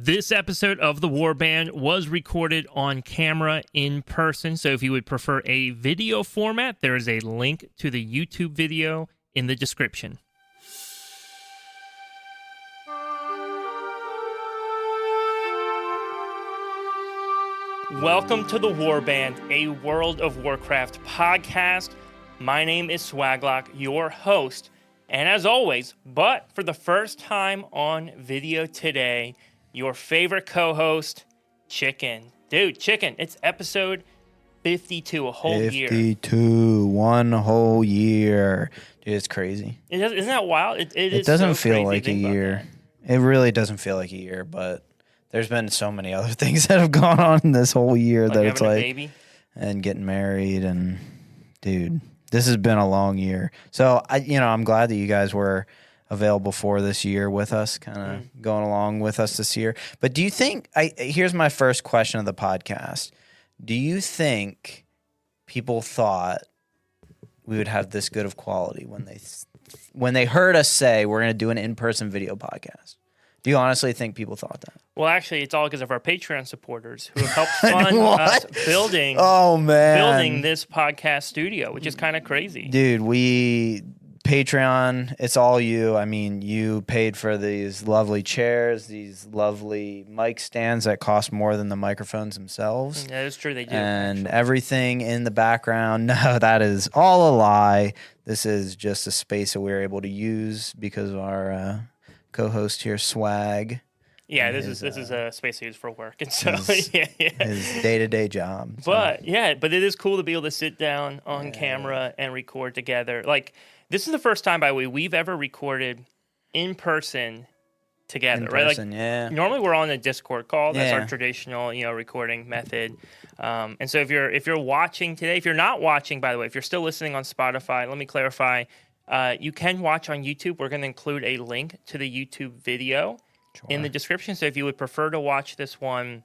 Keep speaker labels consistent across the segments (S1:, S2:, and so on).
S1: This episode of the Warband was recorded on camera in person, so if you would prefer a video format, there is a link to the YouTube video in the description. Welcome to the Warband, a World of Warcraft podcast. My name is Swaglock, your host, and as always, but for the first time on video today, your favorite co-host, Chicken. Dude, Chicken, it's episode 52, a whole year.
S2: 52, one whole year. Dude, it's crazy.
S1: Isn't that wild?
S2: It doesn't feel like a year. It really doesn't feel like a year, but there's been so many other things that have gone on in this whole year that it's like, baby? And getting married, and dude, this has been a long year. So I'm glad that you guys were available for this year with us, kind of going along with us this year. But do you think, here's my first question of the podcast. Do you think people thought we would have this good of quality when they heard us say we're going to do an in-person video podcast? Do you honestly think people thought that? Well,
S1: actually, it's all because of our Patreon supporters who have helped fund us building this podcast studio, which is kind of crazy.
S2: Dude, Patreon, it's all you. I mean, you paid for these lovely chairs, these lovely mic stands that cost more than the microphones themselves.
S1: Yeah, that's true, they do.
S2: And everything in the background, no, that is all a lie. This is just a space that we were able to use because of our co-host here, Swag.
S1: Yeah, this is a space I use for work, and so
S2: his day-to-day job. So.
S1: But it is cool to be able to sit down on camera and record together. Like, this is the first time, by the way, we've ever recorded in person together, right? Like, normally we're on a Discord call. That's our traditional, recording method. And so if you're watching today, if you're not watching, by the way, if you're still listening on Spotify, let me clarify. You can watch on YouTube. We're going to include a link to the YouTube video in the description. So if you would prefer to watch this one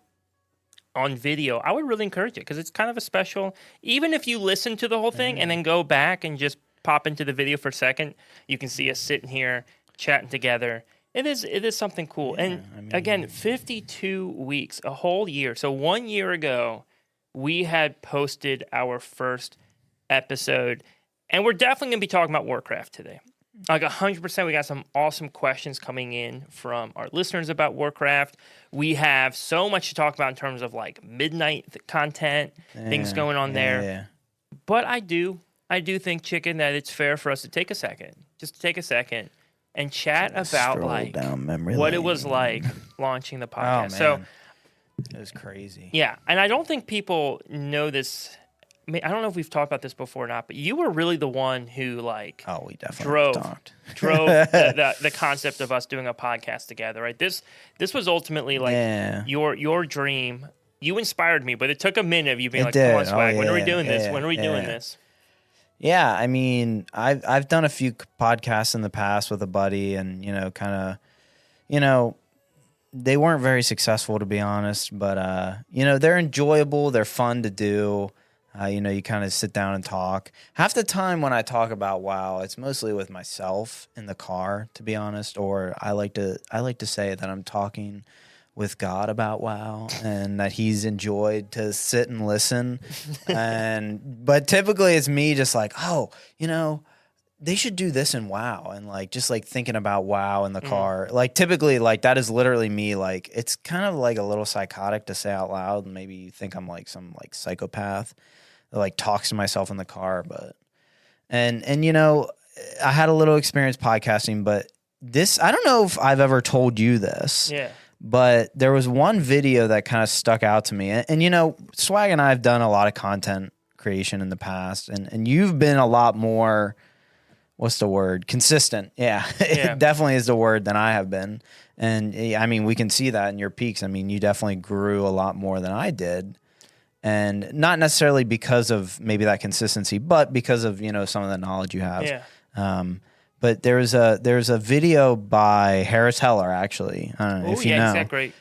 S1: on video, I would really encourage it because it's kind of a special. Even if you listen to the whole thing and then go back and just pop into the video for a second, you can see us sitting here chatting together. It is something cool. And again, 52 weeks, a whole year. So 1 year ago, we had posted our first episode. And we're definitely going to be talking about Warcraft today. Like 100%, we got some awesome questions coming in from our listeners about Warcraft. We have so much to talk about in terms of like midnight content, things going on there. Yeah. But I do think, Chicken, that it's fair for us to take a second and chat about like what it was like launching the podcast.
S2: Oh, so it was crazy.
S1: Yeah, and I don't think people know this. I don't know if we've talked about this before or not, but you were really the one who
S2: we definitely
S1: drove the concept of us doing a podcast together, right? This was ultimately your dream. You inspired me, but it took a minute of you being come on, Swag, when are we doing this? When are we doing this?
S2: Yeah, I mean, I've done a few podcasts in the past with a buddy, and they weren't very successful, to be honest, but they're enjoyable, they're fun to do. You kind of sit down and talk. Half the time when I talk about WoW, it's mostly with myself in the car, to be honest. Or I like to say that I'm talking with God about WoW and that He's enjoyed to sit and listen. But typically it's me just like, they should do this in WoW, and just thinking about WoW in the car. Like typically, that is literally me. Like it's kind of like a little psychotic to say out loud, and maybe you think I'm like some psychopath that talks to myself in the car. But and I had a little experience podcasting, but this, I don't know if I've ever told you this.
S1: Yeah.
S2: But there was one video that kind of stuck out to me, and Swag and I have done a lot of content creation in the past, and you've been a lot more. What's the word? Consistent. Yeah. It definitely is the word than I have been. And I mean, we can see that in your peaks. I mean, you definitely grew a lot more than I did. And not necessarily because of maybe that consistency, but because of, some of the knowledge you have.
S1: Yeah.
S2: But there's a video by Harris Heller, actually. I don't know if you know.
S1: He's got great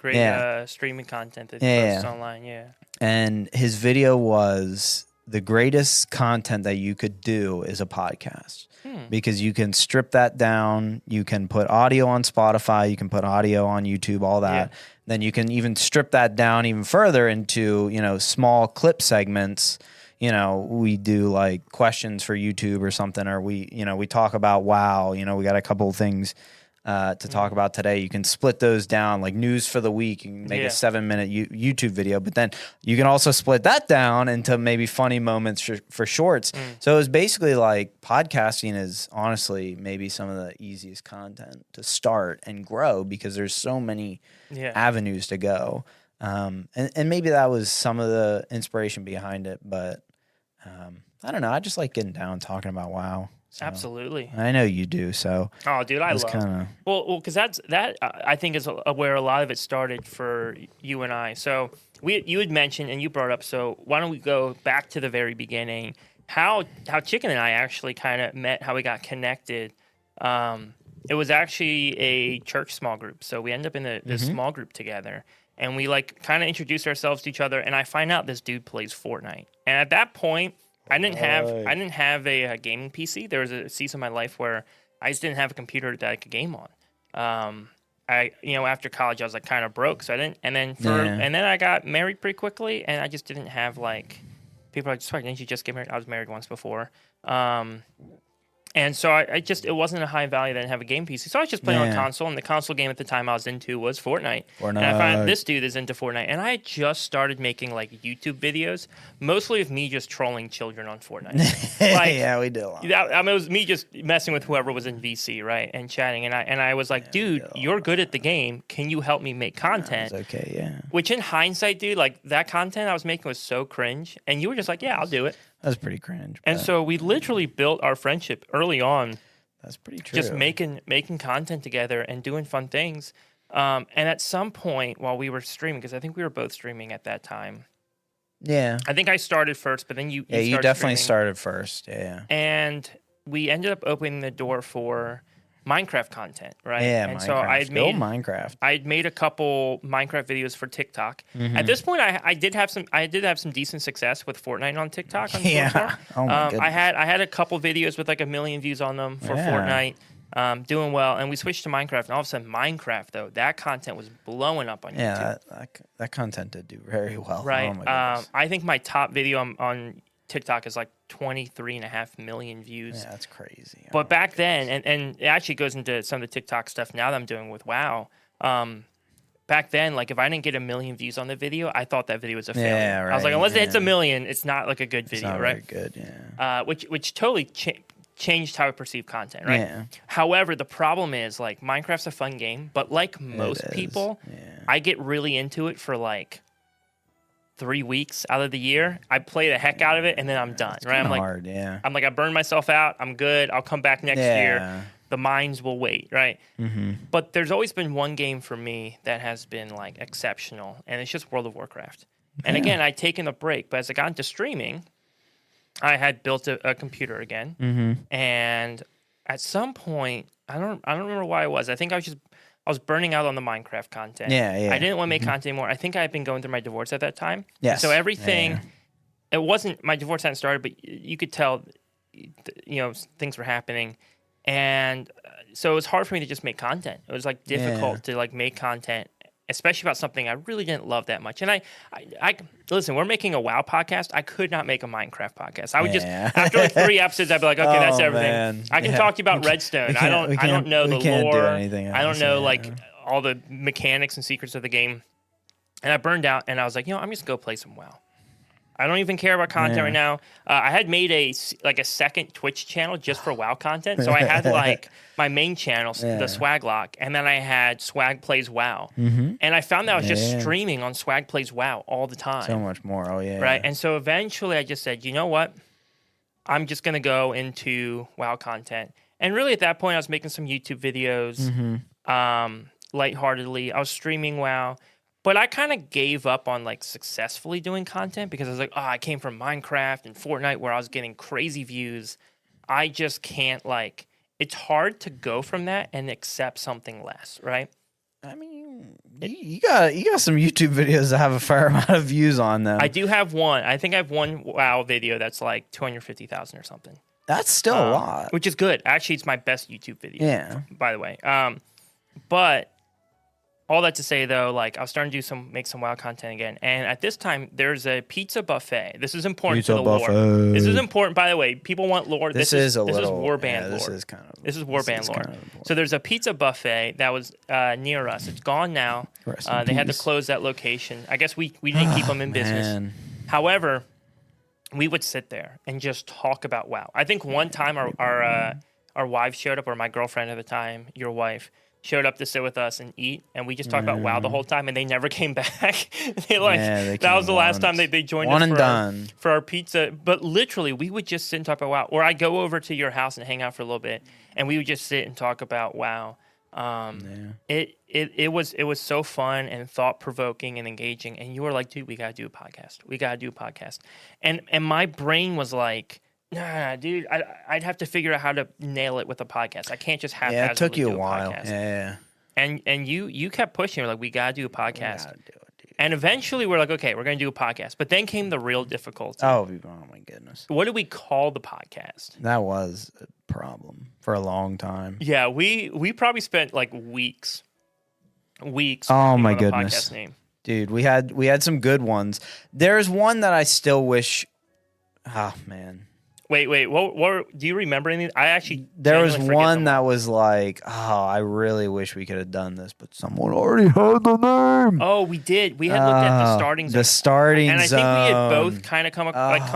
S1: streaming content that he posts online. Yeah.
S2: And his video was the greatest content that you could do is a podcast. Because you can strip that down, you can put audio on Spotify, you can put audio on YouTube, all that. then you can even strip that down even further into, small clip segments. We do like questions for YouTube or something, or we talk about WoW. We got a couple of things to talk about today. You can split those down, like news for the week. You can make a 7-minute YouTube video, but then you can also split that down into maybe funny moments for shorts. So it was basically like podcasting is honestly maybe some of the easiest content to start and grow because there's so many avenues to go. And maybe that was some of the inspiration behind it, but I don't know. I just like getting down and talking about WoW. So.
S1: Absolutely.
S2: I know you do. So,
S1: oh, dude, I love. Well, because that I think is where a lot of it started for you and I. So you had mentioned and you brought up. So why don't we go back to the very beginning? How Chicken and I actually kind of met, how we got connected. It was actually a church small group. So we ended up in this small group together. And we like kind of introduced ourselves to each other, and I find out this dude plays Fortnite. And at that point, I didn't have a gaming PC. There was a season of my life where I just didn't have a computer that I could game on. After college, I was like kind of broke, so I didn't. And then I got married pretty quickly, and I just didn't have like people are just like, didn't you just get married? I was married once before. And so it wasn't a high value that I didn't have a game PC. So I was just playing on console, and the console game at the time I was into was Fortnite. And I found this dude is into Fortnite. And I had just started making like YouTube videos, mostly of me just trolling children on Fortnite.
S2: Yeah, we did a lot.
S1: I mean, it was me just messing with whoever was in VC, right? And chatting. And I was like, dude, you're good at the game. Can you help me make content?
S2: That's okay, yeah.
S1: Which in hindsight, dude, like that content I was making was so cringe. And you were just like, yeah, I'll do it.
S2: That was pretty cringe.
S1: And so we literally built our friendship early on.
S2: That's pretty true.
S1: Just making content together and doing fun things. And at some point while we were streaming, because I think we were both streaming at that time.
S2: Yeah.
S1: I think I started first, but then you
S2: you definitely started first. Yeah.
S1: And we ended up opening the door for Minecraft content, right?
S2: Yeah,
S1: and
S2: Minecraft.
S1: So
S2: Minecraft.
S1: I'd made a couple Minecraft videos for TikTok. At this point, I did have some decent success with Fortnite on TikTok.
S2: Yeah. Oh my goodness.
S1: I had a couple videos with like 1 million views on them for Fortnite, doing well. And we switched to Minecraft, and all of a sudden, Minecraft though, that content was blowing up on YouTube.
S2: Yeah, that content did do very well.
S1: Right.
S2: Oh my goodness.
S1: I think my top video on TikTok is like 23.5 million views.
S2: Yeah, that's crazy.
S1: But back then, and it actually goes into some of the TikTok stuff now that I'm doing with WoW. Back then, like if I didn't get 1 million views on the video, I thought that video was a failure.
S2: Yeah, right.
S1: I was like, unless it hits 1 million, it's not like a good video,
S2: it's not
S1: right?
S2: Very good, yeah.
S1: Which totally changed how I perceive content, right?
S2: Yeah.
S1: However, the problem is like Minecraft's a fun game, but like most people, I get really into it for like 3 weeks out of the year. I play the heck out of it, and then I'm done. Right? I'm like,
S2: hard, yeah.
S1: I'm like, I burned myself out. I'm good. I'll come back next year. The mines will wait, right? But there's always been one game for me that has been like exceptional, and it's just World of Warcraft. And again, I'd taken a break, but as I got into streaming, I had built a computer again, and at some point, I don't remember why it was. I think I was burning out on the Minecraft content.
S2: Yeah.
S1: I didn't want to make content anymore. I think I had been going through my divorce at that time.
S2: Yes.
S1: So everything, it wasn't, my divorce hadn't started, but you could tell, things were happening. And so it was hard for me to just make content. It was like difficult to like make content, especially about something I really didn't love that much. And I listen, we're making a WoW podcast. I could not make a Minecraft podcast. I would just, after like 3 episodes, I'd be like, okay, that's everything.
S2: Man.
S1: I can talk to you about Redstone. I don't know the lore.
S2: I
S1: don't know like all the mechanics and secrets of the game. And I burned out, and I was like, I'm just going to go play some WoW. I don't even care about content right now. I had made a second Twitch channel just for WoW content. So I had like my main channel, the Swag Lock, and then I had Swag Plays WoW. And I found that I was just streaming on Swag Plays WoW all the time.
S2: So much more. Oh, yeah.
S1: Right. And so eventually I just said, you know what? I'm just going to go into WoW content. And really at that point, I was making some YouTube videos lightheartedly. I was streaming WoW. But I kind of gave up on like successfully doing content because I was like, I came from Minecraft and Fortnite where I was getting crazy views. I just can't it's hard to go from that and accept something less, right?
S2: I mean, you got some YouTube videos that have a fair amount of views on them.
S1: I do have one. I think I have one WoW video that's like 250,000 or something.
S2: That's still a lot.
S1: Which is good. Actually, it's my best YouTube video.
S2: Yeah.
S1: By the way. But all that to say though, like I was starting to make some WoW content again, and at this time there's a pizza buffet. This is important to the lore. This is important, by the way. People want lore. This is Warband lore. This is Warband lore. So there's a pizza buffet that was near us. It's gone now. They had to close that location. I guess we didn't keep them in business. However, we would sit there and just talk about WoW. I think one time our wives showed up, or my girlfriend at the time, your wife, showed up to sit with us and eat, and we just talked about WoW the whole time, and they never came back. That was the last time they joined us for our pizza. But literally, we would just sit and talk about WoW. Or I'd go over to your house and hang out for a little bit, and we would just sit and talk about WoW. It was so fun and thought provoking and engaging. And you were like, dude, we gotta do a podcast. We gotta do a podcast. And my brain was like, nah, dude, I'd have to figure out how to nail it with a podcast. I can't just haphazardly
S2: it took you a
S1: while.
S2: Podcast. Yeah.
S1: And you kept pushing. You're like, we gotta do a podcast. We gotta do it, dude. And eventually we're like, okay, we're gonna do a podcast. But then came the real difficulty.
S2: Oh my goodness.
S1: What did we call the podcast?
S2: That was a problem for a long time.
S1: Yeah, we probably spent like weeks.
S2: Oh my goodness. Podcast name. Dude, we had some good ones. There's one that I still wish. Oh man.
S1: Wait. What do you remember anything?
S2: There was one that was like, oh, I really wish we could have done this, but someone already had the name.
S1: Oh, we did. We had looked at the starting zone.
S2: The starting zone.
S1: And I think we had both kind of come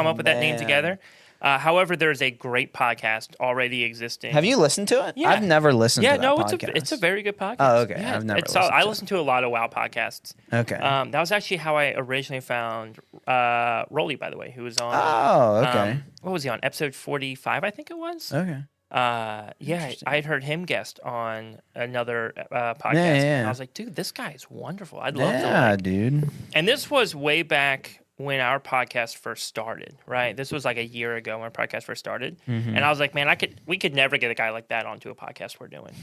S1: up with that name together. However, there's a great podcast already existing.
S2: Have you listened to it?
S1: Yeah.
S2: I've never listened to that podcast.
S1: It's a very good podcast.
S2: Oh, okay.
S1: Yeah,
S2: I've never
S1: I listen to a lot of WoW podcasts.
S2: Okay.
S1: That was actually how I originally found Rolly, by the way, who was on.
S2: Oh, okay.
S1: What was he on? Episode 45, I think it was.
S2: Okay.
S1: I had heard him guest on another podcast.
S2: Yeah.
S1: And I was like, dude, this guy is wonderful. I'd love to.
S2: Yeah, dude.
S1: And this was way back when our podcast first started, right? This was like a year ago when our podcast first started. Mm-hmm. And I was like, man, we could never get a guy like that onto a podcast we're doing.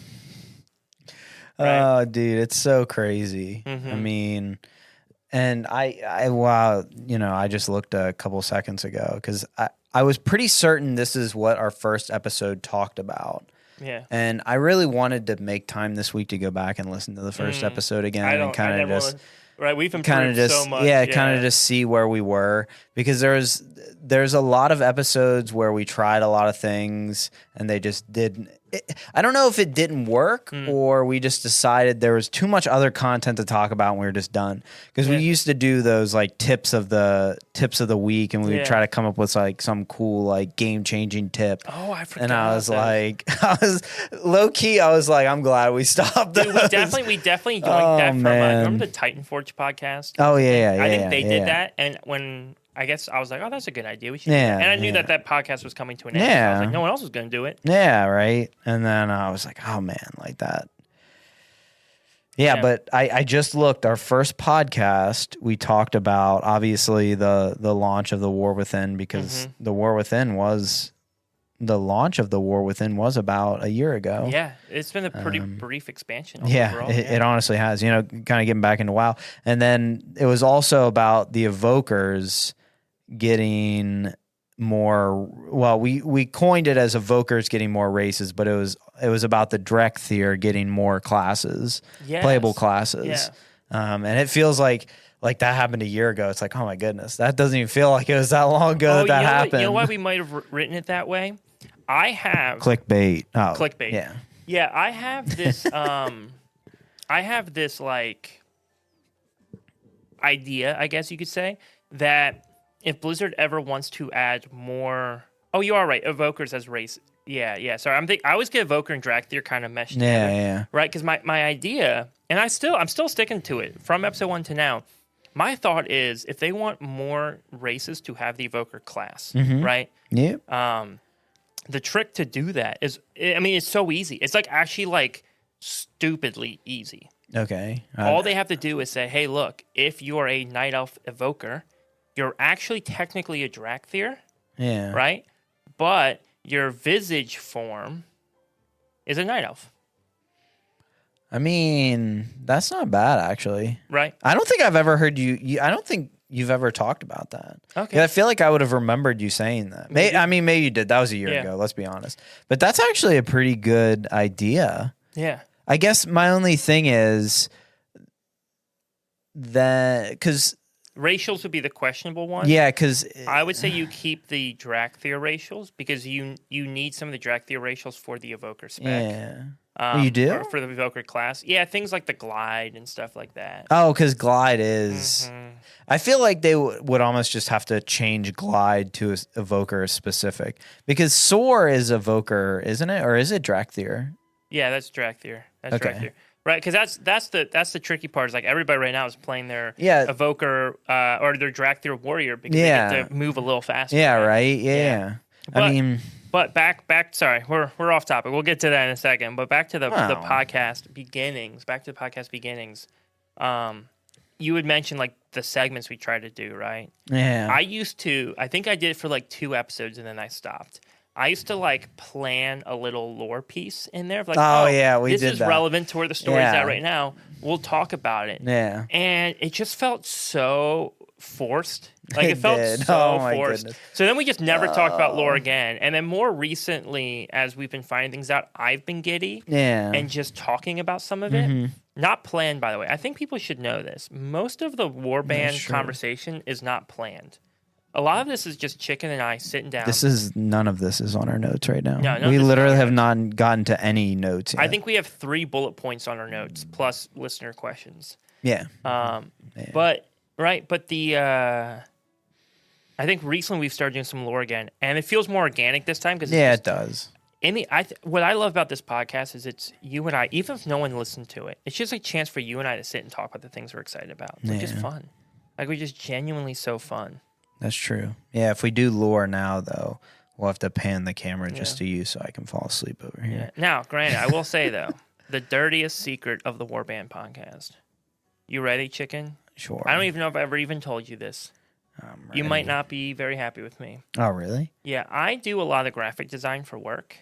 S2: Right? Oh, dude, it's so crazy.
S1: Mm-hmm.
S2: I mean, and I just looked a couple seconds ago because I was pretty certain this is what our first episode talked about.
S1: Yeah.
S2: And I really wanted to make time this week to go back and listen to the first episode again and kind of just...
S1: Right, we've improved so much.
S2: Yeah, kind of just see where we were because there's a lot of episodes where we tried a lot of things and they just didn't. I don't know if it didn't work or we just decided there was too much other content to talk about and we were just done. Because we used to do those like tips of the week and we would try to come up with like some cool like game changing tip.
S1: Oh, I forgot.
S2: And I was like, low key. I was like, I'm glad we stopped.
S1: Dude, we definitely yoinked that from. Remember the Titan Forge podcast?
S2: Oh yeah.
S1: I think they did that, and when. I guess I was like, oh, that's a good idea. We should do that. And I knew that podcast was coming to an end. So I was like, no one else was going to do it.
S2: Yeah, right. And then I was like, oh, man, like that. Yeah, but I just looked. Our first podcast, we talked about, obviously, the launch of the War Within because the War Within was... The launch of the War Within was about a year ago.
S1: Yeah, it's been a pretty brief expansion.
S2: Overall. It honestly has. You know, kind of getting back into WoW. And then it was also about the Evokers getting more. Well, we coined it as Evokers getting more races, but it was about the Drekthir getting more classes, playable classes. Yeah. And it feels like that happened a year ago. It's like, oh my goodness, that doesn't even feel like it was that long ago that happened.
S1: You know why we might have written it that way? I have
S2: clickbait. Oh,
S1: clickbait. Yeah. I have this. I have this like idea, I guess you could say, that if Blizzard ever wants to add more, oh, you are right, Evokers as race. Yeah. Sorry, I always get Evoker and Drakthir kind of meshed together.
S2: Yeah.
S1: Right, because my idea, and I'm still sticking to it from episode 1 to now. My thought is if they want more races to have the Evoker class, right?
S2: Yeah.
S1: The trick to do that is, I mean, it's so easy. It's like actually like stupidly easy.
S2: Okay.
S1: All they have to do is say, hey, look, if you are a Night Elf Evoker, you're actually technically a Drakthir.
S2: Yeah.
S1: Right? But your visage form is a Night Elf.
S2: I mean, that's not bad, actually.
S1: Right?
S2: I don't think I've ever heard you I don't think you've ever talked about that.
S1: Okay.
S2: I feel like I would have remembered you saying that. Maybe you did. That was a year ago, let's be honest. But that's actually a pretty good idea.
S1: Yeah.
S2: I guess my only thing is then because
S1: racials would be the questionable one.
S2: Yeah, because
S1: I would say you keep the Dracthir racials because you need some of the Dracthir racials for the Evoker spec.
S2: Yeah. You do?
S1: For the Evoker class. Yeah, things like the Glide and stuff like that.
S2: Oh, because Glide is... I feel like they would almost just have to change Glide to Evoker specific. Because Soar is Evoker, isn't it? Or is it Dracthir?
S1: Yeah, that's Dracthir. That's Dracthir. Right, because that's the tricky part. Is like everybody right now is playing their Evoker or their Dracthir Warrior because they get to move a little faster.
S2: Yeah, right? Yeah.
S1: But back. Sorry, we're off topic. We'll get to that in a second. But back to the podcast beginnings. You would mention like the segments we try to do, right?
S2: Yeah.
S1: I think I did it for like 2 episodes and then I stopped. I used to like plan a little lore piece in there. Like, this is relevant to where the story's at right now. We'll talk about it.
S2: Yeah.
S1: And it just felt so forced. Like it felt so forced. Goodness. So then we just never talked about lore again. And then more recently, as we've been finding things out, I've been giddy.
S2: Yeah.
S1: And just talking about some of it. Not planned, by the way. I think people should know this. Most of the Warband conversation is not planned. A lot of this is just Chicken and I sitting down.
S2: None of this is on our notes right now.
S1: No,
S2: we literally have not gotten to any notes yet.
S1: I think we have 3 bullet points on our notes plus listener questions.
S2: Yeah.
S1: But the I think recently we've started doing some lore again, and it feels more organic this time because
S2: it does.
S1: What I love about this podcast is it's you and I. Even if no one listened to it, it's just a chance for you and I to sit and talk about the things we're excited about. It's just fun. Like we're just genuinely so fun.
S2: That's true. Yeah, if we do lore now, though, we'll have to pan the camera just to you so I can fall asleep over here.
S1: Yeah. Now, granted, I will say, though, the dirtiest secret of the Warband podcast. You ready, Chicken?
S2: Sure.
S1: I don't even know if I've ever even told you this. You might not be very happy with me.
S2: Oh, really?
S1: Yeah, I do a lot of graphic design for work.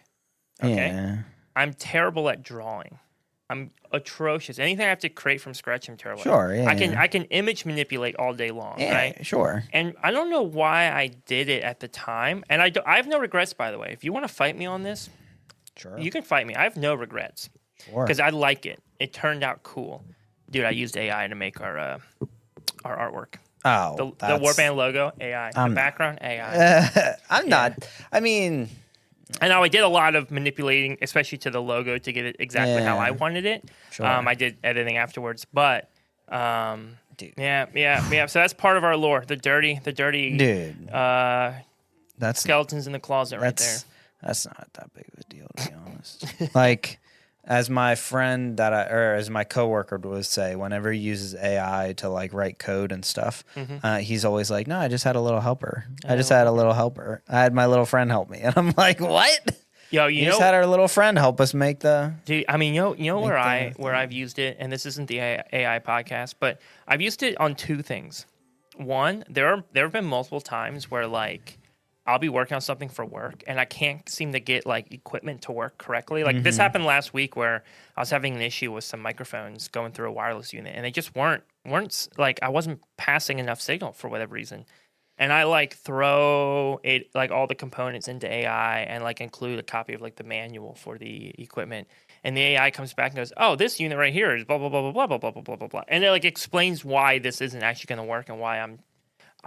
S1: Okay?
S2: Yeah.
S1: I'm terrible at drawing. I'm atrocious. Anything I have to create from scratch, I'm terrible.
S2: Sure, yeah.
S1: I can image manipulate all day long.
S2: Yeah,
S1: right?
S2: Sure.
S1: And I don't know why I did it at the time. And I have no regrets, by the way. If you want to fight me on this,
S2: sure,
S1: you can fight me. I have no regrets because I like it. It turned out cool, dude. I used AI to make our artwork.
S2: Oh,
S1: the Warband logo, AI. The background, AI.
S2: I'm not. I mean.
S1: I know I did a lot of manipulating, especially to the logo, to get it exactly how I wanted it.
S2: Sure.
S1: I did editing afterwards, but
S2: dude.
S1: Yeah. So that's part of our lore. The dirty,
S2: dude. That's
S1: skeletons in the closet right there.
S2: That's not that big of a deal, to be honest. Like, as my friend as my coworker would say, whenever he uses AI to like write code and stuff, he's always like, "No, I just had a little helper. I had my little friend help me," and I'm like, "What?"
S1: Yo,
S2: you just had our little friend help us make the.
S1: Dude, I mean, you know where I've used it, and this isn't the AI podcast, but I've used it on 2 things. One, there have been multiple times where like I'll be working on something for work, and I can't seem to get like equipment to work correctly. Like this happened last week where I was having an issue with some microphones going through a wireless unit, and they just weren't like I wasn't passing enough signal for whatever reason. And I like throw it like all the components into AI and like include a copy of like the manual for the equipment. And the AI comes back and goes, "Oh, this unit right here is blah blah blah blah blah blah blah blah blah blah," and it like explains why this isn't actually going to work and why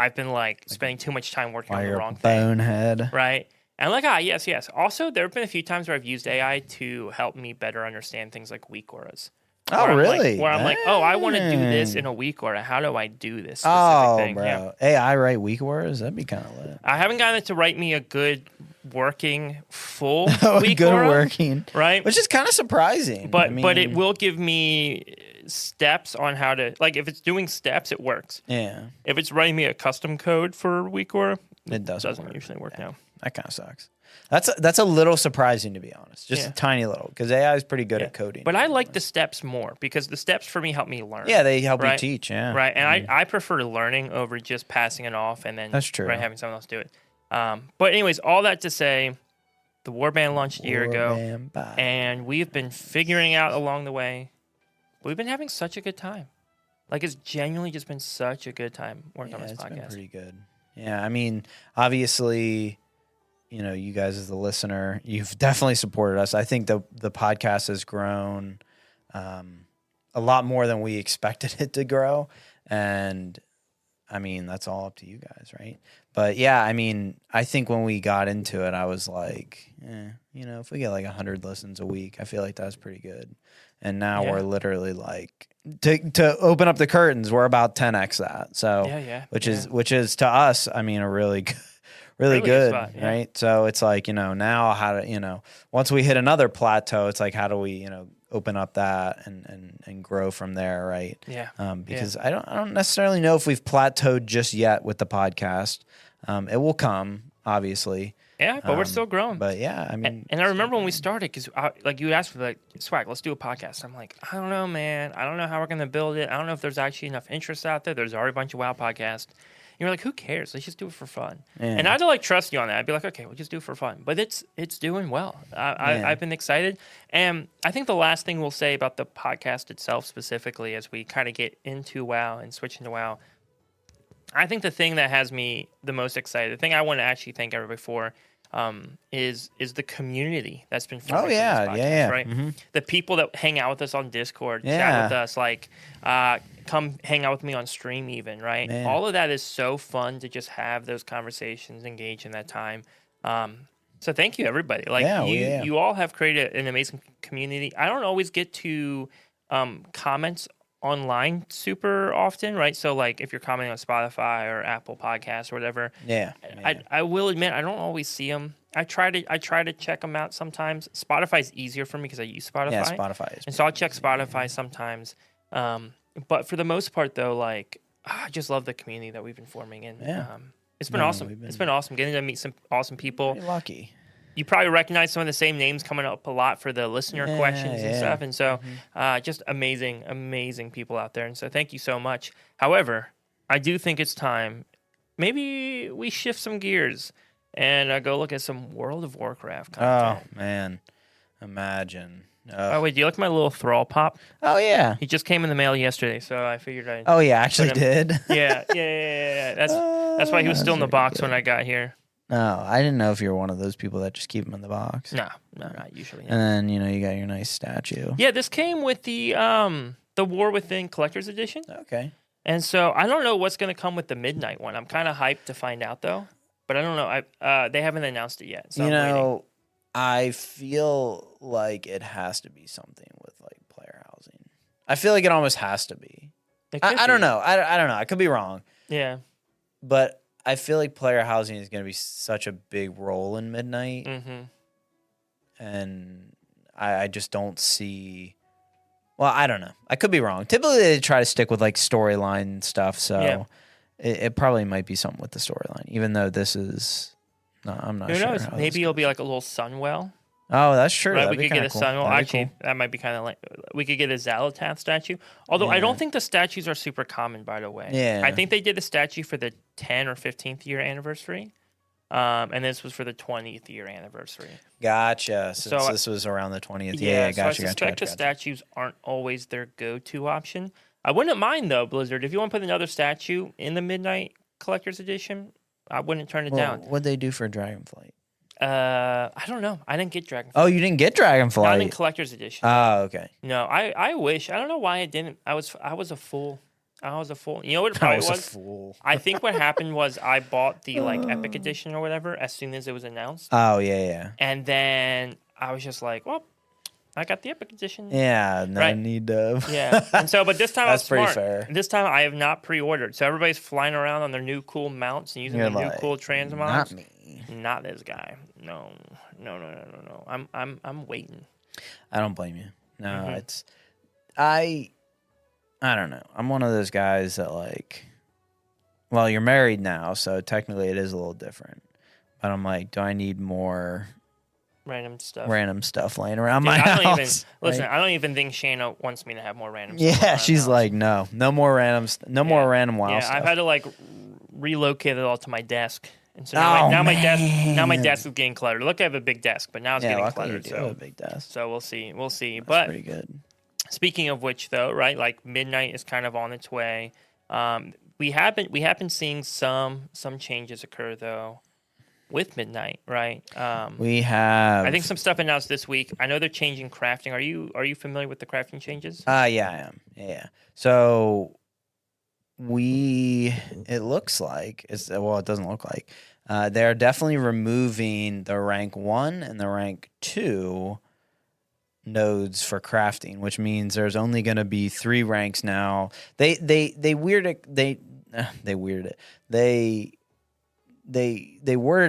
S1: I've been like spending too much time working on the wrong thing.
S2: Bonehead.
S1: Right. And I'm like, yes. Also, there have been a few times where I've used AI to help me better understand things like weak auras.
S2: Oh, really?
S1: I'm like, I want to do this in a weak aura. How do I do this specific thing?
S2: Bro.
S1: Yeah.
S2: AI write weak auras? That'd be kind of lit.
S1: I haven't gotten it to write me a good working full weak
S2: good
S1: aura.
S2: Working.
S1: Right?
S2: Which is kind of surprising.
S1: But it will give me steps on how to, like, if it's doing steps, it works.
S2: Yeah.
S1: If it's writing me a custom code for weak aura,
S2: it doesn't
S1: usually work now.
S2: That kind of sucks. That's a little surprising, to be honest. Just a tiny little, because AI is pretty good at coding.
S1: But I like the steps more because the steps for me help me learn.
S2: Yeah, they help you teach. Yeah,
S1: right. And I prefer learning over just passing it off and then
S2: that's true.
S1: Right, having someone else do it. But anyways, all that to say, the Warband launched a year ago, and we've been figuring out along the way. We've been having such a good time. Like, it's genuinely just been such a good time working on this podcast.
S2: It's been pretty good. Yeah, I mean, obviously, you know, you guys as the listener, you've definitely supported us. I think the podcast has grown a lot more than we expected it to grow. And I mean, that's all up to you guys, right? But yeah, I mean, I think when we got into it, I was like, if we get like 100 listens a week, I feel like that's pretty good. And now we're literally like, to open up the curtains, we're about 10x that. So, which is to us, I mean, a really good, spot, right? So it's like, now how to, once we hit another plateau, it's like, how do we, open up that and grow from there, right?
S1: Yeah.
S2: Because I don't necessarily know if we've plateaued just yet with the podcast. It will come, obviously.
S1: Yeah, but we're still growing.
S2: But yeah, I mean,
S1: and I remember when we started, because like you asked for like, Swag, let's do a podcast. I'm like, I don't know, man. I don't know how we're gonna build it. I don't know if there's actually enough interest out there. There's already a bunch of WoW podcasts. You're like, who cares? Let's just do it for fun. Yeah. And I'd like trust you on that. I'd be like, okay, we'll just do it for fun. But it's doing well. I've been excited. And I think the last thing we'll say about the podcast itself specifically, as we kind of get into WoW and switch into WoW, I think the thing that has me the most excited, the thing I want to actually thank everybody for, is the community that's been forming for this podcast, right? Mm-hmm. The people that hang out with us on Discord, chat with us, like come hang out with me on stream even, right? Man. All of that is so fun to just have those conversations, engage in that time. So thank you, everybody. Like you all have created an amazing community. I don't always get to comments online super often, right? So like if you're commenting on Spotify or Apple Podcasts or whatever, I will admit I don't always see them. I try to check them out sometimes. Spotify's easier for me because I use Spotify.
S2: Yeah, Spotify is.
S1: And so I'll check Spotify sometimes. But for the most part, though, like I just love the community that we've been forming, and it's been awesome. It's been awesome getting to meet some awesome people.
S2: Pretty lucky.
S1: You probably recognize some of the same names coming up a lot for the listener questions and stuff. And so just amazing people out there. And so thank you so much. However, I do think it's time. Maybe we shift some gears and go look at some World of Warcraft content.
S2: Oh, man. Imagine.
S1: Oh, wait, do you like my little Thrall pop?
S2: Oh, yeah.
S1: He just came in the mail yesterday, so I figured I'd...
S2: Oh, yeah, actually did?
S1: Yeah. That's why he was still in the box when I got here.
S2: No, I didn't know if you were one of those people that just keep them in the box.
S1: No, not usually. No.
S2: And then, you got your nice statue.
S1: Yeah, this came with the War Within Collector's Edition.
S2: Okay.
S1: And so I don't know what's going to come with the Midnight one. I'm kind of hyped to find out, though. But I don't know. They haven't announced it yet. So I'm waiting.
S2: I feel like it has to be something with like player housing. I feel like it almost has to be. I don't know. I don't know. I could be wrong.
S1: Yeah.
S2: But I feel like player housing is going to be such a big role in Midnight.
S1: Mm-hmm.
S2: And I just don't see... Well, I don't know. I could be wrong. Typically, they try to stick with like storyline stuff, so it probably might be something with the storyline, even though this is... No, I'm not sure.
S1: Who knows? Maybe it'll be like a little Sunwell.
S2: Oh, that's true.
S1: Right, we could get a Sunwell. Actually, that might be kind of like... We could get a Xalatath statue. Although I don't think the statues are super common, by the way.
S2: Yeah.
S1: I think they did a statue for the 10 or 15th year anniversary. And this was for the 20th year anniversary.
S2: Gotcha. Since this was around the 20th. Yeah, gotcha.
S1: So I suspect the statues aren't always their go-to option. I wouldn't mind, though, Blizzard, if you want to put another statue in the Midnight Collector's Edition, I wouldn't turn it down.
S2: What'd they do for Dragonflight?
S1: I don't know. I didn't get Dragonflight.
S2: Oh, you didn't get Dragonflight?
S1: Not in Collector's Edition.
S2: Oh, okay.
S1: No, I wish. I don't know why I didn't. I was a fool. I was a fool. You know what it probably was?
S2: I was a fool.
S1: I think what happened was I bought the Epic Edition or whatever as soon as it was announced.
S2: Oh, yeah.
S1: And then I was just like, well, I got the Epic Edition.
S2: Yeah, no need to.
S1: Yeah. And so, but this time I was smart.
S2: That's pretty fair.
S1: This time I have not pre-ordered. So everybody's flying around on their new cool mounts and using their new cool transmods.
S2: Not me.
S1: Not this guy. No. I'm waiting.
S2: I don't blame you. No, it's I don't know. I'm one of those guys that like, well, you're married now, so technically it is a little different. But I'm like, do I need more
S1: random stuff
S2: laying around my house?
S1: I don't even think Shayna wants me to have more random stuff.
S2: Yeah, she's like, no more random WoW stuff.
S1: I've had to like relocate it all to my desk. And so now my desk is getting cluttered. Look, I have a big desk, but now it's getting cluttered.
S2: You do have a big desk.
S1: So we'll see.
S2: That's
S1: but
S2: pretty good.
S1: Speaking of which, though, right? Like Midnight is kind of on its way. We have been seeing some changes occur though with Midnight, right?
S2: We have.
S1: I think some stuff announced this week. I know they're changing crafting. Are you familiar with the crafting changes?
S2: Yeah, I am. Yeah. So it looks like it doesn't look like they're definitely removing the rank 1 and the rank 2 nodes for crafting, which means there's only going to be 3 ranks now. They worded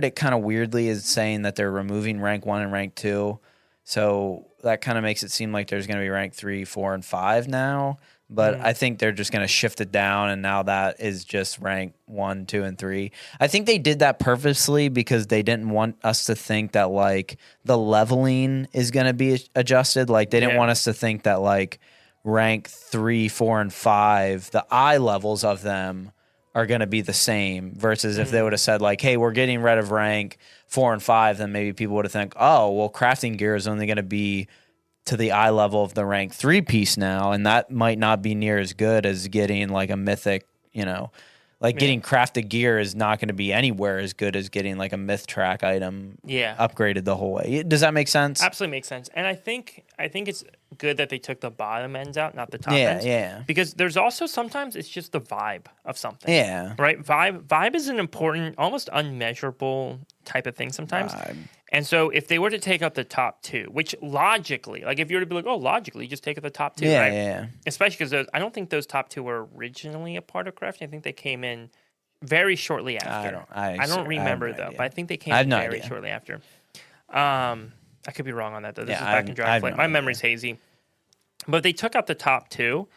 S2: it kind of weirdly as saying that they're removing rank 1 and rank 2. So that kind of makes it seem like there's going to be rank 3, 4, and 5 now. But I think they're just going to shift it down, and now that is just rank 1, 2, and 3. I think they did that purposely because they didn't want us to think that, like, the leveling is going to be adjusted. Like, they didn't want us to think that, like, rank 3, 4, and 5, the eye levels of them are going to be the same versus if they would have said, like, hey, we're getting rid of rank 4 and 5, then maybe people would have think, oh, well, crafting gear is only going to be to the eye level of the rank 3 piece now, and that might not be near as good as getting like a mythic, getting crafted gear is not going to be anywhere as good as getting like a myth track item upgraded the whole way. Does that make sense?
S1: Absolutely makes sense. And I think it's good that they took the bottom ends out, not the top ends. Yeah. Because there's also sometimes it's just the vibe of something. Yeah. Right? Vibe is an important, almost unmeasurable type of thing sometimes. And so if they were to take out the top 2, which logically, like if you were to be like, oh, logically, just take out the top 2, right? Yeah. Especially because I don't think those top 2 were originally a part of crafting. I think they came in very shortly after. I don't remember though, but I think they came in very shortly after. I could be wrong on that though. This is back in Dragonflight. My memory's hazy. But they took out the top 2.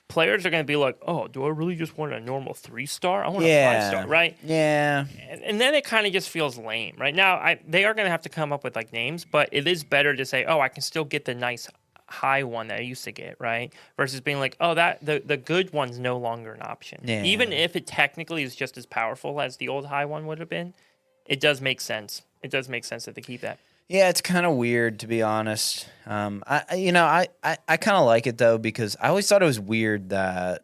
S1: Players are going to be like, oh, do I really just want a normal 3-star? I want a 5-star, right? Yeah. And then it kind of just feels lame, right? Now, they are going to have to come up with like names, but it is better to say, oh, I can still get the nice high one that I used to get, right? Versus being like, oh, the good one's no longer an option. Yeah. Even if it technically is just as powerful as the old high one would have been, it does make sense. It does make sense that they keep that.
S2: Yeah, it's kind of weird, to be honest. I kind of like it, though, because I always thought it was weird that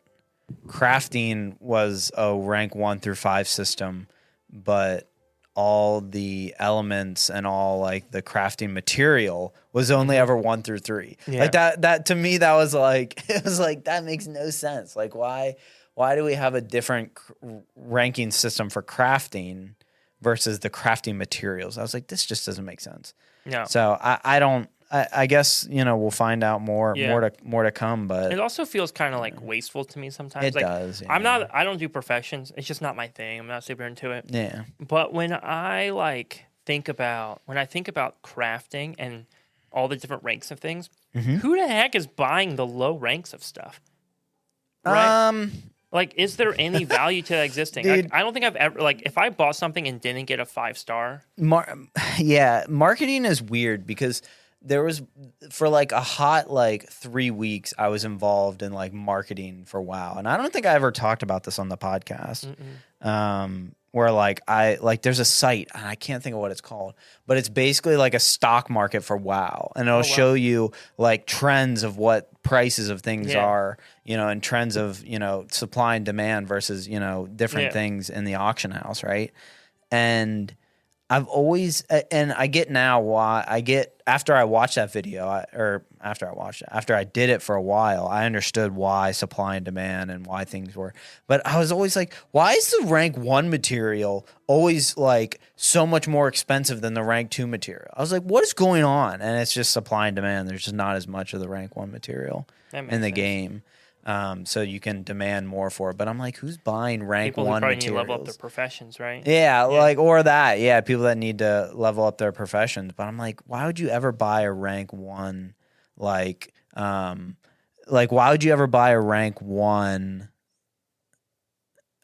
S2: crafting was a rank 1 through 5 system, but all the elements and all, like, the crafting material was only ever 1 through 3. Yeah. Like, that to me, that was, like, it was like, that makes no sense. Like, why do we have a different ranking system for crafting versus the crafting materials? I was like, this just doesn't make sense. No. So I guess, we'll find out more to come, but
S1: it also feels kind of like wasteful to me sometimes.
S2: It does.
S1: Yeah. I don't do professions. It's just not my thing. I'm not super into it. Yeah. But when I think about crafting and all the different ranks of things, who the heck is buying the low ranks of stuff? Right? Like, is there any value to that existing? Dude, I don't think I've ever, like, if I bought something and didn't get a 5-star.
S2: Marketing is weird because there was, for like a hot, 3 weeks, I was involved in like marketing for WoW. And I don't think I ever talked about this on the podcast. Where there's a site, and I can't think of what it's called, but it's basically like a stock market for WoW, and it'll show you like trends of what prices of things are, and trends of, supply and demand versus, different things in the auction house, right? And I've always, and I get now why after I watched that video, after I did it for a while, I understood why supply and demand and why things were. But I was always like, why is the rank 1 material always like so much more expensive than the rank 2 material? I was like, what is going on? And it's just supply and demand. There's just not as much of the rank 1 material in the game. So you can demand more for it. But I'm like, who's buying rank 1 materials? People who probably need to level up
S1: their professions, right?
S2: Yeah, or that. Yeah, people that need to level up their professions. But I'm like, why would you ever buy a rank 1? Why would you ever buy a rank 1?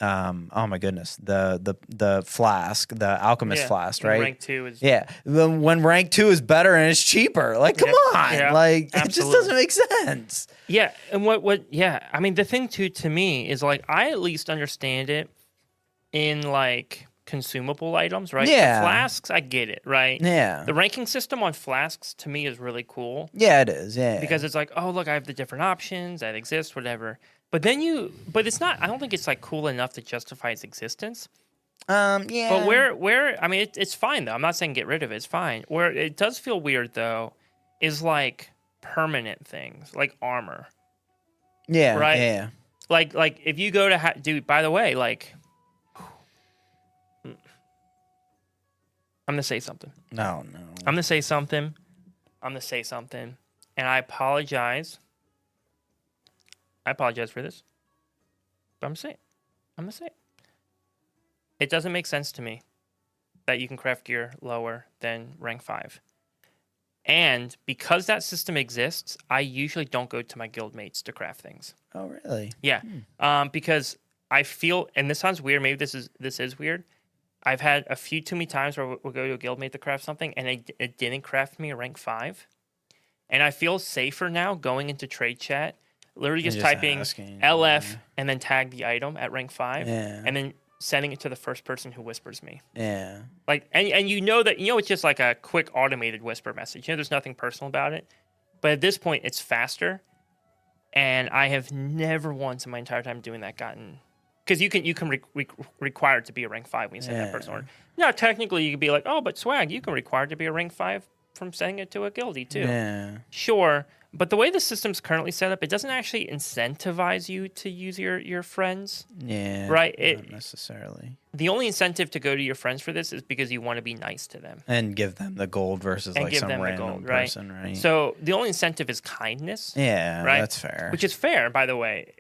S2: Oh my goodness, the flask, the alchemist flask, right?
S1: Rank 2 is
S2: when rank 2 is better and it's cheaper. Like, come on, it just doesn't make sense.
S1: Yeah, and what? Yeah, I mean, the thing too to me is like I at least understand it in like consumable items, right?
S2: Yeah,
S1: the flasks, I get it, right?
S2: Yeah,
S1: the ranking system on flasks to me is really cool.
S2: Yeah, it is. Yeah,
S1: because it's like, oh look, I have the different options that exist, whatever. But it's not. I don't think it's like cool enough to justify its existence.
S2: Yeah.
S1: But where I mean, it's fine though. I'm not saying get rid of it. It's fine. Where it does feel weird though, is like permanent things like armor.
S2: Yeah.
S1: Right.
S2: Yeah.
S1: like if you go to dude, by the way, like I'm gonna say something.
S2: No.
S1: I'm gonna say something. And I apologize. I apologize for this. But I'm gonna say it. It doesn't make sense to me that you can craft gear lower than rank 5. And because that system exists, I usually don't go to my guild mates to craft things.
S2: Oh, really?
S1: Yeah. Because I feel, and this sounds weird, maybe this is weird. I've had a few too many times where we'll go to a guild mate to craft something, and it didn't craft me a rank 5. And I feel safer now going into trade chat, literally just typing LF and then tag the item at rank 5, and then sending it to the first person who whispers me.
S2: Yeah.
S1: Like, and you know it's just like a quick automated whisper message. There's nothing personal about it. But at this point, it's faster. And I have never once in my entire time doing that gotten... Because you can require it to be a rank 5 when you send that person order. Now, technically, you could be like, oh, but Swag, you can require it to be a rank 5 from sending it to a guildie, too.
S2: Yeah.
S1: Sure. But the way the system's currently set up, it doesn't actually incentivize you to use your friends.
S2: Yeah.
S1: Right?
S2: Not necessarily.
S1: The only incentive to go to your friends for this is because you want to be nice to them.
S2: And give them the gold versus some random person, right?
S1: So the only incentive is kindness.
S2: Yeah,
S1: right?
S2: That's fair.
S1: Which is fair, by the way.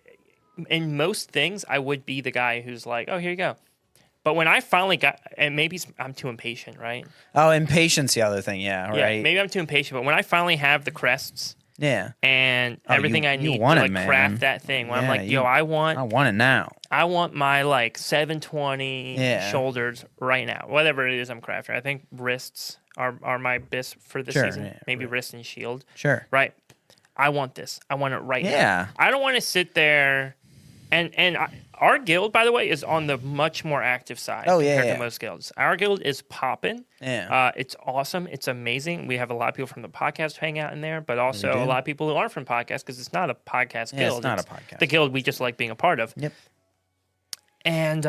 S1: In most things, I would be the guy who's like, oh, here you go. But when I finally got, and maybe I'm too impatient, right?
S2: Oh, impatience, the other thing, yeah, right.
S1: Maybe I'm too impatient, but when I finally have the crests, and everything I need to like craft that thing, when I'm like, yo, I want
S2: it now.
S1: I want my like 720 shoulders right now, whatever it is I'm crafting. I think wrists are my best for this season. Maybe wrist and shield.
S2: Sure.
S1: Right. I want this. I want it right now. I don't want to sit there. And our guild, by the way, is on the much more active side compared to most guilds. Our guild is popping.
S2: Yeah.
S1: It's awesome. It's amazing. We have a lot of people from the podcast hang out in there, but also a lot of people who aren't from podcasts because it's not a podcast guild.
S2: It's not a podcast.
S1: The guild we just like being a part of.
S2: Yep.
S1: And,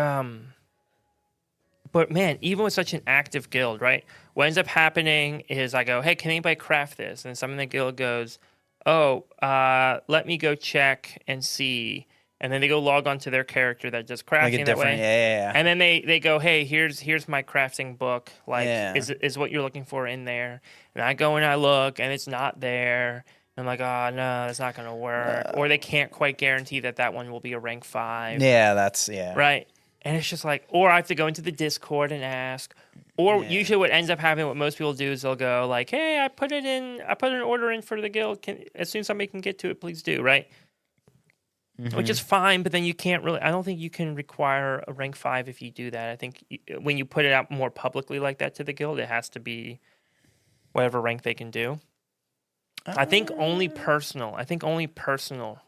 S1: but man, even with such an active guild, right? What ends up happening is I go, hey, can anybody craft this? And someone in the guild goes, oh, let me go check and see. And then they go log on to their character that does crafting that way.
S2: Yeah.
S1: And then they go, hey, here's my crafting book. Like, is what you're looking for in there? And I go and I look, and it's not there. And I'm like, oh, no, that's not going to work. Or they can't quite guarantee that one will be a rank 5.
S2: Yeah,
S1: Right? And it's just like, or I have to go into the Discord and ask. Or usually what ends up happening, what most people do is they'll go like, hey, I put an order in for the guild. As soon as somebody can get to it, please do, right? Which is fine, but then you can't really... I don't think you can require a rank 5 if you do that. I think when you put it out more publicly like that to the guild, it has to be whatever rank they can do. I think only personal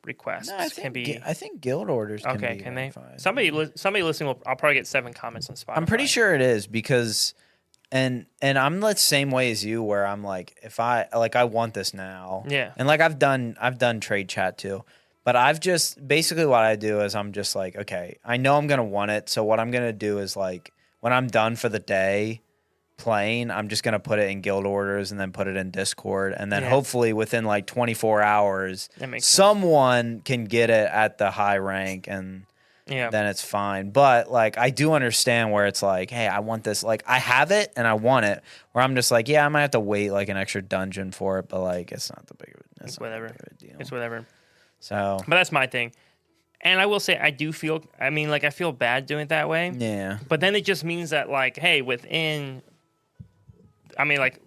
S1: requests can be...
S2: I think guild orders can be
S1: can they?
S2: rank 5.
S1: Somebody listening I'll probably get 7 comments on Spotify.
S2: I'm pretty sure it is because... And I'm the same way as you where I'm like, if I want this now.
S1: Yeah.
S2: And like I've done trade chat too. But I've just, basically what I do is I'm just like, okay, I know I'm going to want it. So what I'm going to do is like, when I'm done for the day playing, I'm just going to put it in guild orders and then put it in Discord. And then hopefully within like 24 hours, someone can get it at the high rank and then it's fine. But like, I do understand where it's like, hey, I want this. Like, I have it and I want it. Where I'm just like, yeah, I might have to wait like an extra dungeon for it. But like, it's not the big of a,
S1: it's whatever.
S2: Deal.
S1: It's whatever.
S2: So,
S1: but that's my thing. And I will say, I feel bad doing it that way.
S2: Yeah.
S1: But then it just means that, like, hey,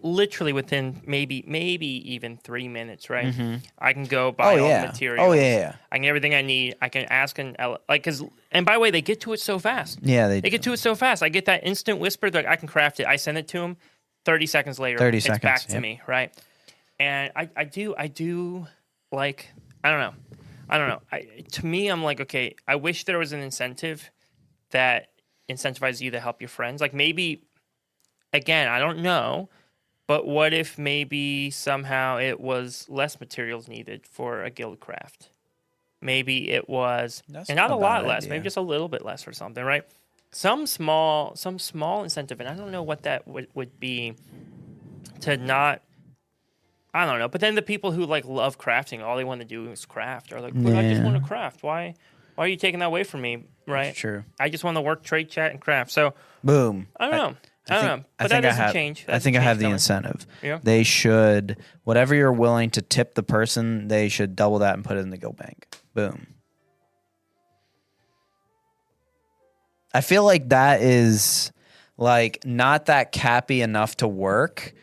S1: literally within maybe even 3 minutes, right? Mm-hmm. I can go buy all the materials.
S2: Oh, yeah.
S1: I can get everything I need. I can ask and by the way, they get to it so fast.
S2: Yeah, they
S1: get to it so fast. I get that instant whisper that I can craft it. I send it to them. 30 seconds later, it's back to me, right? And I do like... I don't know. To me, I'm like, okay, I wish there was an incentive that incentivizes you to help your friends. Like maybe, again, I don't know, but what if maybe somehow it was less materials needed for a guild craft? Maybe it was, and not a lot less, maybe just a little bit less or something, right? Some small incentive, and I don't know what that would be to not... I don't know, but then the people who like love crafting, all they want to do is craft. Or like, but I just want to craft. Why Why are you taking that away from me? Right?
S2: That's true.
S1: I just want to work, trade, chat, and craft. So
S2: boom.
S1: I don't know. I don't know. But that doesn't change.
S2: I think I have the incentive.
S1: Yeah.
S2: They should, whatever you're willing to tip the person, they should double that and put it in the guild bank. Boom. I feel like that is like not that cappy enough to work.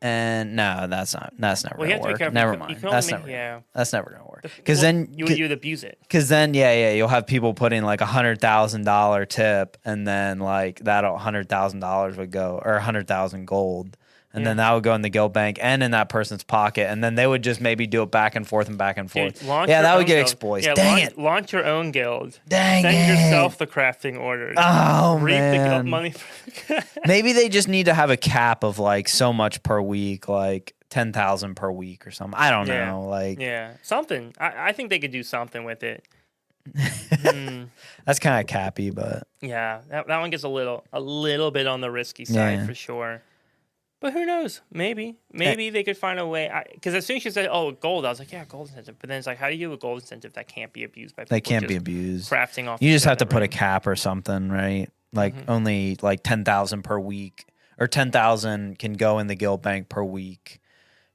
S2: And no, that's never gonna work. Never mind. That's never gonna work. Because then
S1: you'd abuse it.
S2: Because then you'll have people putting like $100,000 tip, and then like that $100,000 would go, or 100,000 gold, and then that would go in the guild bank and in that person's pocket, and then they would just maybe do it back and forth and back and forth.
S1: Dude,
S2: that would get exploited. Dang it!
S1: Launch your own guild.
S2: Send
S1: yourself the crafting orders.
S2: Oh
S1: Reap
S2: man!
S1: The money.
S2: Maybe they just need to have a cap of like so much per week, like 10,000 per week or something. I don't know. Like
S1: something. I think they could do something with it.
S2: That's kind of cappy, but
S1: that one gets a little bit on the risky side for sure. But who knows? Maybe they could find a way. Because as soon as you said, "Oh, gold," I was like, "Yeah, gold incentive." But then it's like, how do you do a gold incentive that can't be abused by people?
S2: They can't be abused.
S1: Crafting off.
S2: You just have to put a cap or something, right? Like only like 10,000 per week, or 10,000 can go in the guild bank per week,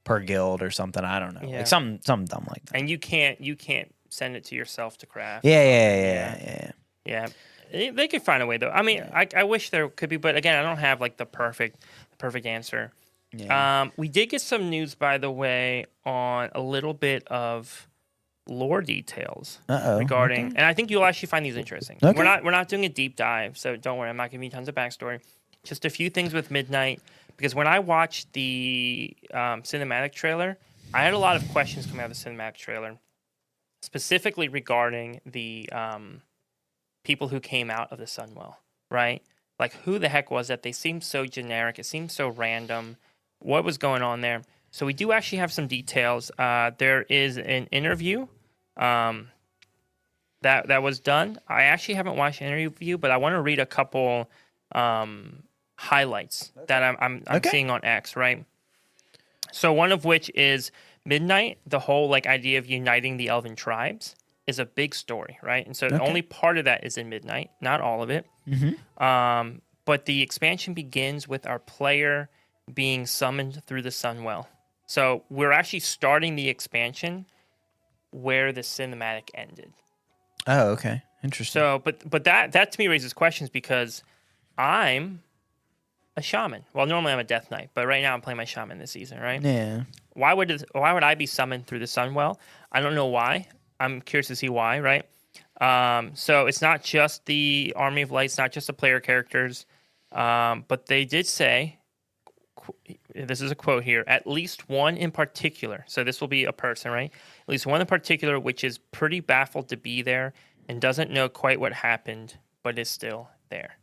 S2: per guild or something. I don't know, like something dumb like that.
S1: And you can't send it to yourself to craft.
S2: Yeah.
S1: They could find a way though. I mean, I wish there could be, but again, I don't have like the perfect answer. Yeah. We did get some news, by the way, on a little bit of lore details regarding, and I think you'll actually find these interesting. Okay. We're not doing a deep dive, so don't worry. I'm not giving you tons of backstory. Just a few things with Midnight, because when I watched the cinematic trailer, I had a lot of questions coming out of the cinematic trailer, specifically regarding the people who came out of the Sunwell, right? Like, who the heck was that? They seemed so generic. It seemed so random. What was going on there? So we do actually have some details. There is an interview that was done. I actually haven't watched the interview, but I want to read a couple highlights that I'm seeing on X, right? So one of which is Midnight, the whole like idea of uniting the Elven tribes is a big story, right? And so only part of that is in Midnight, not all of it. Mm-hmm. But the expansion begins with our player being summoned through the Sunwell. So we're actually starting the expansion where the cinematic ended.
S2: Oh, okay. Interesting.
S1: So, but that to me raises questions, because I'm a shaman. Well, normally I'm a death knight, but right now I'm playing my shaman this season, right?
S2: Yeah.
S1: Why would I be summoned through the Sunwell? I don't know why. I'm curious to see why, right? So it's not just the Army of Light, it's not just the player characters, but they did say, this is a quote here, at least one in particular, so this will be a person, right? At least one in particular which is pretty baffled to be there and doesn't know quite what happened, but is still there.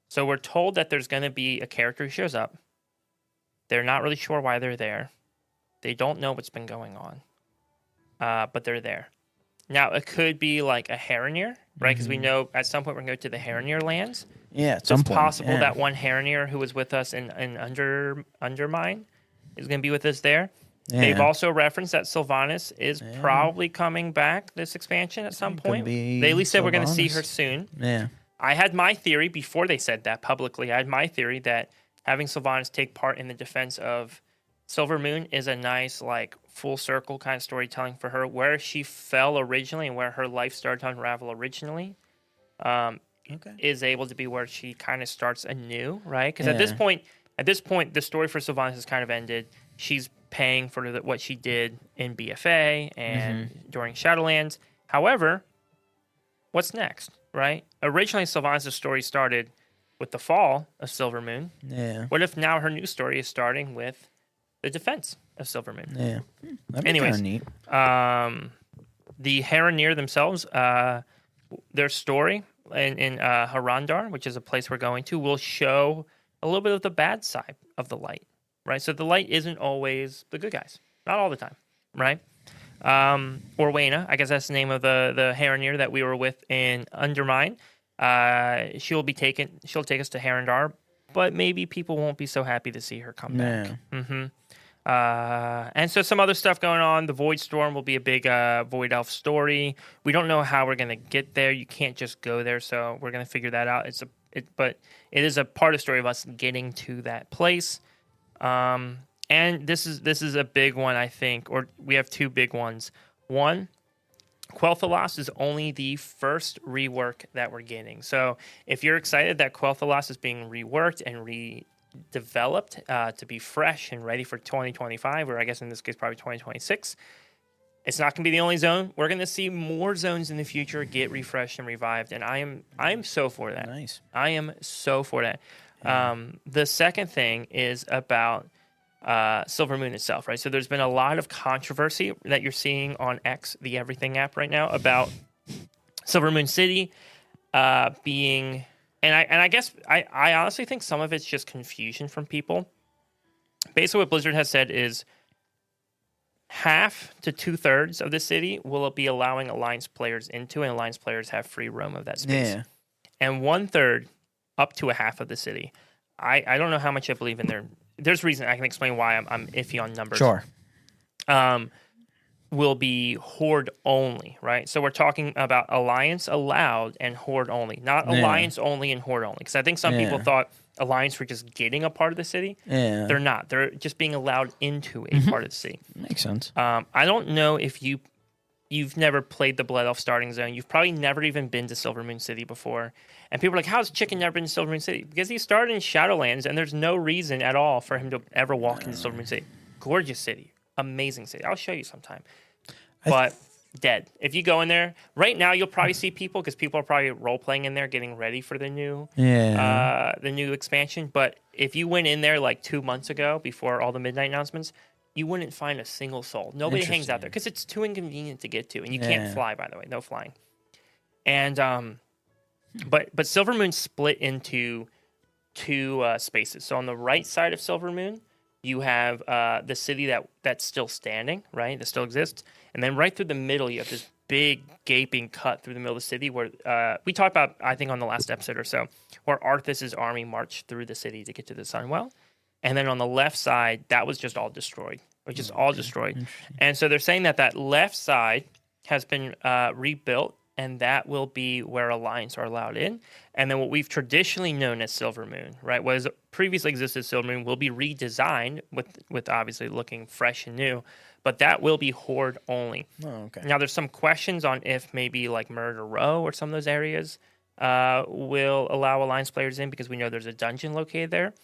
S1: So we're told that there's going to be a character who shows up. They're not really sure why they're there. They don't know what's been going on. But they're there. Now, it could be like a Harronier, right? Because we know at some point we're going to go to the Harronier lands.
S2: Yeah, at some point.
S1: It's possible that one Harronier who was with us in Undermine is going to be with us there. Yeah. They've also referenced that Sylvanas is probably coming back this expansion at some point. They at least said we're going to see her soon.
S2: Yeah.
S1: I had my theory before they said that publicly. I had my theory that having Sylvanas take part in the defense of Silver Moon is a nice, like, full circle kind of storytelling for her. Where she fell originally and where her life started to unravel originally is able to be where she kind of starts anew, right? Because at this point, the story for Sylvanas has kind of ended. She's paying for what she did in BFA and during Shadowlands. However, what's next, right? Originally, Sylvanas' story started with the fall of Silver Moon.
S2: Yeah.
S1: What if now her new story is starting with the defense of Silver Moon?
S2: Yeah. That'd be kind of neat.
S1: The Harronier themselves, their story in Harandar, which is a place we're going to, will show a little bit of the bad side of the light, right? So the light isn't always the good guys. Not all the time, right? Orwena, I guess that's the name of the Harronier that we were with in Undermine. She'll take us to Harandar, but maybe people won't be so happy to see her come back. And so some other stuff going on. The Void Storm will be a big Void Elf story. We don't know how we're going to get there. You can't just go there, so we're going to figure that out. But it is a part of the story of us getting to that place. And this is a big one, I think, or we have two big ones. One, Quel'Thalas is only the first rework that we're getting. So if you're excited that Quel'Thalas is being reworked and redeveloped to be fresh and ready for 2025, or I guess in this case probably 2026, it's not going to be the only zone. We're going to see more zones in the future get refreshed and revived, and I am so for that.
S2: Nice.
S1: I am so for that. The second thing is about Silver Moon itself, right? So there's been a lot of controversy that you're seeing on X, the Everything app right now, about Silver Moon City being, and I guess I honestly think some of it's just confusion from people. Basically, what Blizzard has said is half to 2/3 of the city will be allowing Alliance players into, and Alliance players have free roam of that space. Yeah. And 1/3 up to a half of the city. I don't know how much I believe in there. There's a reason I can explain why I'm iffy on numbers.
S2: Sure.
S1: Will be Horde only, right? So we're talking about Alliance allowed and Horde only, not Alliance only and Horde only. Because I think some people thought Alliance were just getting a part of the city.
S2: Yeah.
S1: They're not. They're just being allowed into a part of the city.
S2: Makes sense.
S1: I don't know if you've never played the Blood Elf starting zone. You've probably never even been to Silver Moon City before. And people are like, how's Chicken never been to Silver Moon City? Because he started in Shadowlands, and there's no reason at all for him to ever walk into Silver Moon City. Gorgeous city. Amazing city. I'll show you sometime. But dead. If you go in there, right now you'll probably see people, because people are probably role-playing in there getting ready for the new expansion. But if you went in there like 2 months ago, before all the midnight announcements, you wouldn't find a single soul. Nobody hangs out there because it's too inconvenient to get to, and you can't fly. By the way, no flying. And but Silver Moon split into two spaces. So on the right side of Silver Moon, you have the city that's still standing, right? That still exists, and then right through the middle, you have this big gaping cut through the middle of the city where we talked about, I think, on the last episode or so, where Arthas's army marched through the city to get to the Sunwell. And then on the left side, that was just all destroyed. Which is all destroyed. And so they're saying that left side has been rebuilt, and that will be where Alliance are allowed in. And then what we've traditionally known as Silver Moon, right, what has previously existed as Silver Moon, will be redesigned with obviously looking fresh and new, but that will be Horde only.
S2: Oh, okay.
S1: Now, there's some questions on if maybe like Murder Row or some of those areas will allow Alliance players in, because we know there's a dungeon located there.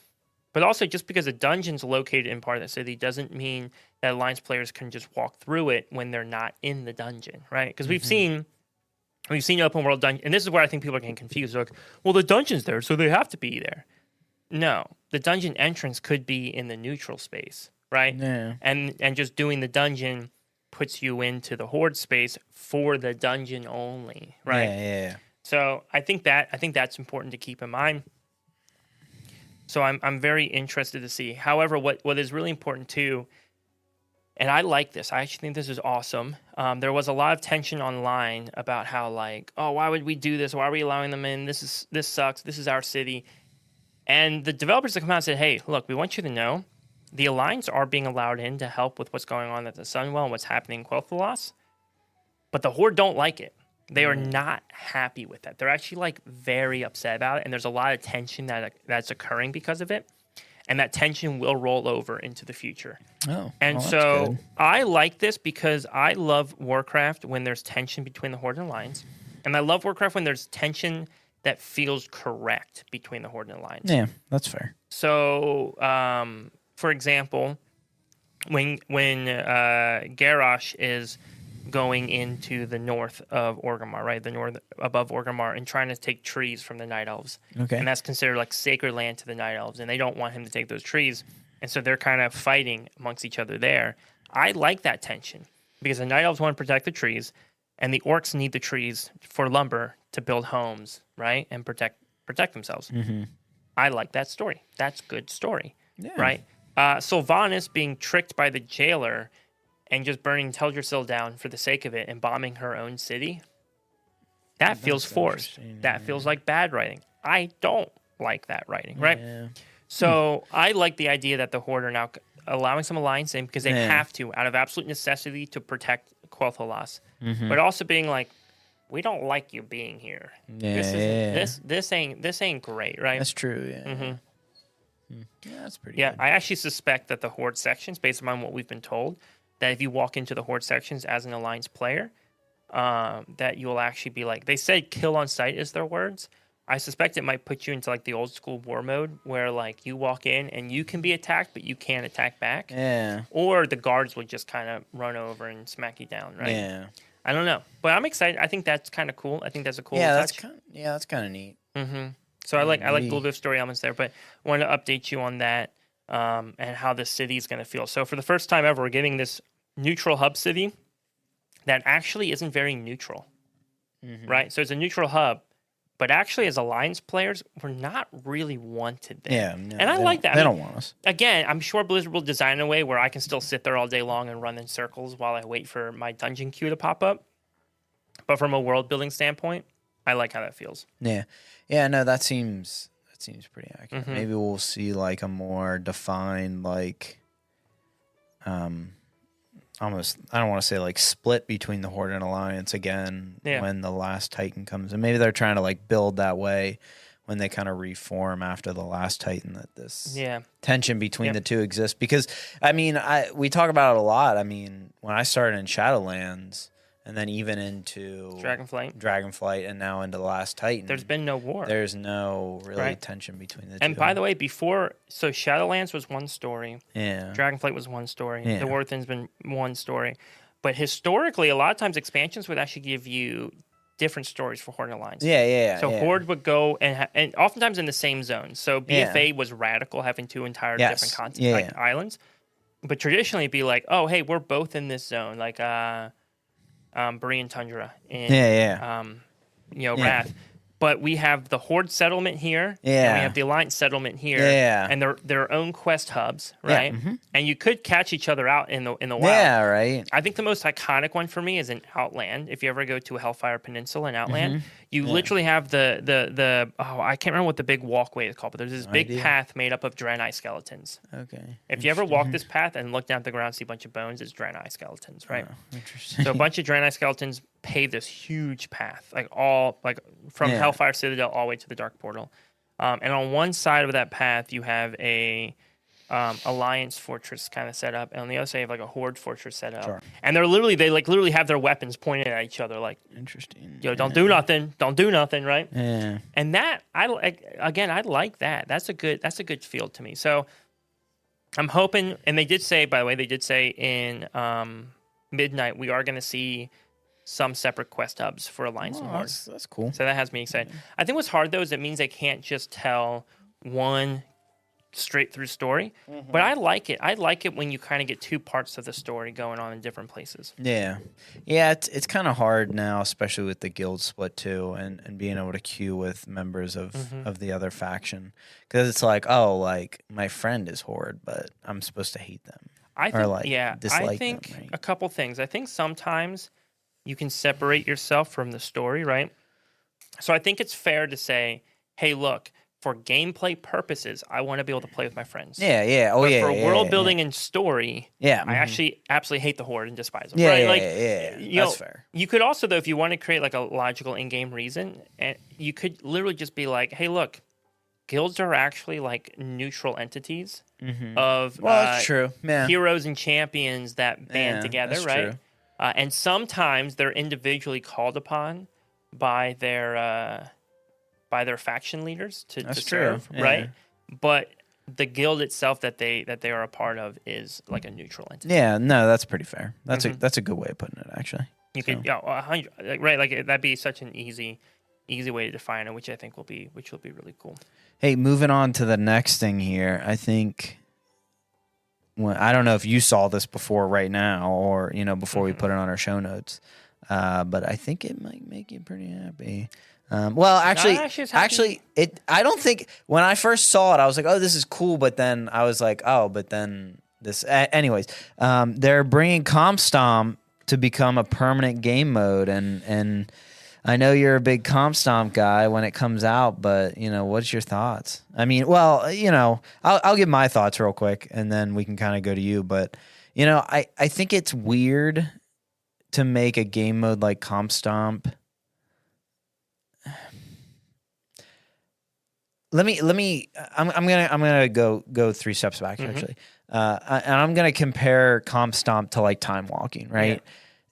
S1: But also, just because a dungeon's located in part of the city doesn't mean that Alliance players can just walk through it when they're not in the dungeon, right? Because we've seen open world dungeon, and this is where I think people are getting confused. They're like, well, the dungeon's there, so they have to be there. No, the dungeon entrance could be in the neutral space, right?
S2: Yeah.
S1: And just doing the dungeon puts you into the Horde space for the dungeon only, right?
S2: Yeah.
S1: So I think that's important to keep in mind. So I'm very interested to see. However, what is really important too, and I like this. I actually think this is awesome. There was a lot of tension online about how, like, oh, why would we do this? Why are we allowing them in? This sucks. This is our city. And the developers have come out and said, hey, look, we want you to know the Alliance are being allowed in to help with what's going on at the Sunwell and what's happening in Quel'Thalas. But the Horde don't like it. They are not happy with that. They're actually like very upset about it, and there's a lot of tension that's occurring because of it, and that tension will roll over into the future.
S2: Oh,
S1: and so good. I like this because I love Warcraft when there's tension between the Horde and Alliance, and I love Warcraft when there's tension that feels correct between the Horde and Alliance.
S2: Yeah, that's fair.
S1: So, for example, when Garrosh is going into the north of Orgrimmar, right? The north above Orgrimmar, and trying to take trees from the Night Elves.
S2: Okay.
S1: And that's considered like sacred land to the Night Elves, and they don't want him to take those trees. And so they're kind of fighting amongst each other there. I like that tension because the Night Elves want to protect the trees, and the Orcs need the trees for lumber to build homes, right? And protect themselves.
S2: Mm-hmm.
S1: I like that story. That's good story,
S2: yeah.
S1: Right? Sylvanas being tricked by the jailer and just burning Teldrassil down for the sake of it and bombing her own city, that feels forced. That feels like bad writing. I don't like that writing, right?
S2: Yeah.
S1: So I like the idea that the Horde are now allowing some alliance in because they have to, out of absolute necessity to protect Quel'Thalas. But also being like, we don't like you being here. This ain't great, right?
S2: That's true. Yeah. Yeah, that's pretty.
S1: Yeah,
S2: good.
S1: I actually suspect that the Horde sections, based on what we've been told, that if you walk into the Horde sections as an Alliance player, that you'll actually be like, they said kill on sight is their words. I suspect it might put you into like the old school war mode where like you walk in and you can be attacked, but you can't attack back.
S2: Yeah.
S1: Or the guards would just kind of run over and smack you down, right?
S2: Yeah.
S1: I don't know, but I'm excited. I think that's kind of cool. I think that's a cool touch.
S2: That's kind of neat.
S1: So I like a little bit of story elements there, but I want to update you on that and how the city is going to feel. So for the first time ever, we're getting this neutral hub city that actually isn't very neutral, right? So it's a neutral hub, but actually as Alliance players, we're not really wanted there.
S2: Yeah, no,
S1: and I like that.
S2: They don't want us.
S1: Again, I'm sure Blizzard will design a way where I can still sit there all day long and run in circles while I wait for my dungeon queue to pop up. But from a world building standpoint, I like how that feels.
S2: Yeah. Yeah, no, that seems pretty accurate. Maybe we'll see like a more defined like almost, I don't want to say like split between the Horde and Alliance again when the last Titan comes. And maybe they're trying to like build that way when they kind of reform after the last Titan, that this tension between the two exists. Because I mean, we talk about it a lot. I mean, when I started in Shadowlands and then even into Dragonflight and now into the last Titan,
S1: there's been no war.
S2: There's no really tension between the two.
S1: And by the way, so Shadowlands was one story.
S2: Yeah.
S1: Dragonflight was one story. Yeah. The War Within's been one story. But historically, a lot of times expansions would actually give you different stories for Horde and Alliance. So Horde would go and oftentimes in the same zone. So BFA was radical, having two entire different continents, islands. But traditionally, it'd be like, oh, hey, we're both in this zone, like Berean Tundra and Wrath. But we have the Horde settlement here, and we have the Alliance settlement here, and they're their own quest hubs, right? And you could catch each other out in the wild.
S2: Yeah, right.
S1: I think the most iconic one for me is in Outland. If you ever go to a Hellfire Peninsula in Outland, you literally have the I can't remember what the big walkway is called, but there's this big path made up of Draenei skeletons.
S2: Okay.
S1: If you ever walk this path and look down at the ground and see a bunch of bones, it's Draenei skeletons, right?
S2: Oh, interesting.
S1: So a bunch of Draenei skeletons pave this huge path, from Hellfire Citadel all the way to the Dark Portal. And on one side of that path, you have a Alliance fortress kind of set up, and on the other side, you have like a Horde fortress set up. Sure. And they literally have their weapons pointed at each other, like,
S2: interesting.
S1: Yo, don't do nothing, right?
S2: Yeah.
S1: And that I like that. That's a good feel to me. So I'm hoping, and they did say, by the way, in Midnight we are going to see some separate quest hubs for Alliance and Horde.
S2: That's cool.
S1: So that has me excited. I think what's hard, though, is it means they can't just tell one straight through story. But I like it. I like it when you kind of get two parts of the story going on in different places.
S2: Yeah. Yeah, it's kind of hard now, especially with the guild split, too, and being able to queue with members of the other faction. Because it's like, oh, like, my friend is Horde, but I'm supposed to hate them.
S1: I think
S2: them, right?
S1: A couple things. I think sometimes you can separate yourself from the story, right? So I think it's fair to say, hey, look, for gameplay purposes, I want to be able to play with my friends.
S2: Yeah.
S1: But for world building and story, I actually absolutely hate the Horde and despise them. That's fair. You could also, though, if you want to create like a logical in-game reason, and you could literally just be like, hey, look, guilds are actually like neutral entities of
S2: that's true.
S1: Heroes and champions that band together, right?
S2: True.
S1: And sometimes they're individually called upon by their faction leaders to serve, right? But the guild itself that they are a part of is like a neutral entity.
S2: Yeah, no, that's pretty fair. That's a good way of putting it, actually.
S1: You could 100, right? Like that'd be such an easy way to define it, which I think will be really cool.
S2: Hey, moving on to the next thing here, I think. I don't know if you saw this before right now or, before we put it on our show notes, but I think it might make you pretty happy. Actually, I don't think when I first saw it, I was like, oh, this is cool. But then I was like, oh, but then this. Anyways, they're bringing Comp Stomp to become a permanent game mode, and I know you're a big Comp Stomp guy when it comes out, but what's your thoughts? I mean, well, I'll give my thoughts real quick, and then we can kind of go to you. But I think it's weird to make a game mode like Comp Stomp. I'm gonna go 3 steps back actually, and I'm gonna compare Comp Stomp to like Time Walking, right?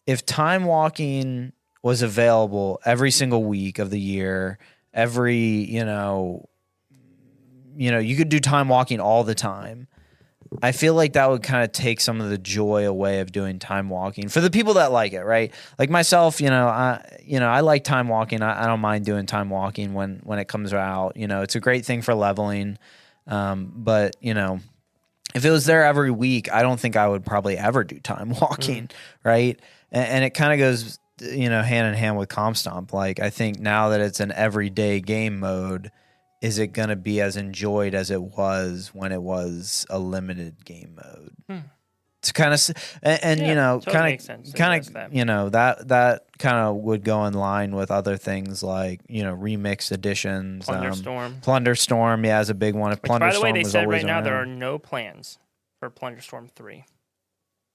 S2: Yeah. If Time Walking was available every single week of the year, you could do Time Walking all the time. I feel like that would kind of take some of the joy away of doing Time Walking for the people that like it, right? Like myself, I like Time Walking. I don't mind doing Time Walking when it comes out. It's a great thing for leveling. But if it was there every week, I don't think I would probably ever do Time Walking, right? And it kind of goes, hand in hand with Comp Stomp. Like I think now that it's an everyday game mode, is it going to be as enjoyed as it was when it was a limited game mode? It's kind of,
S1: totally
S2: that kind of would go in line with other things like, remixed editions. Plunderstorm, yeah, is a big one.
S1: By the way, they said right now there are no plans for Plunderstorm 3.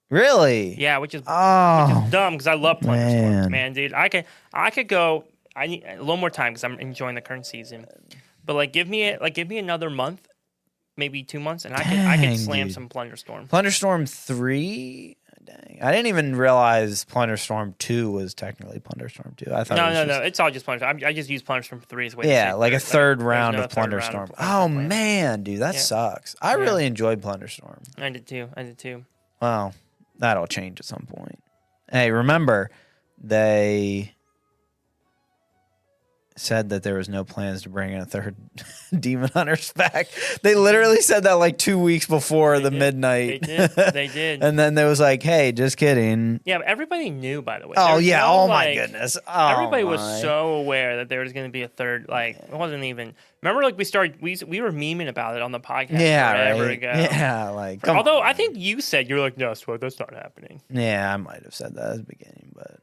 S2: Really?
S1: Yeah, which is dumb because I love Plunderstorm, man, dude. I could go. I need a little more time because I'm enjoying the current season. But give me another month, maybe 2 months, and I could slam some Plunderstorm.
S2: Plunderstorm 3? Dang. I didn't even realize Plunderstorm 2 was technically Plunderstorm 2. I thought
S1: no. It's all just Plunderstorm. I just use Plunderstorm 3 as a way
S2: to say a third round of Plunderstorm. Oh, man, dude, that sucks. I really enjoyed Plunderstorm.
S1: I did too.
S2: Well, that'll change at some point. Hey, remember, they said that there was no plans to bring in a third Demon Hunter spec. They literally said that like 2 weeks before midnight.
S1: They did.
S2: And then there was like, hey, just kidding.
S1: Yeah, but everybody knew, by the way.
S2: Oh, yeah. My goodness.
S1: Everybody was so aware that there was going to be a third. Like, it wasn't even. Remember, like, we were memeing about it on the podcast forever ago.
S2: Yeah,
S1: although I think you said, you're like, no, Sweat, that's not happening.
S2: Yeah, I might have said that at the beginning, but.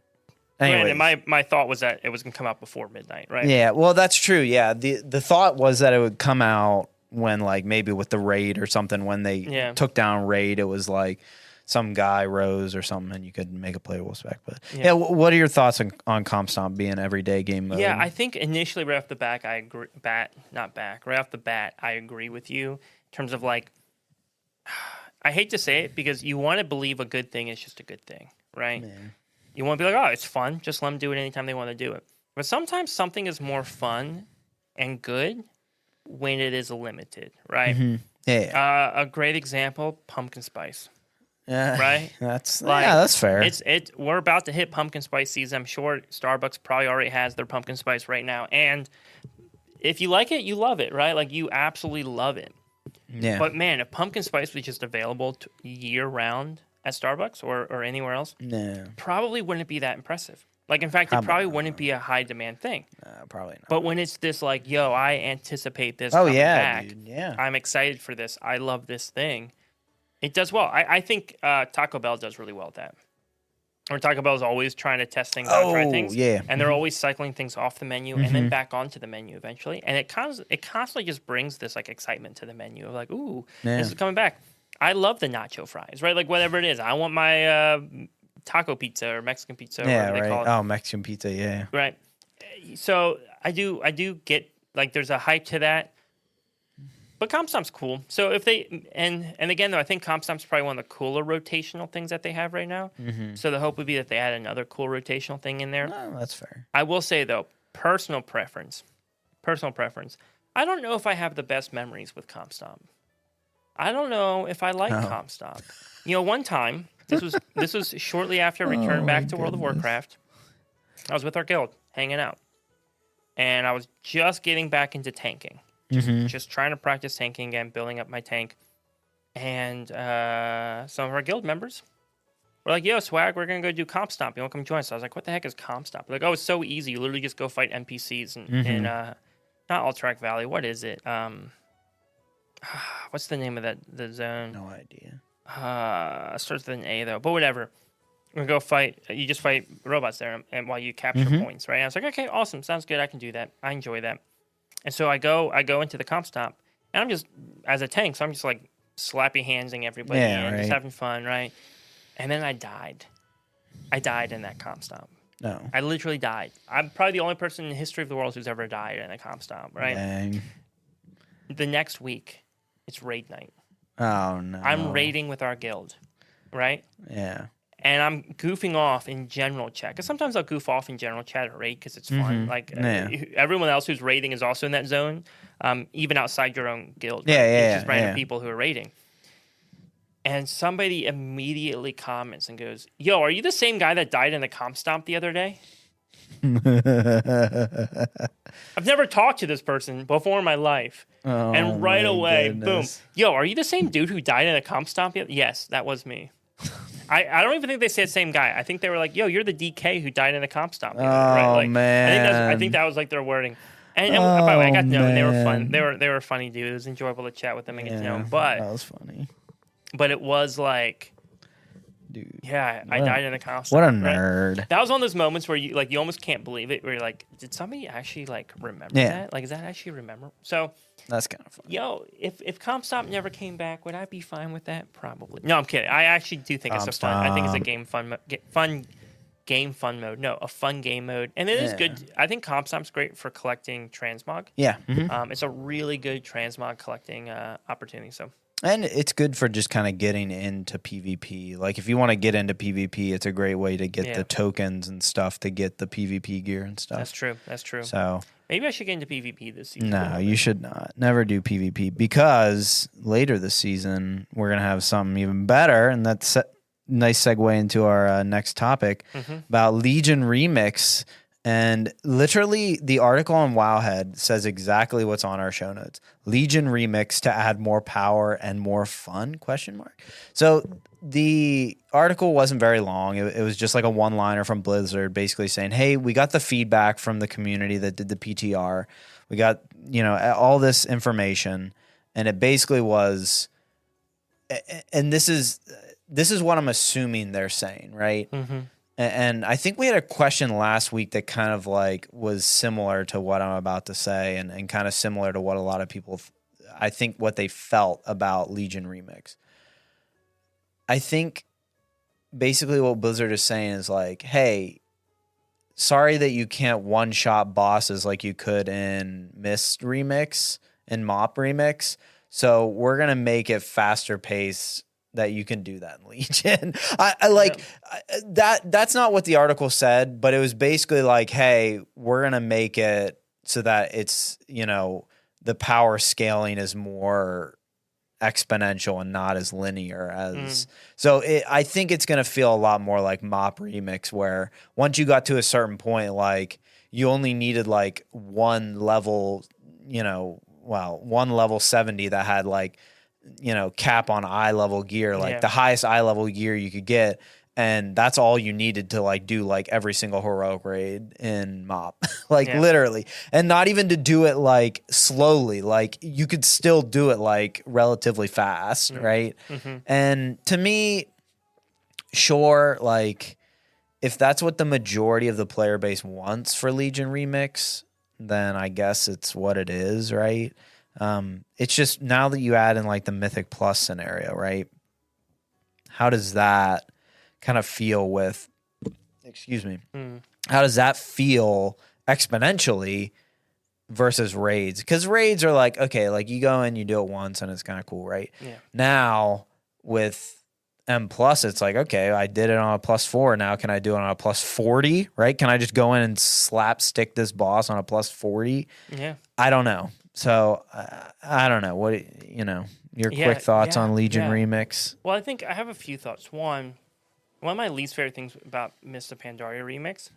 S1: Anyway, my thought was that it was going to come out before midnight, right?
S2: Yeah, well, that's true. Yeah, the thought was that it would come out when, like, maybe with the raid or something. When they took down raid, it was like some guy rose or something, and you could make a playable spec. But what are your thoughts on Comp Stomp being everyday game mode?
S1: Yeah, I think initially right off the bat, I agree. Right off the bat, I agree with you in terms of like, I hate to say it because you want to believe a good thing is just a good thing, right? Man. You want to be like, oh, it's fun. Just let them do it anytime they want to do it. But sometimes something is more fun and good when it is limited, right?
S2: Mm-hmm. Yeah.
S1: A great example, pumpkin spice.
S2: Yeah.
S1: Right?
S2: That's fair.
S1: We're about to hit pumpkin spice season. I'm sure Starbucks probably already has their pumpkin spice right now. And if you like it, you love it, right? Like, you absolutely love it.
S2: Yeah.
S1: But, man, if pumpkin spice was just available year-round at Starbucks or anywhere else, probably wouldn't be that impressive. Like, in fact, it probably wouldn't be a high-demand thing.
S2: Probably not.
S1: But when it's this, like, yo, I anticipate this coming back.
S2: Dude. Yeah.
S1: I'm excited for this. I love this thing. It does well. I think Taco Bell does really well at that. Or Taco Bell is always trying to test things out, try things.
S2: Yeah.
S1: And they're always cycling things off the menu and then back onto the menu eventually. And it constantly just brings this, like, excitement to the menu of, like, ooh, this is coming back. I love the nacho fries, right? Like, whatever it is. I want my taco pizza or Mexican pizza or whatever they call it.
S2: Oh, Mexican pizza, yeah.
S1: Right. So I do get, like, there's a hype to that. But Comp Stomp's cool. So if they, and again, though, I think Comp Stomp's probably one of the cooler rotational things that they have right now. Mm-hmm. So the hope would be that they add another cool rotational thing in there.
S2: No, that's fair.
S1: I will say, though, personal preference. I don't know if I have the best memories with Comp Stomp. I don't know if I like Comp Stomp. One time, this was shortly after I returned back to World of Warcraft. I was with our guild, hanging out. And I was just getting back into tanking. Just trying to practice tanking again, building up my tank. And some of our guild members were like, yo, Swag, we're going to go do Comp Stomp. You want to come join us? I was like, what the heck is Comp Stomp? Like, oh, it's so easy. You literally just go fight NPCs in not Alterac Valley. What is it? What's the name of the zone?
S2: No idea.
S1: Starts with an A, though. But whatever. we go fight. You just fight robots there, and while you capture points, right? And I was like, okay, awesome, sounds good. I can do that. I enjoy that. And so I go into the comp stop, and I'm just as a tank, so I'm just like slappy handsing everybody and just having fun, right? And then I died. I died in that comp stop.
S2: No,
S1: I literally died. I'm probably the only person in the history of the world who's ever died in a comp stop, right?
S2: Dang.
S1: The next week, it's raid night.
S2: Oh no!
S1: I'm raiding with our guild, right?
S2: Yeah.
S1: And I'm goofing off in general chat. Because sometimes I'll goof off in general chat at raid because it's fun. Like, everyone else who's raiding is also in that zone, even outside your own guild. Right? It's just random people who are raiding. And somebody immediately comments and goes, yo, are you the same guy that died in the comp stomp the other day? I've never talked to this person before in my life. And right away, boom. Yo, are you the same dude who died in a comp stomp? Yes, that was me. I don't even think they said same guy. I think they were like, yo, you're the DK who died in a comp stomp. Right? Like,
S2: man.
S1: I think that was like their wording. And by the way, I got to know them. They were fun. They were funny dudes. It was enjoyable to chat with them and get to know them. But
S2: that was funny.
S1: But it was like,
S2: dude.
S1: Yeah, I died in a comp stomp.
S2: What a nerd.
S1: Right? That was one of those moments where you almost can't believe it. Where you're like, did somebody actually like remember that? Like, is that actually remember? So
S2: that's kind of fun.
S1: Yo, if comp stomp never came back, would I be fine with that? Probably. No, I'm kidding. I actually do think it's a fun. I think it's a game fun mode. No, a fun game mode, and it is good. I think comp stomp's great for collecting transmog.
S2: Yeah.
S1: It's a really good transmog collecting opportunity. So.
S2: And it's good for just kind of getting into PvP. Like, if you want to get into PvP, it's a great way to get the tokens and stuff to get the PvP gear and stuff.
S1: That's true.
S2: So
S1: maybe I should get into PvP this season.
S2: No, you should not. Never do PvP, because later this season, we're going to have something even better. And that's a nice segue into our next topic about Legion Remix. And literally, the article on Wowhead says exactly what's on our show notes. Legion Remix to add more power and more fun, ? So the article wasn't very long. It was just like a one-liner from Blizzard basically saying, hey, we got the feedback from the community that did the PTR. We got, all this information. And it basically was, and this is what I'm assuming they're saying, right? And I think we had a question last week that kind of like was similar to what I'm about to say, and kind of similar to what a lot of people, I think, what they felt about Legion Remix. I think basically what Blizzard is saying is like, hey, sorry that you can't one-shot bosses like you could in Mist Remix and MoP Remix. So we're going to make it faster pace that you can do that in Legion. That's not what the article said, but it was basically like, hey, we're going to make it so that it's, the power scaling is more exponential and not as linear as. So I think it's going to feel a lot more like MoP Remix, where once you got to a certain point, like you only needed like one level, one level 70 that had like, cap on eye level gear, like the highest eye level gear you could get. And that's all you needed to like do like every single heroic raid in MoP, literally. And not even to do it like slowly, like you could still do it like relatively fast. Right. And to me, sure. Like if that's what the majority of the player base wants for Legion Remix, then I guess it's what it is. Right. It's just now that you add in like the Mythic Plus scenario, right? How does that kind of feel with, how does that feel exponentially versus raids? Because raids are like, okay, like you go in, you do it once and it's kind of cool, right?
S1: Yeah.
S2: Now with M Plus, it's like, okay, I did it on a +4. Now can I do it on a +40, right? Can I just go in and slapstick this boss on a +40?
S1: Yeah.
S2: I don't know. So I don't know what your quick thoughts on Legion Remix.
S1: Well, I think I have a few thoughts. One of my least favorite things about Mist of Pandaria Remix,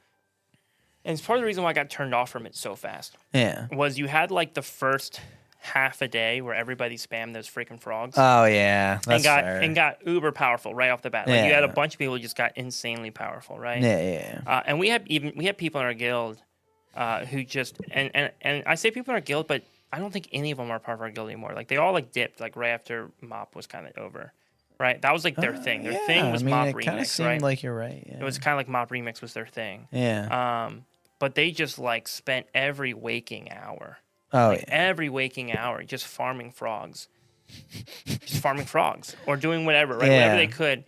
S1: and it's part of the reason why I got turned off from it so fast.
S2: Yeah,
S1: was you had like the first half a day where everybody spammed those freaking frogs.
S2: Oh yeah, that's fair.
S1: And got uber powerful right off the bat. Like you had a bunch of people who just got insanely powerful, right?
S2: Yeah.
S1: And we had people in our guild who just and I say people in our guild, but I don't think any of them are part of our guild anymore. Like they all like dipped like right after MoP was kind of over. right? That was like their thing. Their thing was MoP
S2: it kind of
S1: Remix,
S2: seemed
S1: right?
S2: like you're right. Yeah.
S1: It was kind of like MoP Remix was their thing.
S2: Yeah.
S1: But they just like spent every waking hour. Every waking hour just farming frogs. Just farming frogs or doing whatever, right? Whatever they could.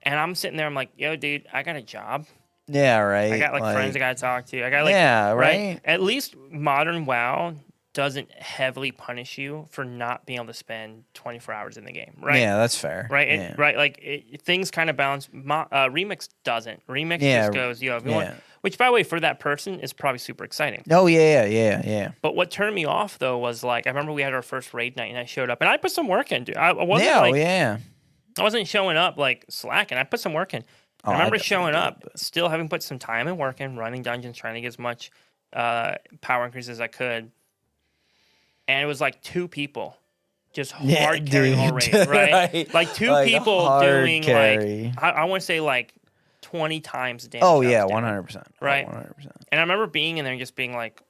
S1: And I'm sitting there, I'm like, yo, dude, I got a job.
S2: Yeah, right.
S1: I got like friends I got to talk to. I got like,
S2: right.
S1: At least modern WoW doesn't heavily punish you for not being able to spend 24 hours in the game, right?
S2: Yeah, that's fair.
S1: Right, right. Like things kind of balance. Remix doesn't. Remix just goes, yo, if you want. Which, by the way, for that person is probably super exciting.
S2: Oh yeah.
S1: But what turned me off though was like I remember we had our first raid night and I showed up and I put some work in, dude. I wasn't I wasn't showing up like slacking. I put some work in. I remember showing up, still having put some time and work in, running dungeons, trying to get as much power increase as I could. And it was like 2 people just hard carrying all raid, right? Like 2 people doing like, I want to say like 20 times damage.
S2: Oh, yeah, 100%.
S1: Right?
S2: 100%.
S1: And I remember being in there and just being like,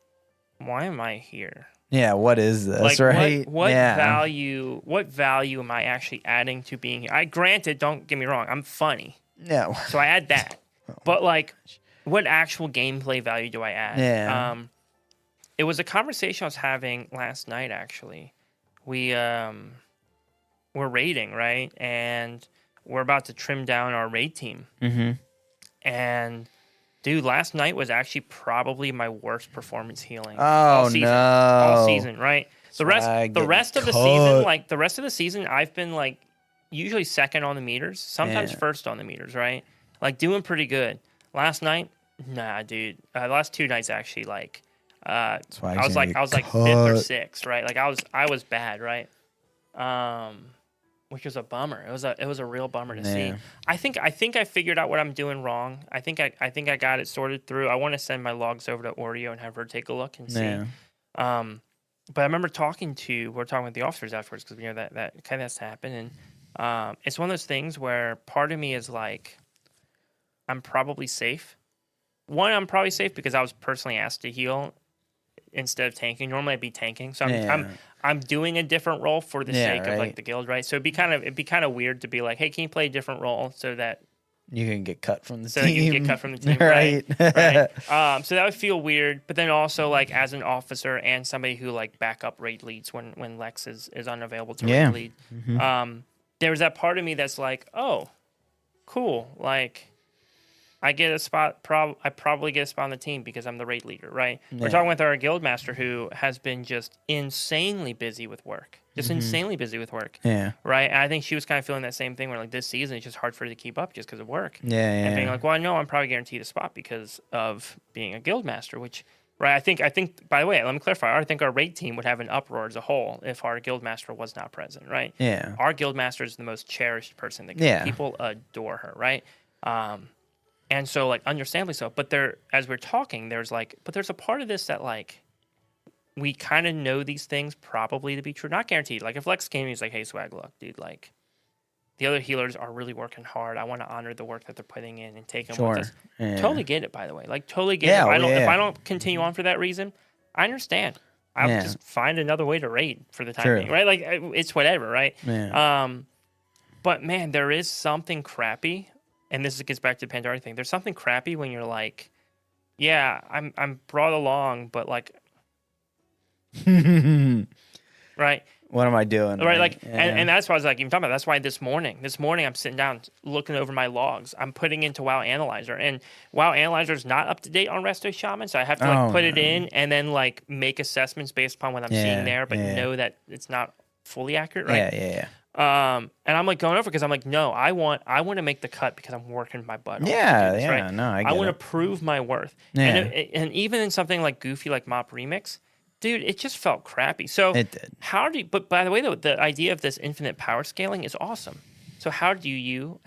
S1: why am I here?
S2: Yeah, what is this,
S1: like,
S2: right?
S1: What value am I actually adding to being here? Granted, don't get me wrong, I'm funny.
S2: Yeah.
S1: So I add that. But like, what actual gameplay value do I add?
S2: Yeah.
S1: It was a conversation I was having last night, actually. We were raiding, right? And we're about to trim down our raid team.
S2: Mm-hmm.
S1: And, dude, last night was actually probably my worst performance healing.
S2: All
S1: season, right? The rest of the season, I've been like usually second on the meters, sometimes first on the meters, right? Like doing pretty good. Last night, nah, dude. Last 2 nights actually, like, I was like 5th or 6th, right? Like I was bad, right? Which was a bummer. It was a real bummer to see. I think I figured out what I'm doing wrong. I think I got it sorted through. I want to send my logs over to Oreo and have her take a look and see. But I remember talking with the officers afterwards because that kind of has to happen, and it's one of those things where part of me is like, I'm probably safe. One, I'm probably safe because I was personally asked to heal instead of tanking. Normally I'd be tanking, so I'm doing a different role for the sake of like the guild, right? So it'd be kind of weird to be like, hey, can you play a different role so that
S2: you can get cut from the team?
S1: So that you can get cut from the team, right? Right. So that would feel weird. But then also like as an officer and somebody who like back up raid leads when Lex is unavailable to raid lead, there was that part of me that's like, oh, cool, like. I get a spot. I probably get a spot on the team because I'm the raid leader, right? Yeah. We're talking with our guild master who has been just insanely busy with work, insanely busy with work.
S2: Yeah.
S1: Right. And I think she was kind of feeling that same thing where like this season it's just hard for her to keep up just because of work.
S2: Yeah.
S1: And being like, well, I know I'm probably guaranteed a spot because of being a guild master, which. Right, I think. By the way, let me clarify. I think our raid team would have an uproar as a whole if our guild master was not present. Right.
S2: Yeah.
S1: Our guild master is the most cherished person. People adore her. Right. And so, like, understandably so. But as we're talking, there's a part of this that, like, we kind of know these things probably to be true. Not guaranteed. Like, if Lex came and he's like, hey, Swag, look, dude, like, the other healers are really working hard. I want to honor the work that they're putting in and take them with us. Yeah. Totally get it, by the way. Like, totally get it. If I don't continue on for that reason, I understand. I'll just find another way to raid for the time being, right? Like, it's whatever, right?
S2: Yeah.
S1: But, man, there is something crappy. And this gets back to the Pandora thing. There's something crappy when you're like, yeah, I'm brought along, but like, right?
S2: What am I doing?
S1: Right, like, and that's why I was like, even talking about. That's why this morning I'm sitting down looking over my logs. I'm putting into WoW Analyzer, and WoW Analyzer is not up to date on Resto Shaman, so I have to put it in and then like make assessments based upon what I'm seeing there, but know that it's not fully accurate, right?
S2: Yeah.
S1: And I'm like going over because I'm like, no, I want to make the cut because I'm working my butt off.
S2: Right? No, I
S1: want to prove my worth.
S2: Yeah.
S1: And even in something like goofy like MoP Remix, dude, it just felt crappy. So
S2: it did.
S1: But by the way, though, the idea of this infinite power scaling is awesome. So how do you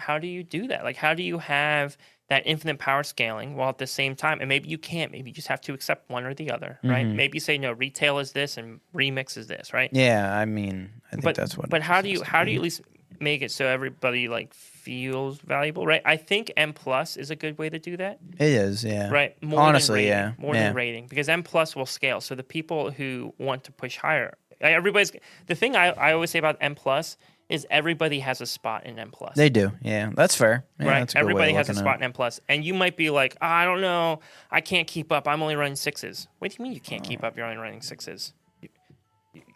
S1: do that? Like, how do you have that infinite power scaling while at the same time, and maybe you can't, maybe you just have to accept one or the other, right? Maybe you say, no, retail is this and remix is this, right?
S2: Yeah, I mean, I think that's what.
S1: But how do you at least make it so everybody like feels valuable, right? I think M+ is a good way to do that.
S2: It is, yeah.
S1: Right?
S2: Honestly,
S1: more than rating, because M+ will scale. So the people who want to push higher, the thing I always say about M+ is everybody has a spot in M+.
S2: They do. Yeah, that's fair. Yeah,
S1: right?
S2: That's a good
S1: Everybody
S2: way of
S1: has a
S2: looking
S1: spot
S2: at
S1: in M+. And you might be like, I don't know. I can't keep up. I'm only running 6s. What do you mean you can't keep up? You're only running 6s.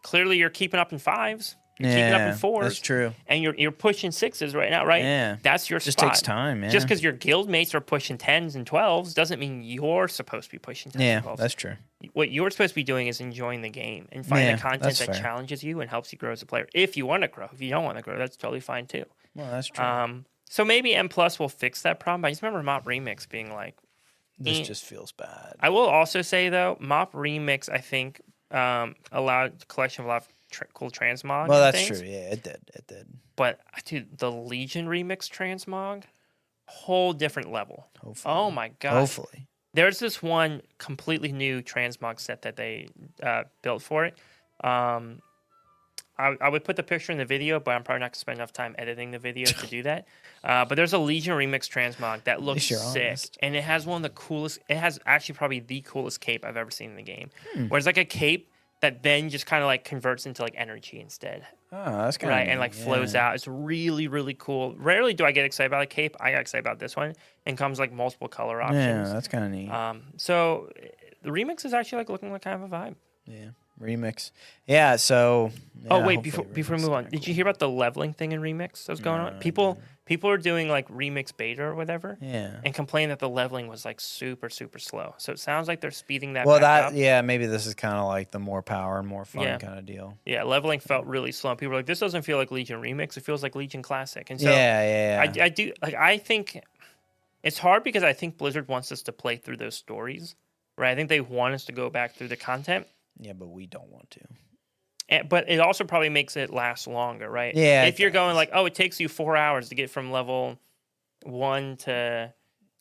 S1: Clearly, you're keeping up in 5s. You're keeping up in 4s.
S2: That's true.
S1: And you're pushing 6s right now, right?
S2: Yeah.
S1: That's your
S2: Just
S1: spot.
S2: takes time, yeah.
S1: Just because your guild mates are pushing 10s and 12s doesn't mean you're supposed to be pushing 10s and 12s.
S2: Yeah, that's true.
S1: What you're supposed to be doing is enjoying the game and finding the content that
S2: fair.
S1: challenges you and helps you grow as a player. If you want to grow. If you don't want to grow, that's totally fine too.
S2: Well, that's true.
S1: So maybe M+ will fix that problem. I just remember MoP Remix being like,
S2: This just feels bad.
S1: I will also say though, MoP Remix I think allowed the collection of a lot of cool transmog.
S2: Well, that's
S1: things.
S2: true. Yeah, it did.
S1: But dude, the Legion Remix transmog, whole different level.
S2: Hopefully.
S1: Oh my god.
S2: Hopefully.
S1: There's this one completely new transmog set that they built for it. I would put the picture in the video, but I'm probably not going to spend enough time editing the video to do that. But there's a Legion Remix transmog that looks sick.
S2: Honest.
S1: And it has one of the coolest... It has actually probably the coolest cape I've ever seen in the game. Where it's like a cape that then just kind of like converts into like energy instead.
S2: Oh, that's kind of
S1: Right, and like flows out. It's really, really cool. Rarely do I get excited about a cape. I got excited about this one. And comes like multiple color options.
S2: Yeah, that's kind of neat.
S1: So the remix is actually like looking like kind of a vibe.
S2: Yeah, remix. Yeah, so... Yeah,
S1: Oh wait, before we move on, did you hear about the leveling thing in Remix that was going on? People are doing like Remix beta or whatever, and complain that the leveling was like super slow. So it sounds like they're speeding that.
S2: Well,
S1: back up.
S2: maybe this is kind of like the more power and more fun kind of deal.
S1: Yeah, leveling felt really slow. People were like, this doesn't feel like Legion Remix. It feels like Legion Classic. And so I do like. I think it's hard because I think Blizzard wants us to play through those stories, right? I think they want us to go back through the content.
S2: Yeah, but we don't want to.
S1: But it also probably makes it last longer, right?
S2: Yeah.
S1: If you're going like, oh, it takes you 4 hours to get from level 1 to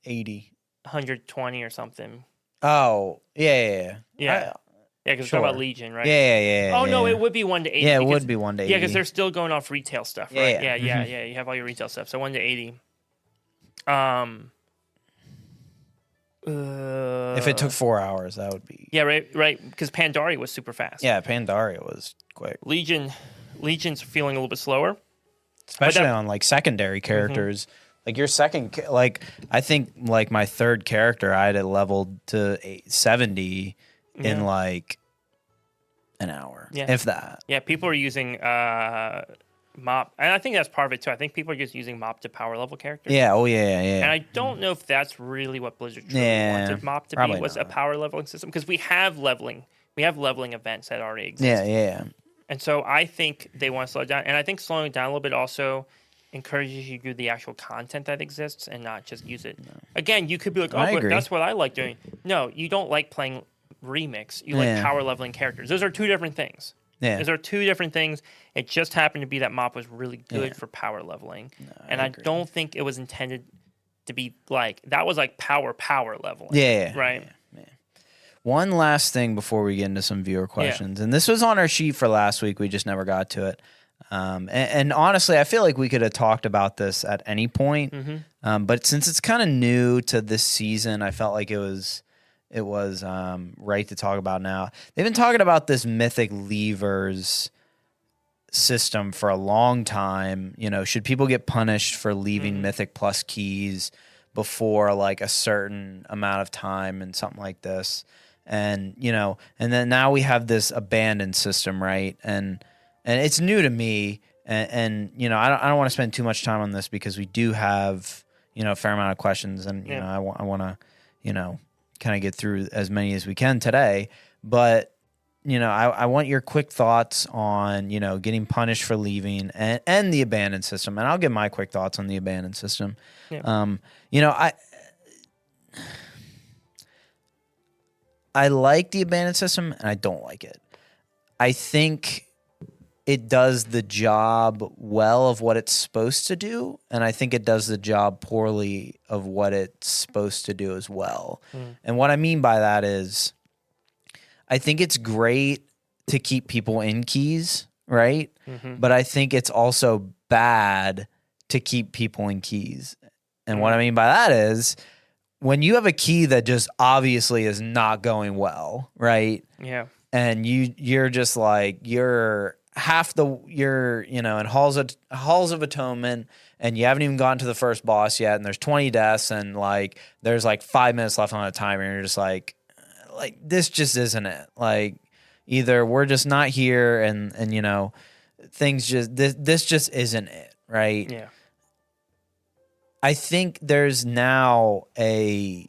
S2: 80,
S1: 120 or something.
S2: Oh, yeah.
S1: Yeah, because we're talking about Legion, right?
S2: Yeah.
S1: Oh, no, it would be 1 to 80.
S2: Yeah, it would be 1 to 80.
S1: Yeah, because they're still going off retail stuff, right?
S2: Yeah.
S1: Yeah. You have all your retail stuff. So 1 to 80.
S2: If it took 4 hours, that would be...
S1: Yeah, right. Because Pandaria was super fast.
S2: Yeah, Pandaria was quick.
S1: Legion's feeling a little bit slower.
S2: Especially on, like, secondary characters. Like, your second... Like, I think, like, my third character, I had it leveled to 70 in, like, an hour. Yeah. If that.
S1: Yeah, people are using... MoP, and I think that's part of it too. I think people are just using MoP to power level characters.
S2: Yeah,
S1: And I don't know if that's really what Blizzard truly wanted MoP to be, was a power leveling system, because we have leveling events that already exist.
S2: Yeah.
S1: And so I think they want to slow it down, and I think slowing it down a little bit also encourages you to do the actual content that exists and not just use it. Again, you could be like, oh, but that's what I like doing. No, you don't like playing Remix. You like power leveling characters. Those are two different things.
S2: Yeah.
S1: Those are two different things. It just happened to be that MoP was really good for power leveling. No, I don't think it was intended to be like, that was like power leveling.
S2: Yeah.
S1: Right?
S2: Yeah. One last thing before we get into some viewer questions. And this was on our sheet for last week. We just never got to it. And honestly, I feel like we could have talked about this at any point. But since it's kind of new to this season, I felt like it was right to talk about now. They've been talking about this Mythic Leavers system for a long time. You know, should people get punished for leaving Mythic Plus keys before like a certain amount of time and something like this? And, you know, and then now we have this abandoned system, right? And it's new to me. And you know, I don't want to spend too much time on this because we do have, you know, a fair amount of questions, and you know, I want to, you know, kind of get through as many as we can today. But, you know, I want your quick thoughts on, you know, getting punished for leaving and the abandoned system. And I'll give my quick thoughts on the abandoned system. Yeah. You know, I like the abandoned system and I don't like it. I think it does the job well of what it's supposed to do, and I think it does the job poorly of what it's supposed to do as well. And what I mean by that is, I think it's great to keep people in keys, right? But I think it's also bad to keep people in keys. And what I mean by that is, when you have a key that just obviously is not going well, right?
S1: Yeah.
S2: And you're just like, you're half you're in halls of atonement, and you haven't even gotten to the first boss yet, and there's 20 deaths, and like there's like 5 minutes left on the timer, and you're just like this just isn't it. Like either we're just not here, and things just this just isn't it, right?
S1: Yeah.
S2: I think there's now a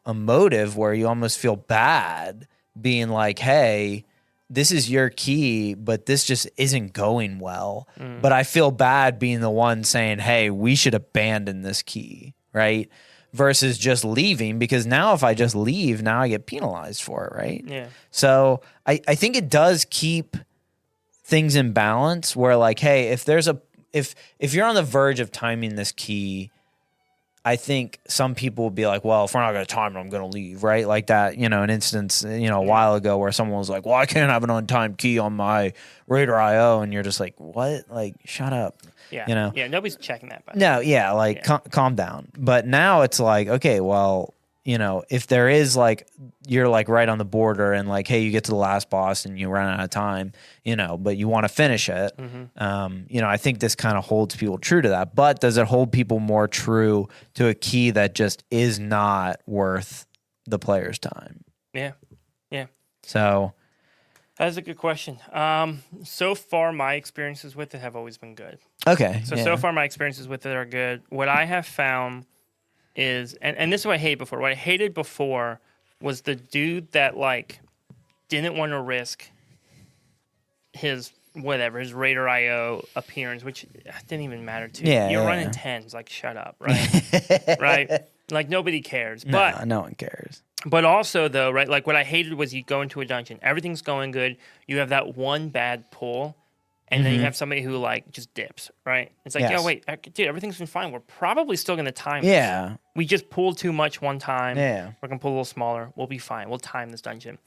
S2: motive where you almost feel bad being like, hey, this is your key, but this just isn't going well. But I feel bad being the one saying, hey, we should abandon this key, right? Versus just leaving, because now if I just leave, now I get penalized for it, right?
S1: Yeah.
S2: So I think it does keep things in balance where like, hey, if you're on the verge of timing this key, I think some people will be like, well, if we're not going to time it, I'm going to leave, right? Like that, an instance, a while ago where someone was like, well, I can't have an untimed key on my Raider IO. And you're just like, what? Like, shut up.
S1: Yeah. Yeah, nobody's checking that.
S2: No, yeah, like calm down. But now it's like, okay, well, if there is like, you're like right on the border and like, hey, you get to the last boss and you run out of time, but you want to finish it. I think this kind of holds people true to that. But does it hold people more true to a key that just is not worth the player's time?
S1: Yeah. Yeah.
S2: So
S1: that's a good question. So far, my experiences with it have always been good.
S2: Okay.
S1: So far, my experiences with it are good. What I have found is, and this is what I hated before. What I hated before was the dude that like didn't want to risk his Raider IO appearance, which didn't even matter to you. You're running 10s, like shut up, right? Right? Like nobody cares. But
S2: no one cares.
S1: But also though, right? Like what I hated was you go into a dungeon, everything's going good, you have that one bad pull. And then you have somebody who like just dips, right? It's like, yo, wait, dude, everything's been fine. We're probably still going to time this.
S2: Yeah.
S1: We just pulled too much one time.
S2: Yeah.
S1: We're going to pull a little smaller. We'll be fine. We'll time this dungeon.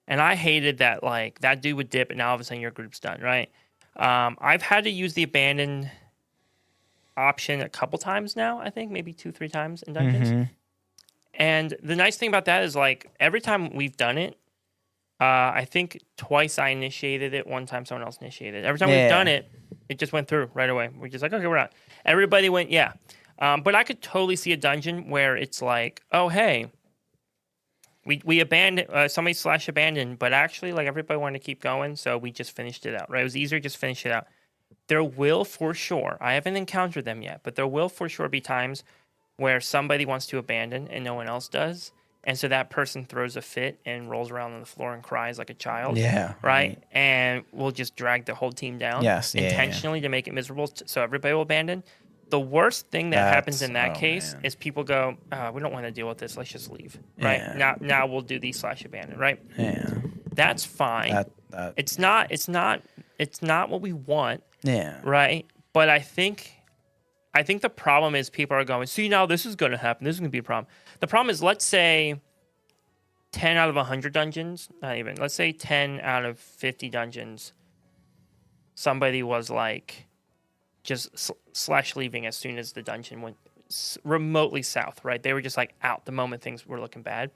S1: And I hated that, like, that dude would dip and now all of a sudden your group's done, right? I've had to use the abandon option a couple times now, I think, maybe 2-3 times in dungeons. And the nice thing about that is, like, every time we've done it, I think twice I initiated it, one time someone else initiated it. Every time we've done it, it just went through right away. We're just like, okay, we're out. Everybody went, yeah. But I could totally see a dungeon where it's like, oh, hey, we abandoned, somebody /abandoned, but actually, like, everybody wanted to keep going, so we just finished it out, right? It was easier to just finish it out. There will for sure, I haven't encountered them yet, but there will for sure be times where somebody wants to abandon and no one else does. And so that person throws a fit and rolls around on the floor and cries like a child.
S2: Yeah.
S1: Right? And we'll just drag the whole team down.
S2: Yes.
S1: Intentionally to make it miserable so everybody will abandon. The worst thing that happens in that case is people go, we don't want to deal with this. Let's just leave. Right?
S2: Yeah.
S1: Now we'll do these /abandon. Right?
S2: Yeah.
S1: That's fine. It's not what we want.
S2: Yeah.
S1: Right? But I think the problem is people are going, see, now this is going to happen. This is going to be a problem. The problem is, let's say 10 out of 100 dungeons, not even, let's say 10 out of 50 dungeons, somebody was like just /leaving as soon as the dungeon went remotely south, right? They were just like out the moment things were looking bad.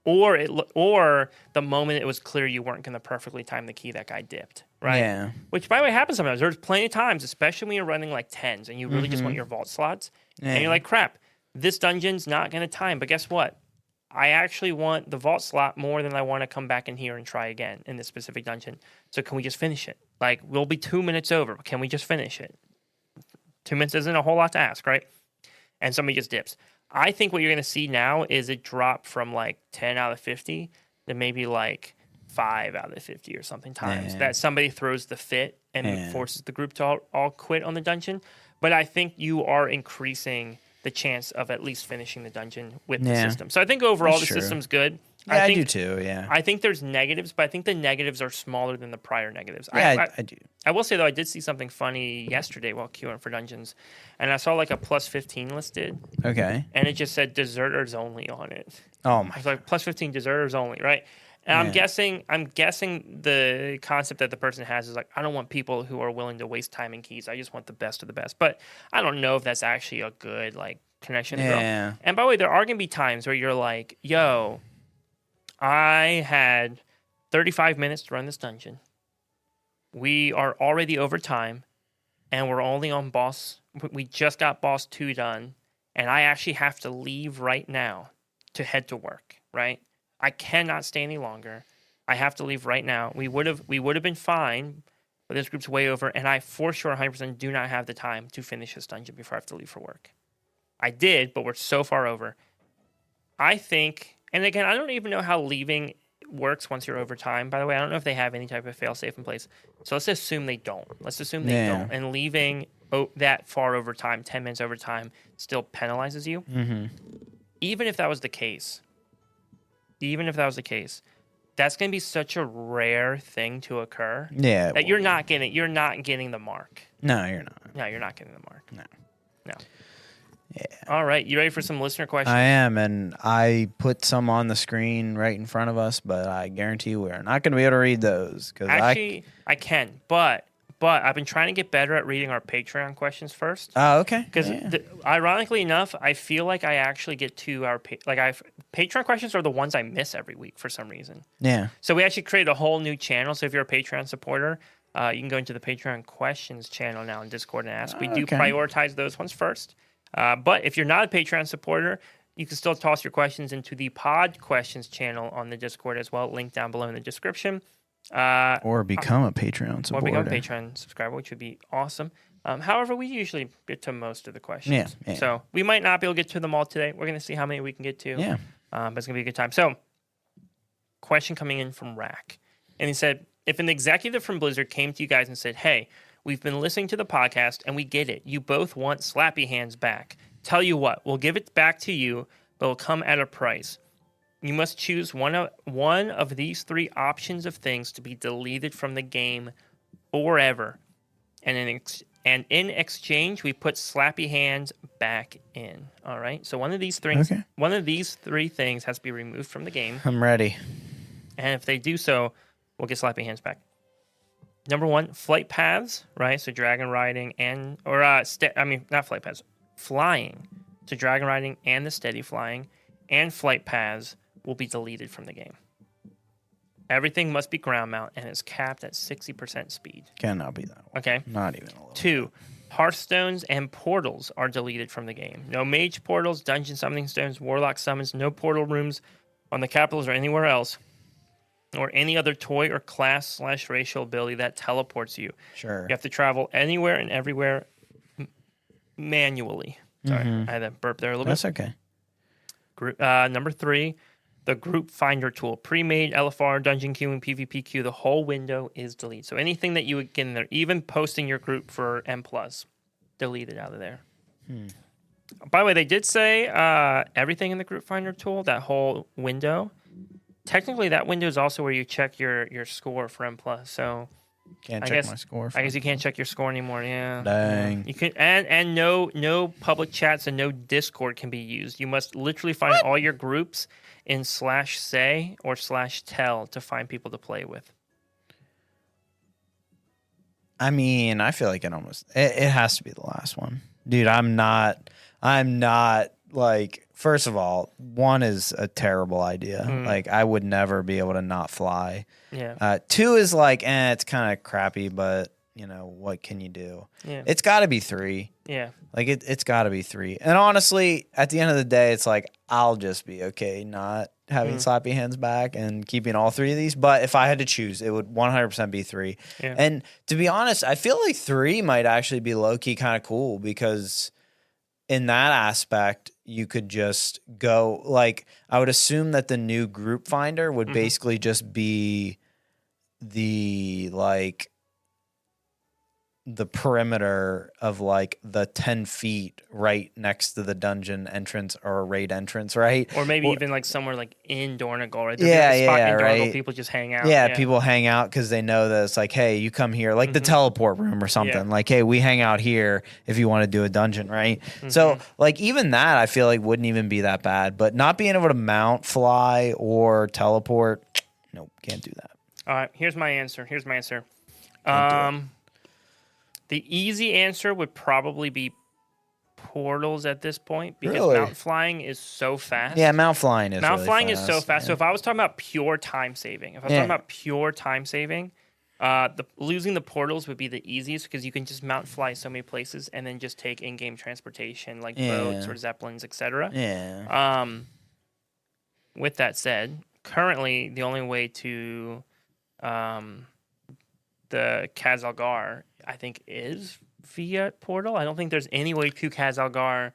S1: Or the moment it was clear you weren't going to perfectly time the key, that guy dipped, right?
S2: Yeah.
S1: Which, by the way, happens sometimes. There's plenty of times, especially when you're running like 10s and you really just want your vault slots. Yeah. And you're like, crap, this dungeon's not going to time. But guess what? I actually want the vault slot more than I want to come back in here and try again in this specific dungeon. So can we just finish it? Like, we'll be 2 minutes over. Can we just finish it? 2 minutes isn't a whole lot to ask, right? And somebody just dips. I think what you're going to see now is it drop from like 10 out of 50 to maybe like 5 out of 50 or something times. That somebody throws the fit and forces the group to all quit on the dungeon. But I think you are increasing the chance of at least finishing the dungeon with the system. So I think overall the system's good.
S2: Yeah, I do too, yeah.
S1: I think there's negatives, but I think the negatives are smaller than the prior negatives.
S2: Yeah, I do.
S1: I will say, though, I did see something funny yesterday while queuing for dungeons, and I saw like a +15 listed.
S2: Okay.
S1: And it just said deserters only on it.
S2: Oh, my.
S1: I was like, +15 deserters only, right? And I'm guessing the concept that the person has is like, I don't want people who are willing to waste time in keys. I just want the best of the best. But I don't know if that's actually a good like connection.
S2: Yeah.
S1: And by the way, there are going to be times where you're like, yo, I had 35 minutes to run this dungeon. we are already over time, and we're only on boss. We just got boss 2 done, and I actually have to leave right now to head to work. Right, I cannot stay any longer. I have to leave right now. We would have been fine, but this group's way over, and I for sure 100% do not have the time to finish this dungeon before I have to leave for work. I did, but we're so far over. I think, and again, I don't even know how leaving works once you're over time. By the way, I don't know if they have any type of failsafe in place. So let's assume they don't. Let's assume they don't. And leaving that far over time, 10 minutes over time, still penalizes you.
S2: Mm-hmm.
S1: Even if that was the case, that's going to be such a rare thing to occur.
S2: Yeah.
S1: That you're not getting the mark.
S2: No, you're not.
S1: No, you're not getting the mark.
S2: No.
S1: Yeah. All right. You ready for some listener questions?
S2: I am, and I put some on the screen right in front of us, but I guarantee you we're not going to be able to read those.
S1: Actually, I can, but I've been trying to get better at reading our Patreon questions first.
S2: Oh, okay.
S1: Because ironically enough, I feel like I actually get to our Patreon questions are the ones I miss every week for some reason.
S2: Yeah.
S1: So we actually created a whole new channel. So if you're a Patreon supporter, you can go into the Patreon questions channel now in Discord and ask. We do prioritize those ones first. But if you're not a Patreon supporter, you can still toss your questions into the Pod Questions channel on the Discord as well. Link down below in the description.
S2: Or become a Patreon supporter.
S1: Or become a Patreon subscriber, which would be awesome. However, we usually get to most of the questions.
S2: Yeah.
S1: So we might not be able to get to them all today. We're going to see how many we can get to.
S2: Yeah.
S1: But it's going to be a good time. So, question coming in from Rack. And he said, if an executive from Blizzard came to you guys and said, hey, we've been listening to the podcast and we get it. You both want Slappy Hands back. Tell you what, we'll give it back to you, but it'll come at a price. You must choose one of these 3 options of things to be deleted from the game forever. And in exchange, we put Slappy Hands back in. All right. So one of these 3 things has to be removed from the game.
S2: I'm ready.
S1: And if they do so, we'll get Slappy Hands back. Number 1, flight paths, right? So dragon riding not flight paths, flying. So dragon riding and the steady flying and flight paths will be deleted from the game. Everything must be ground mount and is capped at 60% speed.
S2: Cannot be that one.
S1: Okay.
S2: Not even a little.
S1: 2, hearthstones and portals are deleted from the game. No mage portals, dungeon summoning stones, warlock summons, no portal rooms on the capitals or anywhere else. Or any other toy or class/racial ability that teleports you.
S2: Sure.
S1: You have to travel anywhere and everywhere manually. Sorry, I had to burp there a little bit.
S2: That's okay.
S1: Number 3, the group finder tool. Pre-made LFR, dungeon queuing, PvP queue, the whole window is deleted. So anything that you would get in there, even posting your group for M+, deleted out of there. By the way, they did say everything in the group finder tool, that whole window, technically, that window is also where you check your score for M+. So
S2: Can't check my score.
S1: I guess you can't check your score anymore. Yeah.
S2: Dang.
S1: You can and no public chats and no Discord can be used. You must literally find all your groups in /say or /tell to find people to play with.
S2: I mean, I feel like it has to be the last one, dude. I'm not like. First of all, 1 is a terrible idea. Like, I would never be able to not fly.
S1: Yeah.
S2: 2 is like, it's kind of crappy, but, what can you do?
S1: Yeah.
S2: It's got to be 3.
S1: Yeah.
S2: Like, it's got to be 3. And honestly, at the end of the day, it's like, I'll just be okay not having Slappy Hands back and keeping all 3 of these. But if I had to choose, it would 100% be 3.
S1: Yeah.
S2: And to be honest, I feel like 3 might actually be low-key kind of cool because in that aspect, you could just go, like, I would assume that the new group finder would basically just be the perimeter of like the 10 feet right next to the dungeon entrance or raid entrance, right?
S1: Or maybe even like somewhere like in Dornagal, right?
S2: Right.
S1: People just hang out.
S2: Yeah, people hang out because they know that it's like, hey, you come here, like the teleport room or something.
S1: Yeah.
S2: Like, hey, we hang out here if you want to do a dungeon, right? So, like, even that I feel like wouldn't even be that bad. But not being able to mount, fly, or teleport, nope, can't do that.
S1: All right, here's my answer. The easy answer would probably be portals at this point because mount flying is so fast.
S2: Yeah, mount flying is
S1: is so fast.
S2: Yeah.
S1: So if I was talking about pure time saving, Losing the portals would be the easiest because you can just mount fly so many places and then just take in-game transportation like boats or zeppelins, etc.
S2: Yeah.
S1: With that said, currently the only way to the Kazalgar, I think, is via portal. I don't think there's any way to Kazalgar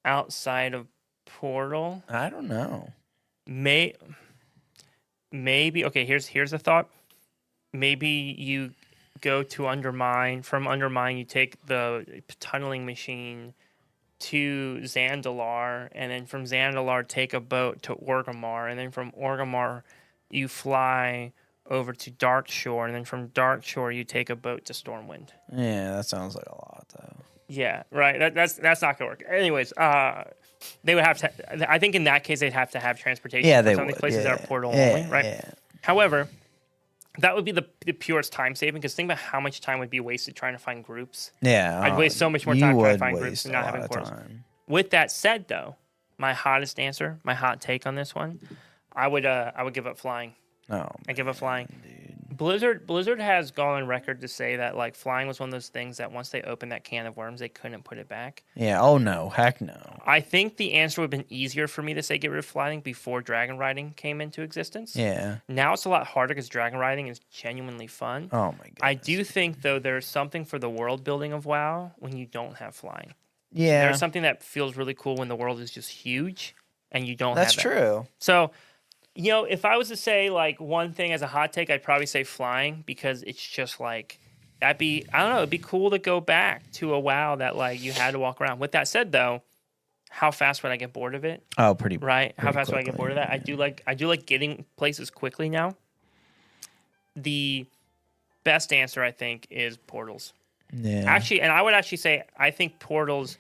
S1: outside of portal.
S2: I don't know.
S1: Maybe okay. Here's a thought. Maybe you go to Undermine. From Undermine, you take the tunneling machine to Zandalar, and then from Zandalar, take a boat to Orgrimmar, and then from Orgrimmar, you fly over to Darkshore, and then from Darkshore, you take a boat to Stormwind.
S2: Yeah, that sounds like a lot, though.
S1: Yeah, right. That's not gonna work. Anyways, they would have to. I think in that case, they'd have to have transportation.
S2: Yeah, they
S1: for some
S2: would.
S1: of these places
S2: Yeah.
S1: that are portal only, right?
S2: Yeah.
S1: However, that would be the purest time saving, because think about how much time would be wasted trying to find groups.
S2: Yeah.
S1: I'd waste so much more time trying to find groups and not having portals. With that said, though, my hottest answer, my hot take on this one, I would give up flying.
S2: Oh,
S1: I give up flying.
S2: dude.
S1: Blizzard has gone on record to say that like flying was one of those things that once they opened that can of worms, they couldn't put it back.
S2: Yeah. Oh no. Heck no.
S1: I think the answer would have been easier for me to say get rid of flying before dragon riding came into existence.
S2: Yeah.
S1: Now it's a lot harder because dragon riding is genuinely fun.
S2: Oh my god.
S1: I do think though there's something for the world building of WoW when you don't have flying.
S2: Yeah.
S1: There's something that feels really cool when the world is just huge and you don't
S2: That's
S1: have that.
S2: true.
S1: So, you know, if I was to say like one thing as a hot take, I'd probably say flying, because it's just like I don't know, it'd be cool to go back to a WoW that like you had to walk around. With that said though, how fast would I get bored of it?
S2: Oh, pretty
S1: right. How fast would I get
S2: quickly.
S1: bored of that? I do like getting places quickly now. The best answer I think is portals.
S2: Yeah.
S1: Actually, and I would actually say I think portals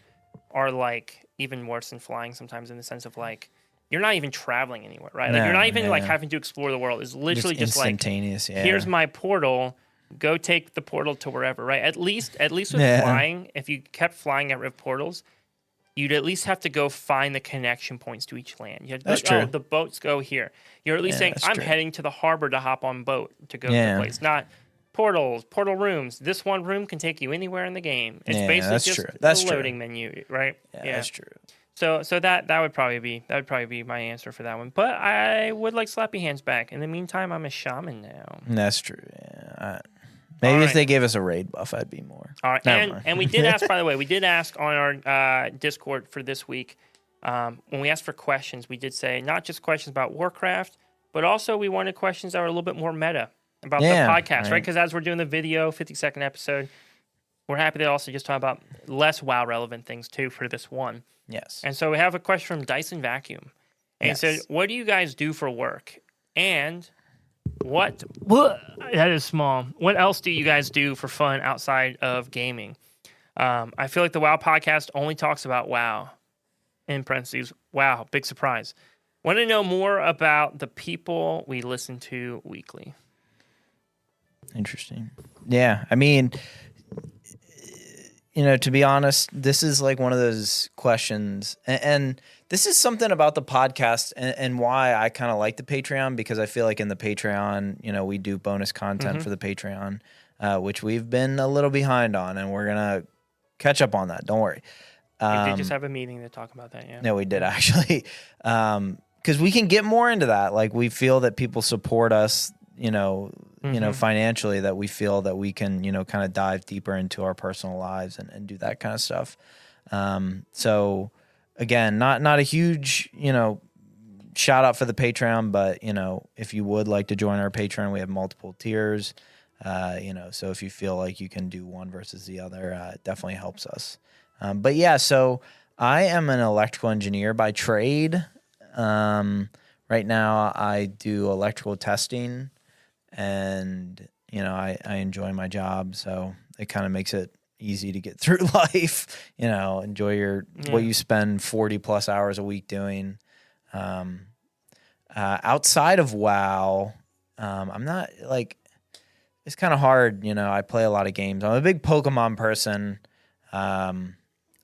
S1: are like even worse than flying sometimes, in the sense of like you're not even traveling anywhere, right? Like
S2: No,
S1: you're not even like
S2: yeah.
S1: having to explore the world. It's literally just like
S2: instantaneous. Yeah.
S1: here's my portal. Go take the portal to wherever, right? At least with flying, if you kept flying at Rift portals, you'd at least have to go find the connection points to each land. You have to
S2: That's
S1: be like,
S2: true.
S1: oh, the boats go here. You're at least saying,
S2: that's
S1: I'm
S2: true.
S1: heading to the harbor to hop on boat to go to
S2: Yeah.
S1: the place. Not portal rooms. This one room can take you anywhere in the game. It's
S2: Yeah,
S1: basically
S2: that's
S1: just
S2: true. That's
S1: the
S2: true.
S1: loading menu, right?
S2: Yeah, that's true.
S1: So that would probably be my answer for that one. But I would like Slappy Hands back. In the meantime, I'm a shaman now.
S2: That's true. Yeah. Maybe if they gave us a raid buff, I'd be more.
S1: All right,
S2: Never mind.
S1: and we did ask, by the way, on our Discord for this week, when we asked for questions, we did say not just questions about Warcraft, but also we wanted questions that were a little bit more meta about the podcast, right? Because as we're doing the video 50-second episode, we're happy to also just talk about less WoW relevant things too for this one.
S2: Yes.
S1: And so we have a question from Dyson Vacuum, and
S2: Yes.
S1: he said, "What do you guys do for work? And what that is small. What else do you guys do for fun outside of gaming? I feel like the WoW podcast only talks about WoW. In parentheses, wow, big surprise. Want to know more about the people we listen to weekly."
S2: Interesting. Yeah. I mean, to be honest, this is like one of those questions. And this is something about the podcast and why I kind of like the Patreon, because I feel like in the Patreon, we do bonus content for the Patreon, which we've been a little behind on, and we're going to catch up on that. Don't worry.
S1: We did just have a meeting to talk about that, yeah.
S2: No, we did actually. Because we can get more into that. Like, we feel that people support us, financially, that we feel that we can, kind of dive deeper into our personal lives and do that kind of stuff. So again, not a huge, shout out for the Patreon, but if you would like to join our Patreon, we have multiple tiers. So if you feel like you can do one versus the other, it definitely helps us. But yeah, so I am an electrical engineer by trade. Right now I do electrical testing, and I enjoy my job, so it kind of makes it easy to get through life. Enjoy what you spend 40 plus hours a week doing. Outside of WoW, I'm not like, it's kind of hard. I play a lot of games. I'm a big Pokemon person.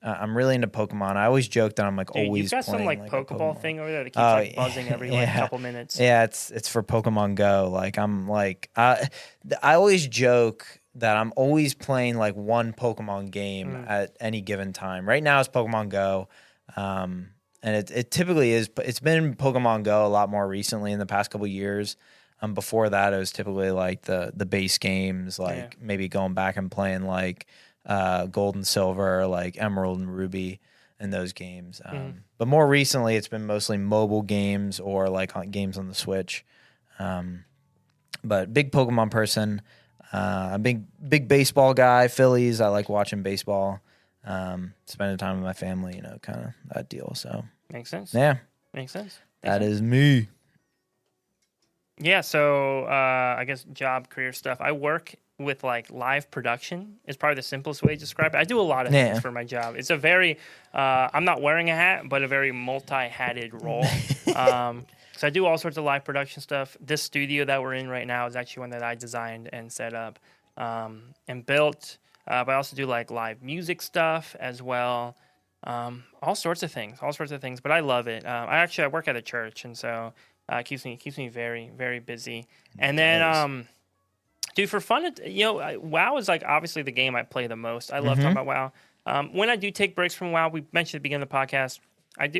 S2: I'm really into Pokemon. I always joke that I'm like
S1: Dude,
S2: always
S1: you've got
S2: playing
S1: some like Pokeball thing over there that keeps buzzing every like couple minutes.
S2: Yeah, it's for Pokemon Go. Like I'm like I always joke that I'm always playing like one Pokemon game at any given time. Right now it's Pokemon Go. And it typically is. It's been Pokemon Go a lot more recently in the past couple of years. Before that, it was typically like the base games, like maybe going back and playing like Gold and Silver, like Emerald and Ruby, and those games. But more recently, it's been mostly mobile games or like games on the Switch. But big Pokemon person. A big baseball guy. Phillies. I like watching baseball. Spending time with my family, you know, kind of that deal. So
S1: makes sense.
S2: Yeah,
S1: makes sense.
S2: That is me.
S1: Yeah. So I guess job, career stuff. I work with like live production is probably the simplest way to describe it. I do a lot of things for my job. It's a very I'm not wearing a hat, but a very multi-hatted role. So I do all sorts of live production stuff. This studio that we're in right now is actually one that I designed and set up and built. But I also do like live music stuff as well. All sorts of things. But I love it. I work at a church, and so it keeps me very, very busy. And then, dude, for fun, WoW is like obviously the game I play the most. I love talking about WoW. When I do take breaks from WoW, we mentioned at the beginning of the podcast,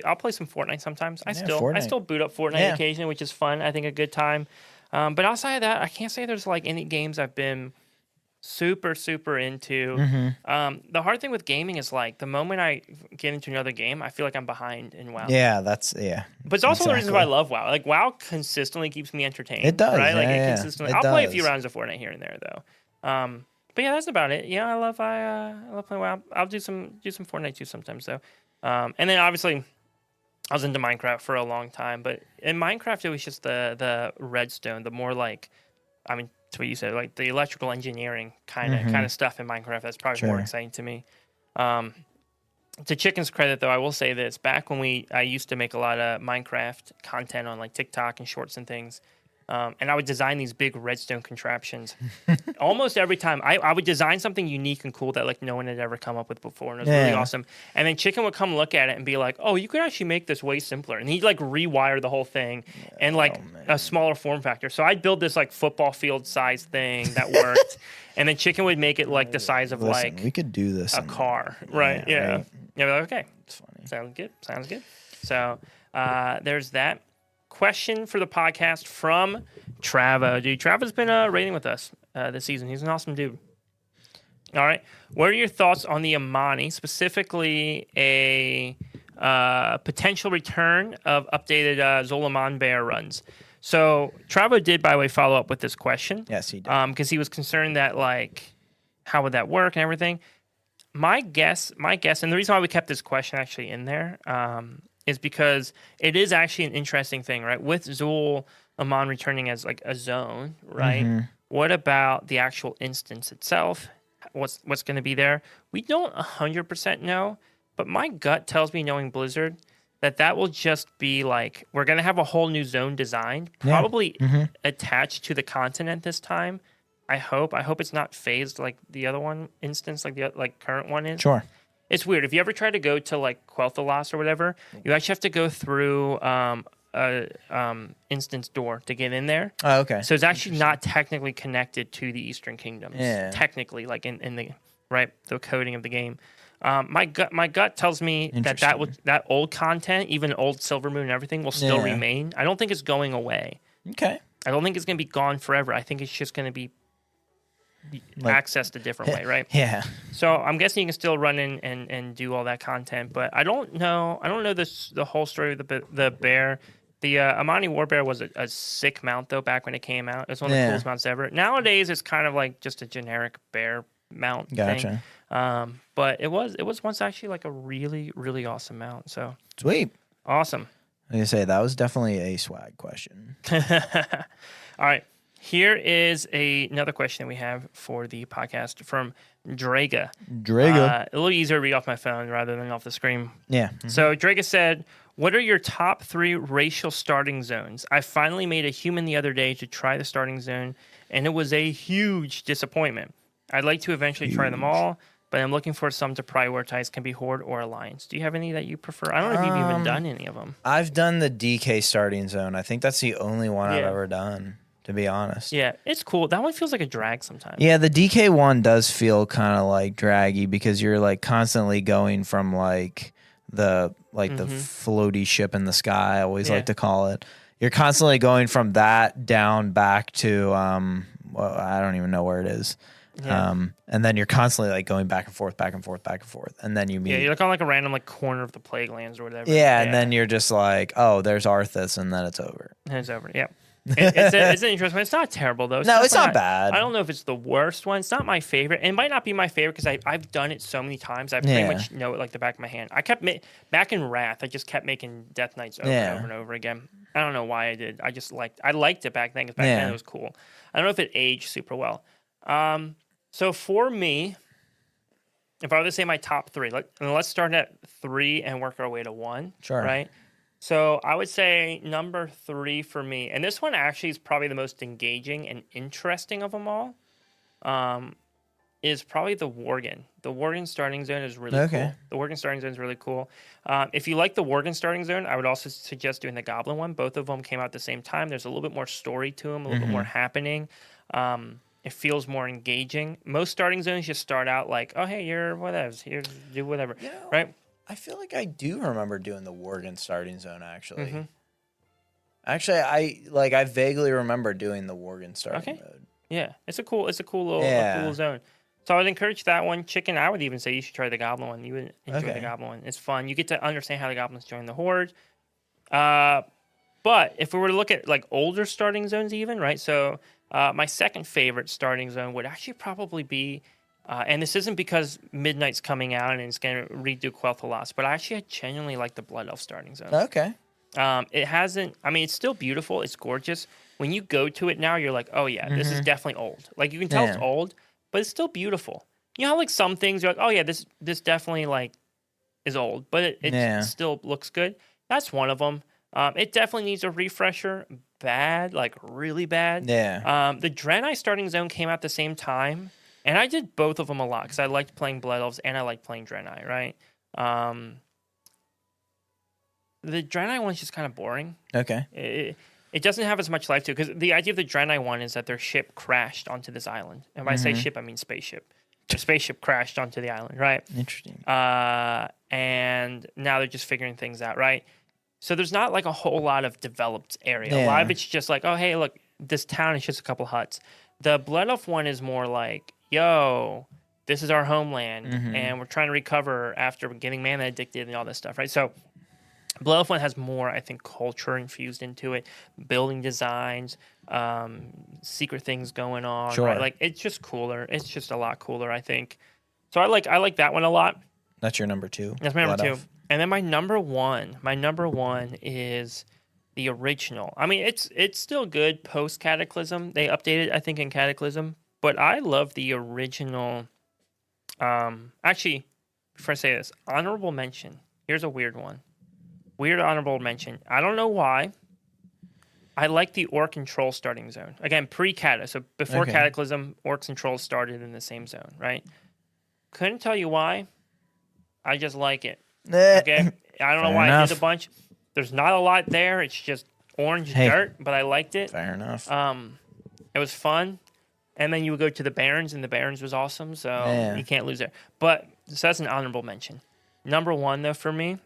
S1: I'll play some Fortnite sometimes. I still boot up Fortnite occasionally, which is fun. I think a good time. But outside of that, I can't say there's like any games I've been super into. The hard thing with gaming is like the moment I get into another game, I feel like I'm behind in WoW.
S2: But
S1: it's also the reason why I love WoW. Like WoW consistently keeps me entertained.
S2: It does,
S1: right?
S2: Consistently.
S1: I'll play a few rounds of Fortnite here and there though. But yeah, that's about it. Yeah, I love playing WoW. I'll do some Fortnite too sometimes though. And then obviously I was into Minecraft for a long time, but in Minecraft it was just the redstone, the more like it's what you said, like the electrical engineering kind of stuff in Minecraft. That's probably more exciting to me. To Chicken's credit, though, I will say this: back when I used to make a lot of Minecraft content on like TikTok and shorts and things, and I would design these big redstone contraptions. Almost every time, I would design something unique and cool that like no one had ever come up with before, and it was really awesome. And then Chicken would come look at it and be like, "Oh, you could actually make this way simpler." And he'd like rewire the whole thing and like a smaller form factor. So I'd build this like football field size thing that worked, and then Chicken would make it like the size of
S2: we could do this
S1: a car, right? Yeah.
S2: Right.
S1: Yeah, like, okay,
S2: it's funny.
S1: Sounds good. So there's that. Question for the podcast from Travo. Dude, Travo's been raiding with us this season. He's an awesome dude. All right. What are your thoughts on the Amani, specifically a potential return of updated Zolaman Bear runs? So Travo did, by the way, follow up with this question.
S2: Yes, he did.
S1: Because he was concerned that, like, how would that work and everything. My guess, and the reason why we kept this question actually in there is because it is actually an interesting thing, right? With Zul Aman returning as like a zone, right? What about the actual instance itself? What's going to be there? We don't 100% know, but my gut tells me, knowing Blizzard, that will just be like, we're going to have a whole new zone designed, probably attached to the continent this time. I hope it's not phased like the other one instance, like the current one is.
S2: Sure.
S1: It's weird. If you ever try to go to like Quel'Thalas or whatever, you actually have to go through a instance door to get in there.
S2: Oh, okay.
S1: So it's actually not technically connected to the Eastern Kingdoms. Yeah. Technically, like in the the coding of the game. My gut tells me that old content, even old Silvermoon and everything, will still remain. I don't think it's going away.
S2: Okay.
S1: I don't think it's going to be gone forever. I think it's just going to be accessed a different way, right?
S2: Yeah.
S1: So I'm guessing you can still run in and do all that content, but I don't know the whole story of the bear. The Amani Warbear was a sick mount though back when it came out. It was one of the coolest mounts ever. Nowadays it's kind of like just a generic bear mount thing. But it was once actually like a really, really awesome mount. So
S2: sweet.
S1: Awesome.
S2: Like I say, that was definitely a swag question.
S1: All right. Here is another question that we have for the podcast from Draga. A little easier to read off my phone rather than off the screen.
S2: Yeah.
S1: So Draga said, what are your top 3 racial starting zones? I finally made a human the other day to try the starting zone, and it was a huge disappointment. I'd like to eventually try them all. but I'm looking for some to prioritize. Can be Horde or Alliance. Do you have any that you prefer? I don't know if you've even done any of them.
S2: I've done the DK starting zone. I think that's the only one I've ever done, to be honest.
S1: Yeah, it's cool. That one feels like a drag sometimes.
S2: Yeah, the DK one does feel kind of like draggy because you're like constantly going from like the floaty ship in the sky, I always like to call it. You're constantly going from that down back to I don't even know where it is. Yeah. And then you're constantly like going back and forth, and then you meet.
S1: Yeah, you're like on like a random like corner of the Plague Lands or whatever.
S2: Yeah, and then you're just like, oh, there's Arthas, and then it's over.
S1: And it's over. Yeah. It's an interesting one. It's not terrible though.
S2: It's not bad.
S1: I don't know if it's the worst one. It's not my favorite. It might not be my favorite because I've done it so many times. I pretty much know it like the back of my hand. I kept back in Wrath. I just kept making Death Knights over and over and over again. I don't know why I did. I liked it back then because back then it was cool. I don't know if it aged super well. So for me, if I were to say my top three, let's start at 3 and work our way to 1.
S2: Sure.
S1: Right. So I would say number 3 for me, and this one actually is probably the most engaging and interesting of them all, is probably the Worgen. The Worgen starting zone is really cool. The Worgen starting zone is really cool. If you like the Worgen starting zone, I would also suggest doing the Goblin one. Both of them came out at the same time. There's a little bit more story to them, a little bit more happening. It feels more engaging. Most starting zones just start out like, oh, hey, you're whatever. Here, do whatever, right?
S2: I feel like I do remember doing the Worgen starting zone, actually. Actually, I vaguely remember doing the Worgen starting mode.
S1: Yeah, it's a cool little zone. So I would encourage that one. Chicken, I would even say you should try the Goblin one. You would enjoy the Goblin one. It's fun. You get to understand how the Goblins join the Horde. But if we were to look at like older starting zones even, right? So my second favorite starting zone would actually probably be, and this isn't because Midnight's coming out and it's going to redo Quel'Thalas, but I actually genuinely like the Blood Elf starting zone.
S2: Okay.
S1: It hasn't, I mean, it's still beautiful. It's gorgeous. When you go to it now, you're like, oh yeah, this is definitely old. Like you can tell it's old, but it's still beautiful. You know how like some things you're like, oh yeah, this definitely like is old, but it still looks good. That's one of them. It definitely needs a refresher. Bad, like really bad.
S2: Yeah.
S1: The Draenei starting zone came out at the same time, and I did both of them a lot because I liked playing Blood Elves and I liked playing Draenei, right? The Draenei one's just kind of boring.
S2: Okay.
S1: It doesn't have as much life to it because the idea of the Draenei one is that their ship crashed onto this island. And when I say ship, I mean spaceship. The spaceship crashed onto the island, right?
S2: Interesting.
S1: And now they're just figuring things out, right? So there's not like a whole lot of developed area. A lot of it's just like, oh, hey, look, this town is just a couple huts. The Blood Elf one is more like, yo, this is our homeland, and we're trying to recover after getting mana addicted and all this stuff, right? So Blood Elf one has more, I think, culture infused into it, building designs, secret things going on.
S2: Sure.
S1: Right? Like it's just cooler. It's just a lot cooler, I think. So I like that one a lot.
S2: That's your number 2.
S1: That's my number 2. And then my number one is the original. I mean, it's still good post Cataclysm. They updated, I think, in Cataclysm, but I love the original. Actually, before I say this, honorable mention. Here's a weird one. Weird honorable mention. I don't know why. I like the Orc and Troll starting zone. Again, pre-Cata. So before Cataclysm, Orcs and Trolls started in the same zone, right? Couldn't tell you why. I just like it. Okay, I don't know why I did a bunch. There's not a lot there. It's just orange dirt, but I liked it.
S2: Fair enough.
S1: It was fun. And then you would go to the Barrens, and the Barrens was awesome, so you can't lose there. But so that's an honorable mention. Number 1, though, for me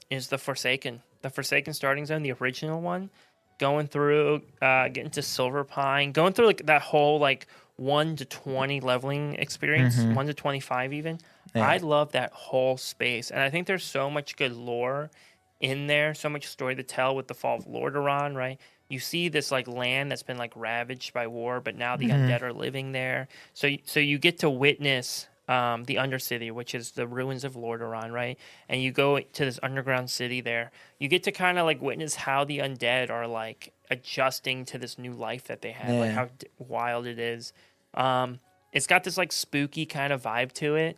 S1: is the Forsaken. The Forsaken starting zone, the original one. Going through, getting to Silver Pine, going through like that whole like 1 to 20 leveling experience, 1 to 25 even. Yeah. I love that whole space, and I think there's so much good lore in there, so much story to tell with the fall of Lordaeron, right? You see this like land that's been like ravaged by war, but now the undead are living there. So you get to witness the Undercity, which is the ruins of Lordaeron, right? And you go to this underground city there. You get to kind of like witness how the undead are like adjusting to this new life that they have, like how wild it is. It's got this like spooky kind of vibe to it.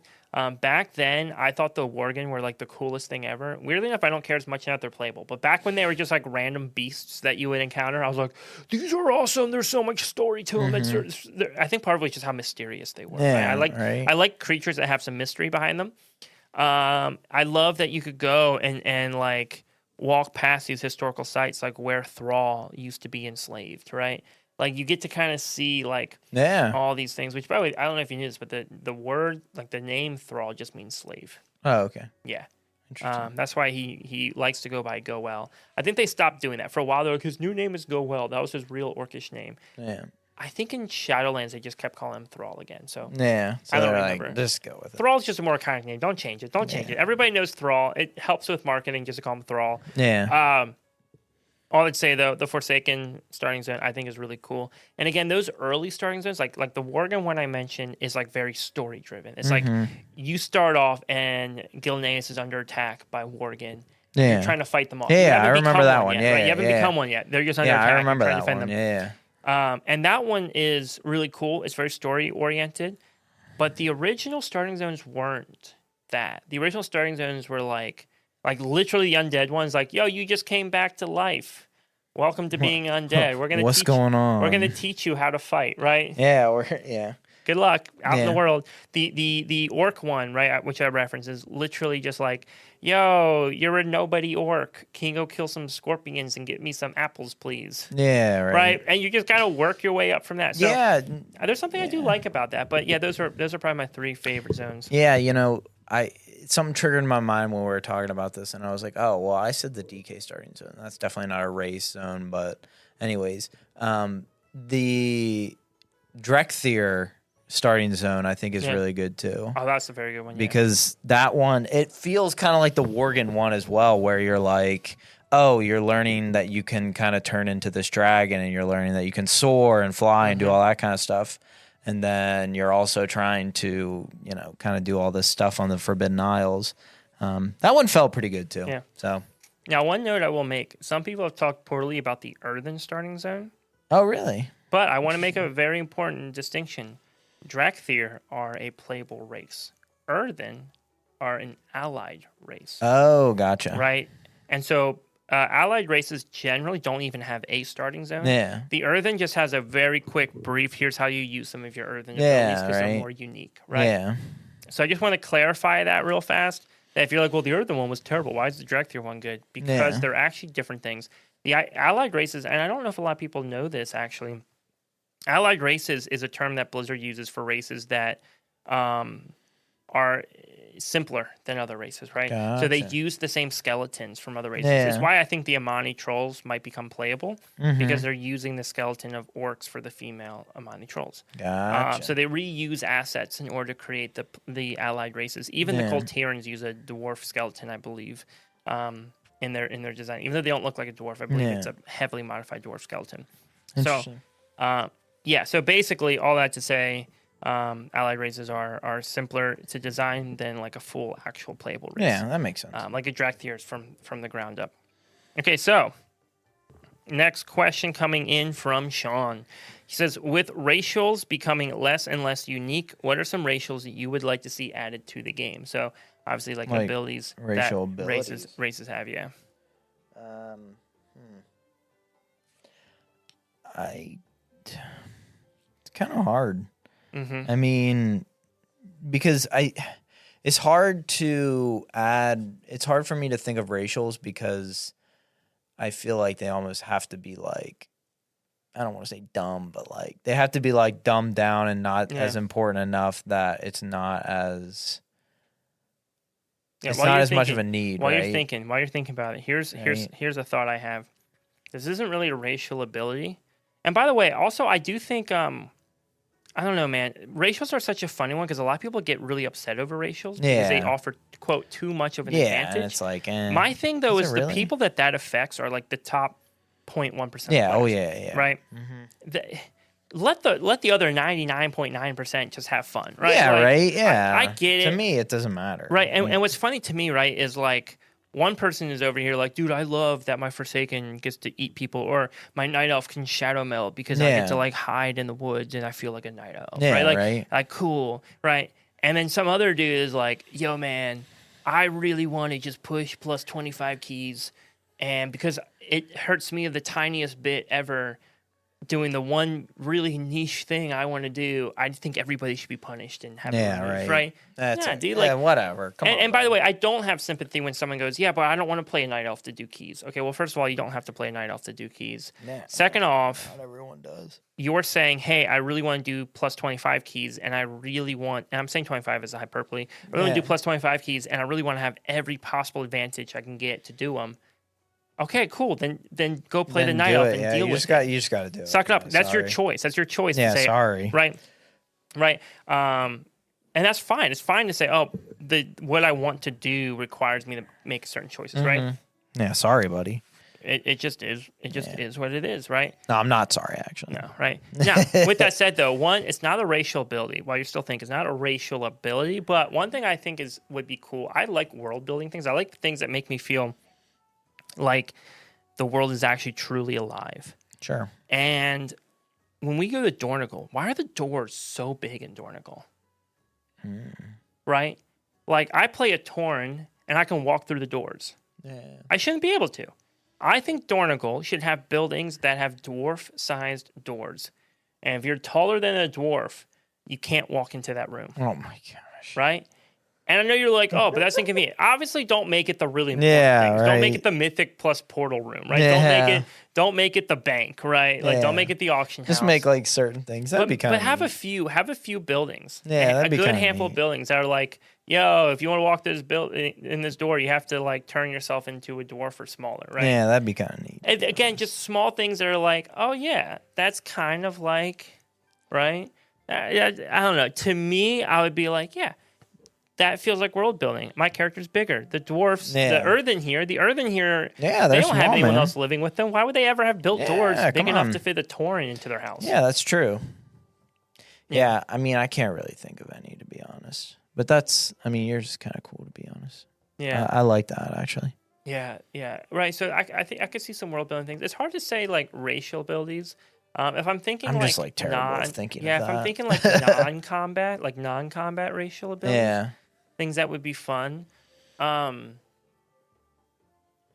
S1: Back then, I thought the Worgen were like the coolest thing ever. Weirdly enough, I don't care as much now that they're playable. But back when they were just like random beasts that you would encounter, I was like, these are awesome. There's so much story to them. I think part of it was just how mysterious they were.
S2: Yeah,
S1: I like creatures that have some mystery behind them. I love that you could go and like walk past these historical sites, like where Thrall used to be enslaved, right? Like you get to kind of see like all these things, which by the way, I don't know if you knew this, but the word, like the name Thrall just means slave.
S2: Oh, okay.
S1: Yeah. That's why he likes to go by Goel. I think they stopped doing that for a while though. His new name is Goel. That was his real Orcish name.
S2: Yeah.
S1: I think in Shadowlands they just kept calling him Thrall again. So
S2: yeah, so
S1: I don't remember.
S2: Like, just go with it.
S1: Thrall's just a more iconic name. Don't change it. Don't change it. Everybody knows Thrall. It helps with marketing just to call him Thrall.
S2: Yeah.
S1: All I'd say though, the Forsaken starting zone I think is really cool. And again, those early starting zones, like the Worgen one I mentioned, is like very story driven. It's like you start off and Gilneas is under attack by Worgen.
S2: Yeah.
S1: You're trying to fight them off.
S2: Yeah, I remember that one.
S1: Yet, right? You haven't become one yet. They're just under attack.
S2: I remember
S1: trying
S2: that
S1: to defend
S2: one.
S1: them.
S2: Yeah.
S1: And that one is really cool. It's very story oriented. But the original starting zones weren't that. The original starting zones were like literally the undead ones, like, yo, you just came back to life. Welcome to being undead. We're gonna
S2: What's going on?
S1: We're gonna teach you how to fight, right?
S2: Yeah,
S1: Good luck out in the world. The orc one, right, which I reference, is literally just like, yo, you're a nobody orc. Can you go kill some scorpions and get me some apples, please?
S2: Yeah,
S1: right. And you just gotta work your way up from that. So, there's something I do like about that. But yeah, those are probably my 3 favorite zones.
S2: Yeah, something triggered in my mind when we were talking about this, and I was like, oh, well, I said the DK starting zone. That's definitely not a race zone, but anyways, the Drekthir starting zone I think is really good too.
S1: Oh, that's a very good one.
S2: Because that one, it feels kind of like the Worgen one as well, where you're like, oh, you're learning that you can kind of turn into this dragon, and you're learning that you can soar and fly and do all that kind of stuff. And then you're also trying to, kind of do all this stuff on the Forbidden Isles. That one felt pretty good too.
S1: Yeah.
S2: So
S1: now, one note I will make: some people have talked poorly about the Earthen starting zone.
S2: Oh, really?
S1: But I want to make a very important distinction. Drakthir are a playable race. Earthen are an allied race.
S2: Oh, gotcha.
S1: Right, and so. Allied races generally don't even have a starting zone.
S2: Yeah.
S1: The Earthen just has a very quick brief. Here's how you use some of your Earthen abilities because they're more unique, right?
S2: Yeah.
S1: So I just want to clarify that real fast. That if you're like, well, the Earthen one was terrible. Why is the Drakthir one good? Because they're actually different things. The allied races, and I don't know if a lot of people know this actually. Allied races is a term that Blizzard uses for races that are simpler than other races, right?
S2: Gotcha.
S1: So they use the same skeletons from other races. It's why I think the Amani trolls might become playable because they're using the skeleton of orcs for the female Amani trolls.
S2: Gotcha.
S1: So they reuse assets in order to create the allied races. Even the Colterans use a dwarf skeleton, I believe, in their design. Even though they don't look like a dwarf, I believe it's a heavily modified dwarf skeleton. So, so basically all that to say, allied races are simpler to design than like a full actual playable race.
S2: Yeah, that makes sense.
S1: Like a Drakthir is from the ground up. Okay, so next question coming in from Sean. He says, with racials becoming less and less unique, what are some racials that you would like to see added to the game? So obviously like abilities
S2: racial
S1: that
S2: abilities.
S1: races have, yeah.
S2: It's kind of hard. I mean, because it's hard to add. It's hard for me to think of racials because I feel like they almost have to be like, I don't want to say dumb, but like they have to be like dumbed down and not as important enough that it's not as it's not as much of a need.
S1: While you're thinking about it, here's a thought I have. This isn't really a racial ability, and by the way, also I do think I don't know, man. Racials are such a funny one because a lot of people get really upset over racials because they offer, quote, too much of an advantage.
S2: And it's like,
S1: my thing, though, is the people that affects are like the top 0.1%.
S2: Yeah,
S1: players, right? Let the other 99.9% just have fun, right?
S2: Yeah,
S1: like,
S2: right? Yeah.
S1: I get it.
S2: To me, it doesn't matter.
S1: Right, and what's funny to me, right, is like, one person is over here like, dude, I love that my Forsaken gets to eat people, or my Night Elf can shadow melt because I get to like hide in the woods and I feel like a Night Elf, right? Like cool, right? And then some other dude is like, yo, man, I really want to just push plus 25 keys. And because it hurts me the tiniest bit ever doing the one really niche thing I want to do, I think everybody should be punished and have it removed, right?
S2: That's
S1: dude,
S2: whatever. Come on.
S1: And by the way, I don't have sympathy when someone goes, yeah, but I don't want to play a night elf to do keys. Okay, well, first of all, you don't have to play a night elf to do keys. Second off,
S2: not everyone does.
S1: You're saying, hey, I really want to do plus 25 keys, and I really want, and I'm saying 25 as a hyperbole, I really want to do plus 25 keys, and I really want to have every possible advantage I can get to do them. Okay, cool. Then go play the night elf and deal with it.
S2: You just got to do it.
S1: Suck it up. That's your choice. That's your choice
S2: Yeah,
S1: to say,
S2: sorry.
S1: Right. And that's fine. It's fine to say, oh, what I want to do requires me to make certain choices, right?
S2: Yeah, sorry, buddy.
S1: It just is. It just is what it is, right?
S2: No, I'm not sorry, actually.
S1: No, right? Now, with that said, though, one, it's not a racial ability. While you're still thinking, it's not a racial ability. But one thing I think would be cool. I like world building things. I like the things that make me feel like the world is actually truly alive.
S2: Sure.
S1: And when we go to Dornigal, why are the doors so big in Dornigal? Right? Like, I play a Tauren, and I can walk through the doors.
S2: Yeah.
S1: I shouldn't be able to. I think Dornigal should have buildings that have dwarf-sized doors. And if you're taller than a dwarf, you can't walk into that room.
S2: Oh, my gosh.
S1: Right? And I know you're like, oh, but that's inconvenient. Obviously, don't make it the really important things.
S2: Right.
S1: Don't make it the Mythic plus portal room, right?
S2: Yeah.
S1: Don't make it the bank, right? Like, don't make it the auction house.
S2: Just make like certain things. That'd be kind of.
S1: But have a few buildings.
S2: Yeah, that'd be
S1: a good
S2: kinda
S1: handful
S2: neat.
S1: of buildings that are like, yo, if you want to walk in this door, you have to like turn yourself into a dwarf or smaller, right?
S2: Yeah, that'd be kind of neat.
S1: And again, just small things that are like, oh yeah, that's kind of like, right? I don't know. To me, I would be like, yeah. That feels like world building. My character's bigger. The dwarfs, the earthen here, they don't have anyone else living with them. Why would they ever have built doors big enough to fit a Tauren into their house?
S2: Yeah, that's true. Yeah, I mean, I can't really think of any, to be honest. But yours is kind of cool, to be honest.
S1: Yeah.
S2: I like that, actually.
S1: Yeah. Right. So I think I could see some world building things. It's hard to say, like, racial abilities. If I'm thinking
S2: I'm just, like, terrible at thinking of that.
S1: Yeah, if I'm thinking, like, non-combat racial abilities.
S2: Yeah.
S1: Things that would be fun. Man,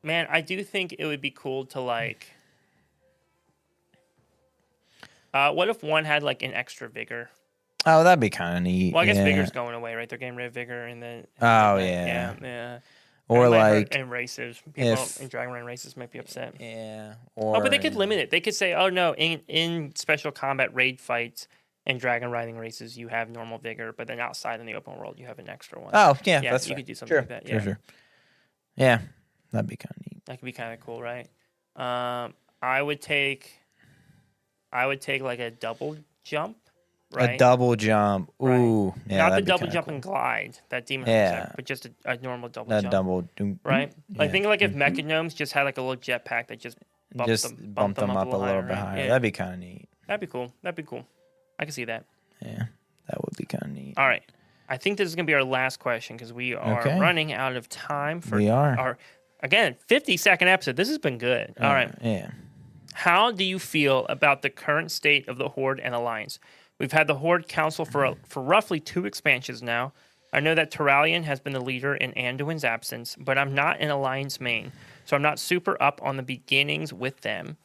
S1: I do think it would be cool to like. What if one had like an extra vigor?
S2: Oh, that'd be kind of neat.
S1: Well, I guess vigor's going away, right? They're getting rid of vigor, and then.
S2: Yeah. Or
S1: and
S2: like
S1: and races, people in Dragonrun races might be upset.
S2: Yeah.
S1: But they could limit it. They could say, oh no, in special combat raid fights. And dragon riding races, you have normal vigor, but then outside in the open world, you have an extra one.
S2: Oh, yeah, that's
S1: you
S2: right.
S1: could do something like that. Yeah,
S2: sure. Yeah, that'd be kind of neat.
S1: That could be kind of cool, right? I would take like a double jump, right?
S2: A double jump. Ooh,
S1: right.
S2: Yeah,
S1: not the double jump and glide that demon has, but just a normal double jump. Right? Like think like if Mechagnomes just had like a little jetpack that just bumped them up a little bit higher.
S2: Yeah. That'd be kind of neat.
S1: That'd be cool. I can see that.
S2: Yeah, that would be kind of neat.
S1: All right. I think this is going to be our last question because we are running out of time for our, again, 50-second episode. This has been good. All right.
S2: Yeah.
S1: How do you feel about the current state of the Horde and Alliance? We've had the Horde Council for roughly 2 expansions now. I know that Turalyon has been the leader in Anduin's absence, but I'm not an Alliance main, so I'm not super up on the beginnings with them.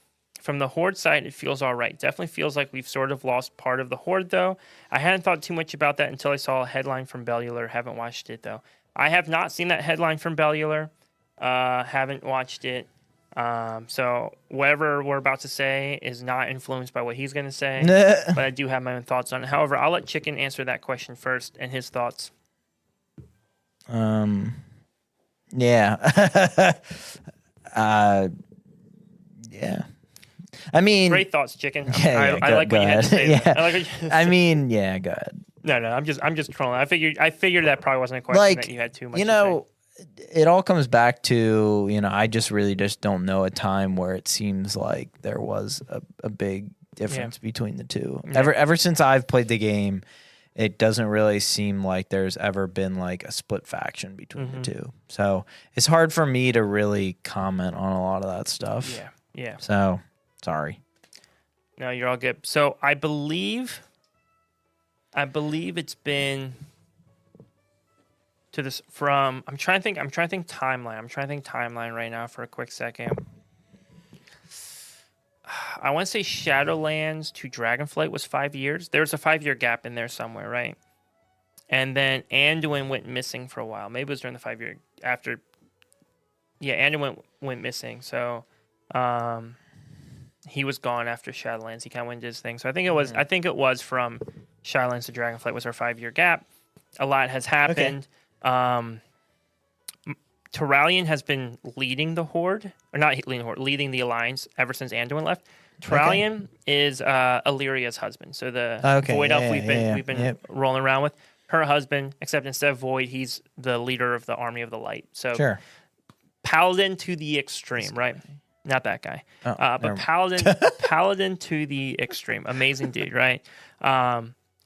S1: From the Horde side, it feels all right. Definitely feels like we've sort of lost part of the Horde, though. I hadn't thought too much about that until I saw a headline from Bellular. Haven't watched it, though. I have not seen that headline from Bellular. Haven't watched it. So whatever we're about to say is not influenced by what he's going to say. But I do have my own thoughts on it. However, I'll let Chicken answer that question first and his thoughts.
S2: Yeah. Yeah. I mean,
S1: great thoughts, Chicken.
S2: Yeah,
S1: I like what you had to say.
S2: Yeah.
S1: I like what you
S2: I mean, yeah, go ahead.
S1: No, I'm just trolling. I figured that probably wasn't a question that you had too much. To say.
S2: It all comes back to I just really don't know a time where it seems like there was a big difference between the two.
S1: Yeah.
S2: Ever since I've played the game, it doesn't really seem like there's ever been like a split faction between the two. So it's hard for me to really comment on a lot of that stuff.
S1: Yeah.
S2: So sorry.
S1: No, you're all good. So I believe it's been to this from. I'm trying to think timeline. I'm trying to think timeline right now for a quick second. I want to say Shadowlands to Dragonflight was 5 years. There's a 5-year gap in there somewhere, right? And then Anduin went missing for a while. Maybe it was during the 5 year after. Yeah, Anduin went missing. So, he was gone after Shadowlands. He kind of went and did his thing. So I think it was. I think it was from Shadowlands to Dragonflight was our 5-year gap. A lot has happened. Okay. Turalyon has been leading the Horde, or not leading the Horde, leading the Alliance ever since Anduin left. Turalyon is Illyria's husband, so the Void Elf we've been rolling around with. Her husband, except instead of Void, he's the leader of the Army of the Light. So Paladin to the extreme, right? Not that guy, but Paladin to the extreme. Amazing dude, right?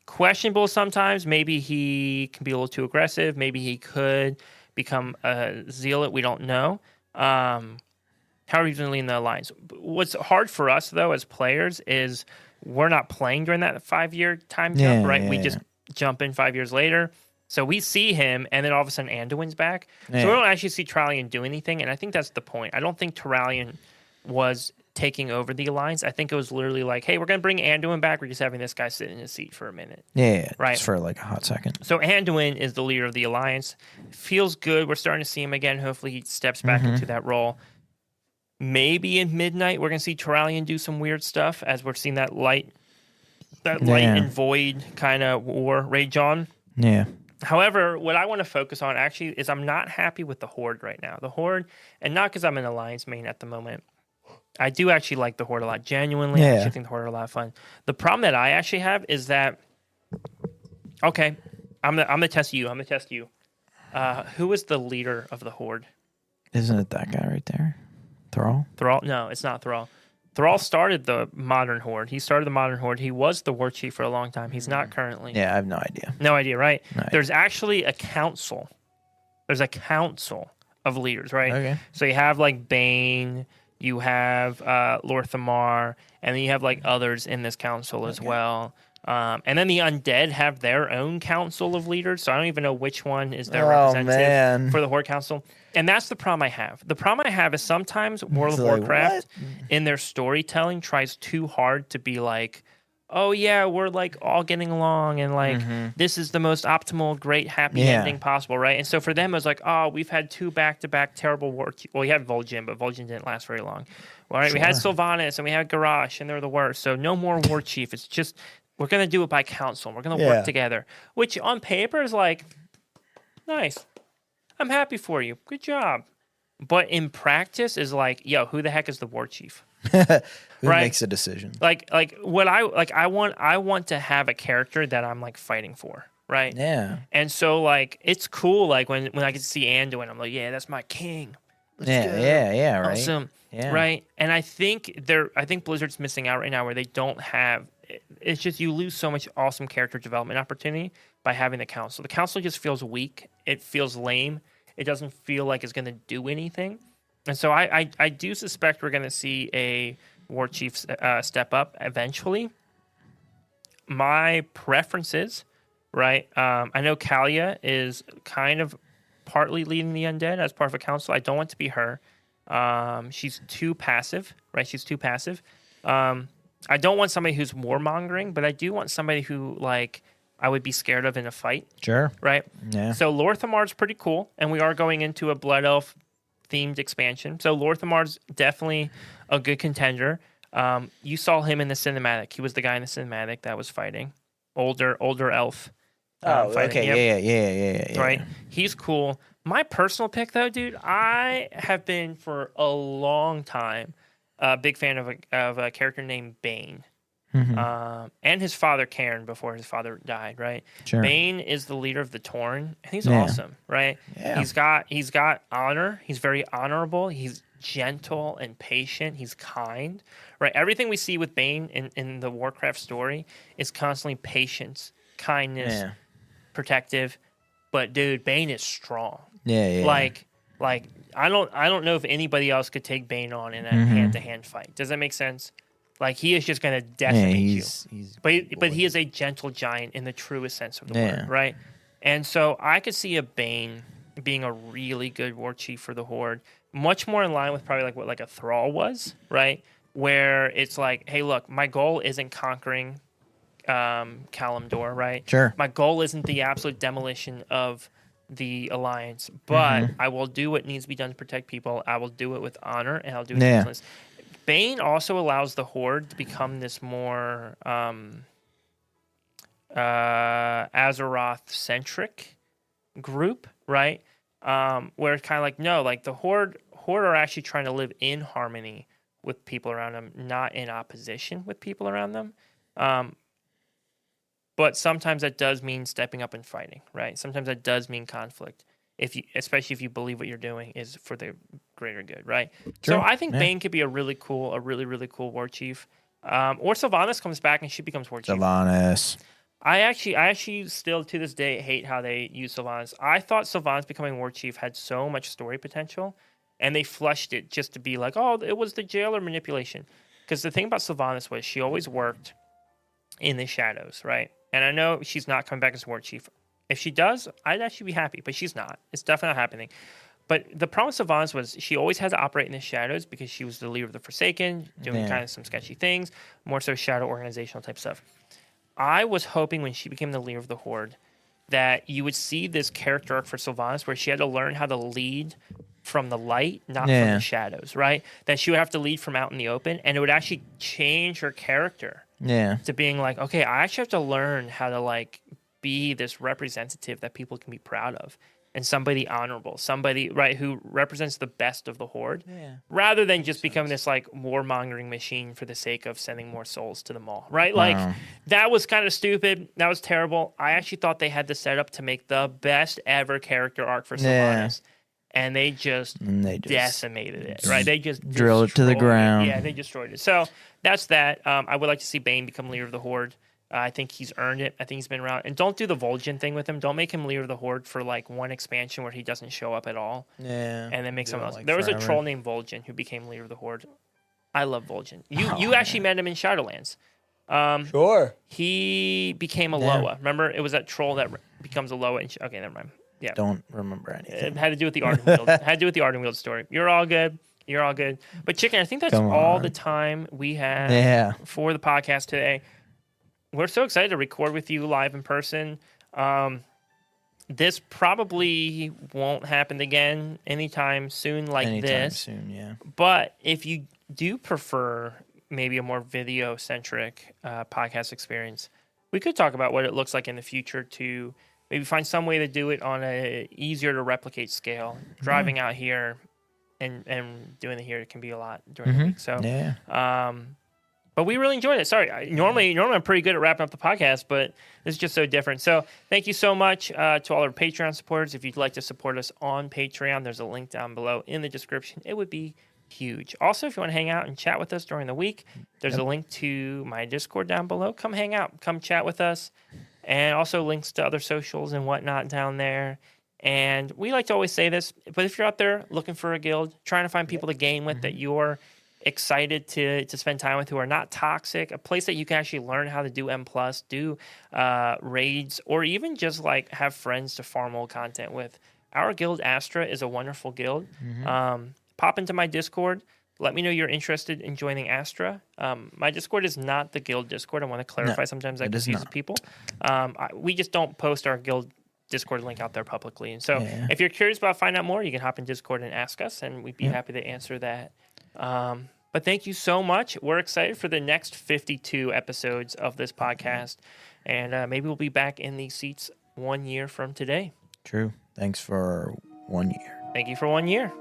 S1: Questionable sometimes. Maybe he can be a little too aggressive. Maybe he could become a zealot. We don't know. However, he's been leading the Alliance. What's hard for us, though, as players, is we're not playing during that 5-year time jump, right? We just jump in 5 years later. So we see him, and then all of a sudden Anduin's back. So we don't actually see Turalyon do anything, and I think that's the point. I don't think Turalyon was taking over the Alliance. I think it was literally like, hey, we're going to bring Anduin back. We're just having this guy sit in his seat for a minute.
S2: Yeah,
S1: right?
S2: Just for like a hot second.
S1: So Anduin is the leader of the Alliance. Feels good. We're starting to see him again. Hopefully he steps back into that role. Maybe in Midnight, we're going to see Turalyon do some weird stuff as we're seeing that light and void kind of war rage on.
S2: Yeah.
S1: However, what I want to focus on actually is I'm not happy with the Horde right now. The Horde, and not because I'm an Alliance main at the moment. I do actually like the Horde a lot. Genuinely, I actually think the Horde are a lot of fun. The problem that I actually have is that, okay, I'm gonna test you. Who is the leader of the Horde?
S2: Isn't it that guy right there? Thrall?
S1: Thrall? No, it's not Thrall. Thrall started the modern Horde. He started the modern Horde. He was the war chief for a long time. He's not currently.
S2: Yeah, I have no idea.
S1: No idea, right?
S2: No idea.
S1: There's actually a council. There's a council of leaders, right?
S2: Okay.
S1: So you have like Bane, you have Lorthamar, and then you have like others in this council as well. And then the undead have their own council of leaders. So I don't even know which one is their representative for the Horde Council. And that's the problem I have. The problem I have is sometimes World of Warcraft in their storytelling tries too hard to be like, oh yeah, we're like all getting along and like this is the most optimal, great, happy ending possible, right? And so for them, it was like, oh, we've had 2 back-to-back terrible war. Well, you had Vol'jin, but Vol'jin didn't last very long. All right, we had Sylvanas and we had Garrosh, and they're the worst. So no more war chief. It's just we're gonna do it by council. We're gonna work together, which on paper is like nice. I'm happy for you. Good job. But in practice is like, yo, who the heck is the war chief?
S2: Who makes a decision?
S1: Like what I want to have a character that I'm like fighting for, right?
S2: Yeah.
S1: And so like it's cool like when I get to see Anduin, I'm like, yeah, that's my king.
S2: Yeah, right.
S1: Awesome. Yeah. Right? And I think Blizzard's missing out right now where they don't have it's just you lose so much awesome character development opportunity by having the council. The council just feels weak. It feels lame. It doesn't feel like it's going to do anything. And so I do suspect we're going to see a war chief step up eventually. My preferences, right? I know Kalia is kind of partly leading the undead as part of a council. I don't want to be her. She's too passive, right? She's too passive. I don't want somebody who's warmongering, but I do want somebody who like I would be scared of in a fight.
S2: Sure.
S1: Right?
S2: Yeah.
S1: So Lorthamar's pretty cool, and we are going into a Blood Elf themed expansion. So Lorthamar's definitely a good contender. You saw him in the cinematic. He was the guy in the cinematic that was fighting. Older elf.
S2: Okay. Yeah.
S1: Right? He's cool. My personal pick, though, dude, I have been for a long time a big fan of a character named Bane. And his father, Cairn, before his father died, right?
S2: Sure.
S1: Bane is the leader of the Torn, and he's awesome, right? Yeah. He's got honor. He's very honorable. He's gentle and patient. He's kind, right? Everything we see with Bane in the Warcraft story is constantly patience, kindness, protective. But dude, Bane is strong.
S2: Yeah.
S1: Like I don't know if anybody else could take Bane on in a hand-to-hand fight. Does that make sense? Like, he is just going to decimate you. But he is a gentle giant in the truest sense of the word, right? And so I could see a Bane being a really good war chief for the Horde, much more in line with probably like what like a Thrall was, right? Where it's like, hey, look, my goal isn't conquering Kalimdor, right?
S2: Sure.
S1: My goal isn't the absolute demolition of the Alliance, but I will do what needs to be done to protect people. I will do it with honor, and I'll do it with excellence. Bane also allows the Horde to become this more Azeroth-centric group, right? Where it's kind of like, no, like the Horde are actually trying to live in harmony with people around them, not in opposition with people around them. But sometimes that does mean stepping up and fighting, right? Sometimes that does mean conflict, especially if you believe what you're doing is for the greater good, right? Sure. So I think Bane could be a really cool war chief. Or Sylvanas comes back and she becomes war chief.
S2: Sylvanas.
S1: I actually still to this day hate how they use Sylvanas. I thought Sylvanas becoming war chief had so much story potential, and they flushed it just to be like, oh, it was the jailer manipulation. Because the thing about Sylvanas was she always worked in the shadows, right? And I know she's not coming back as war chief. If she does, I'd actually be happy, but she's not. It's definitely not happening. But the problem with Sylvanas was she always had to operate in the shadows because she was the leader of the Forsaken, doing kind of some sketchy things, more so shadow organizational type stuff. I was hoping when she became the leader of the Horde that you would see this character arc for Sylvanas where she had to learn how to lead from the light, not from the shadows, right? That she would have to lead from out in the open, and it would actually change her character to being like, okay, I actually have to learn how to like be this representative that people can be proud of, and somebody honorable, somebody right who represents the best of the Horde, rather than just become this like warmongering machine for the sake of sending more souls to the maw, right? Like that was kind of stupid. That was terrible. I actually thought they had the setup to make the best ever character arc for Sylvanas. And they just decimated it, right? They just
S2: drilled it to the ground.
S1: Yeah, they destroyed it. So that's that. I would like to see Bane become leader of the Horde. I think he's earned it. I think he's been around. And don't do the Vol'jin thing with him. Don't make him leader of the Horde for like one expansion where he doesn't show up at all.
S2: Yeah.
S1: And then make someone else. Like there was a troll named Vol'jin who became leader of the Horde. I love Vol'jin. You actually met him in Shadowlands.
S2: Sure.
S1: He became a Loa. Remember, it was that troll that becomes a Loa. Okay, never mind. Yeah.
S2: Don't remember anything.
S1: It had to do with the Ardenweald. Story. You're all good. But Chicken, I think that's all the time we have for the podcast today. We're so excited to record with you live in person. This probably won't happen again anytime soon But if you do prefer maybe a more video-centric podcast experience, we could talk about what it looks like in the future to maybe find some way to do it on a easier to replicate scale. Driving out here and doing it here can be a lot during the week. So, but we really enjoyed it. Sorry, normally I'm pretty good at wrapping up the podcast, but this is just so different. So thank you so much to all our Patreon supporters. If you'd like to support us on Patreon, there's a link down below in the description. It would be huge. Also, if you want to hang out and chat with us during the week, there's a link to my Discord down below. Come hang out. Come chat with us. And also links to other socials and whatnot down there. And we like to always say this, but if you're out there looking for a guild, trying to find people to game with that you're excited to spend time with, who are not toxic, a place that you can actually learn how to do M+, do raids, or even just like have friends to farm old content with. Our guild, Astra, is a wonderful guild. Pop into my Discord. Let me know you're interested in joining Astra. My Discord is not the guild Discord. I want to clarify. Sometimes that confuses people. We just don't post our guild Discord link out there publicly. And so if you're curious about finding out more, you can hop in Discord and ask us, and we'd be happy to answer that. But thank you so much. We're excited for the next 52 episodes of this podcast. And maybe we'll be back in these seats 1 year from today.
S2: True. Thanks for 1 year.
S1: Thank you for 1 year.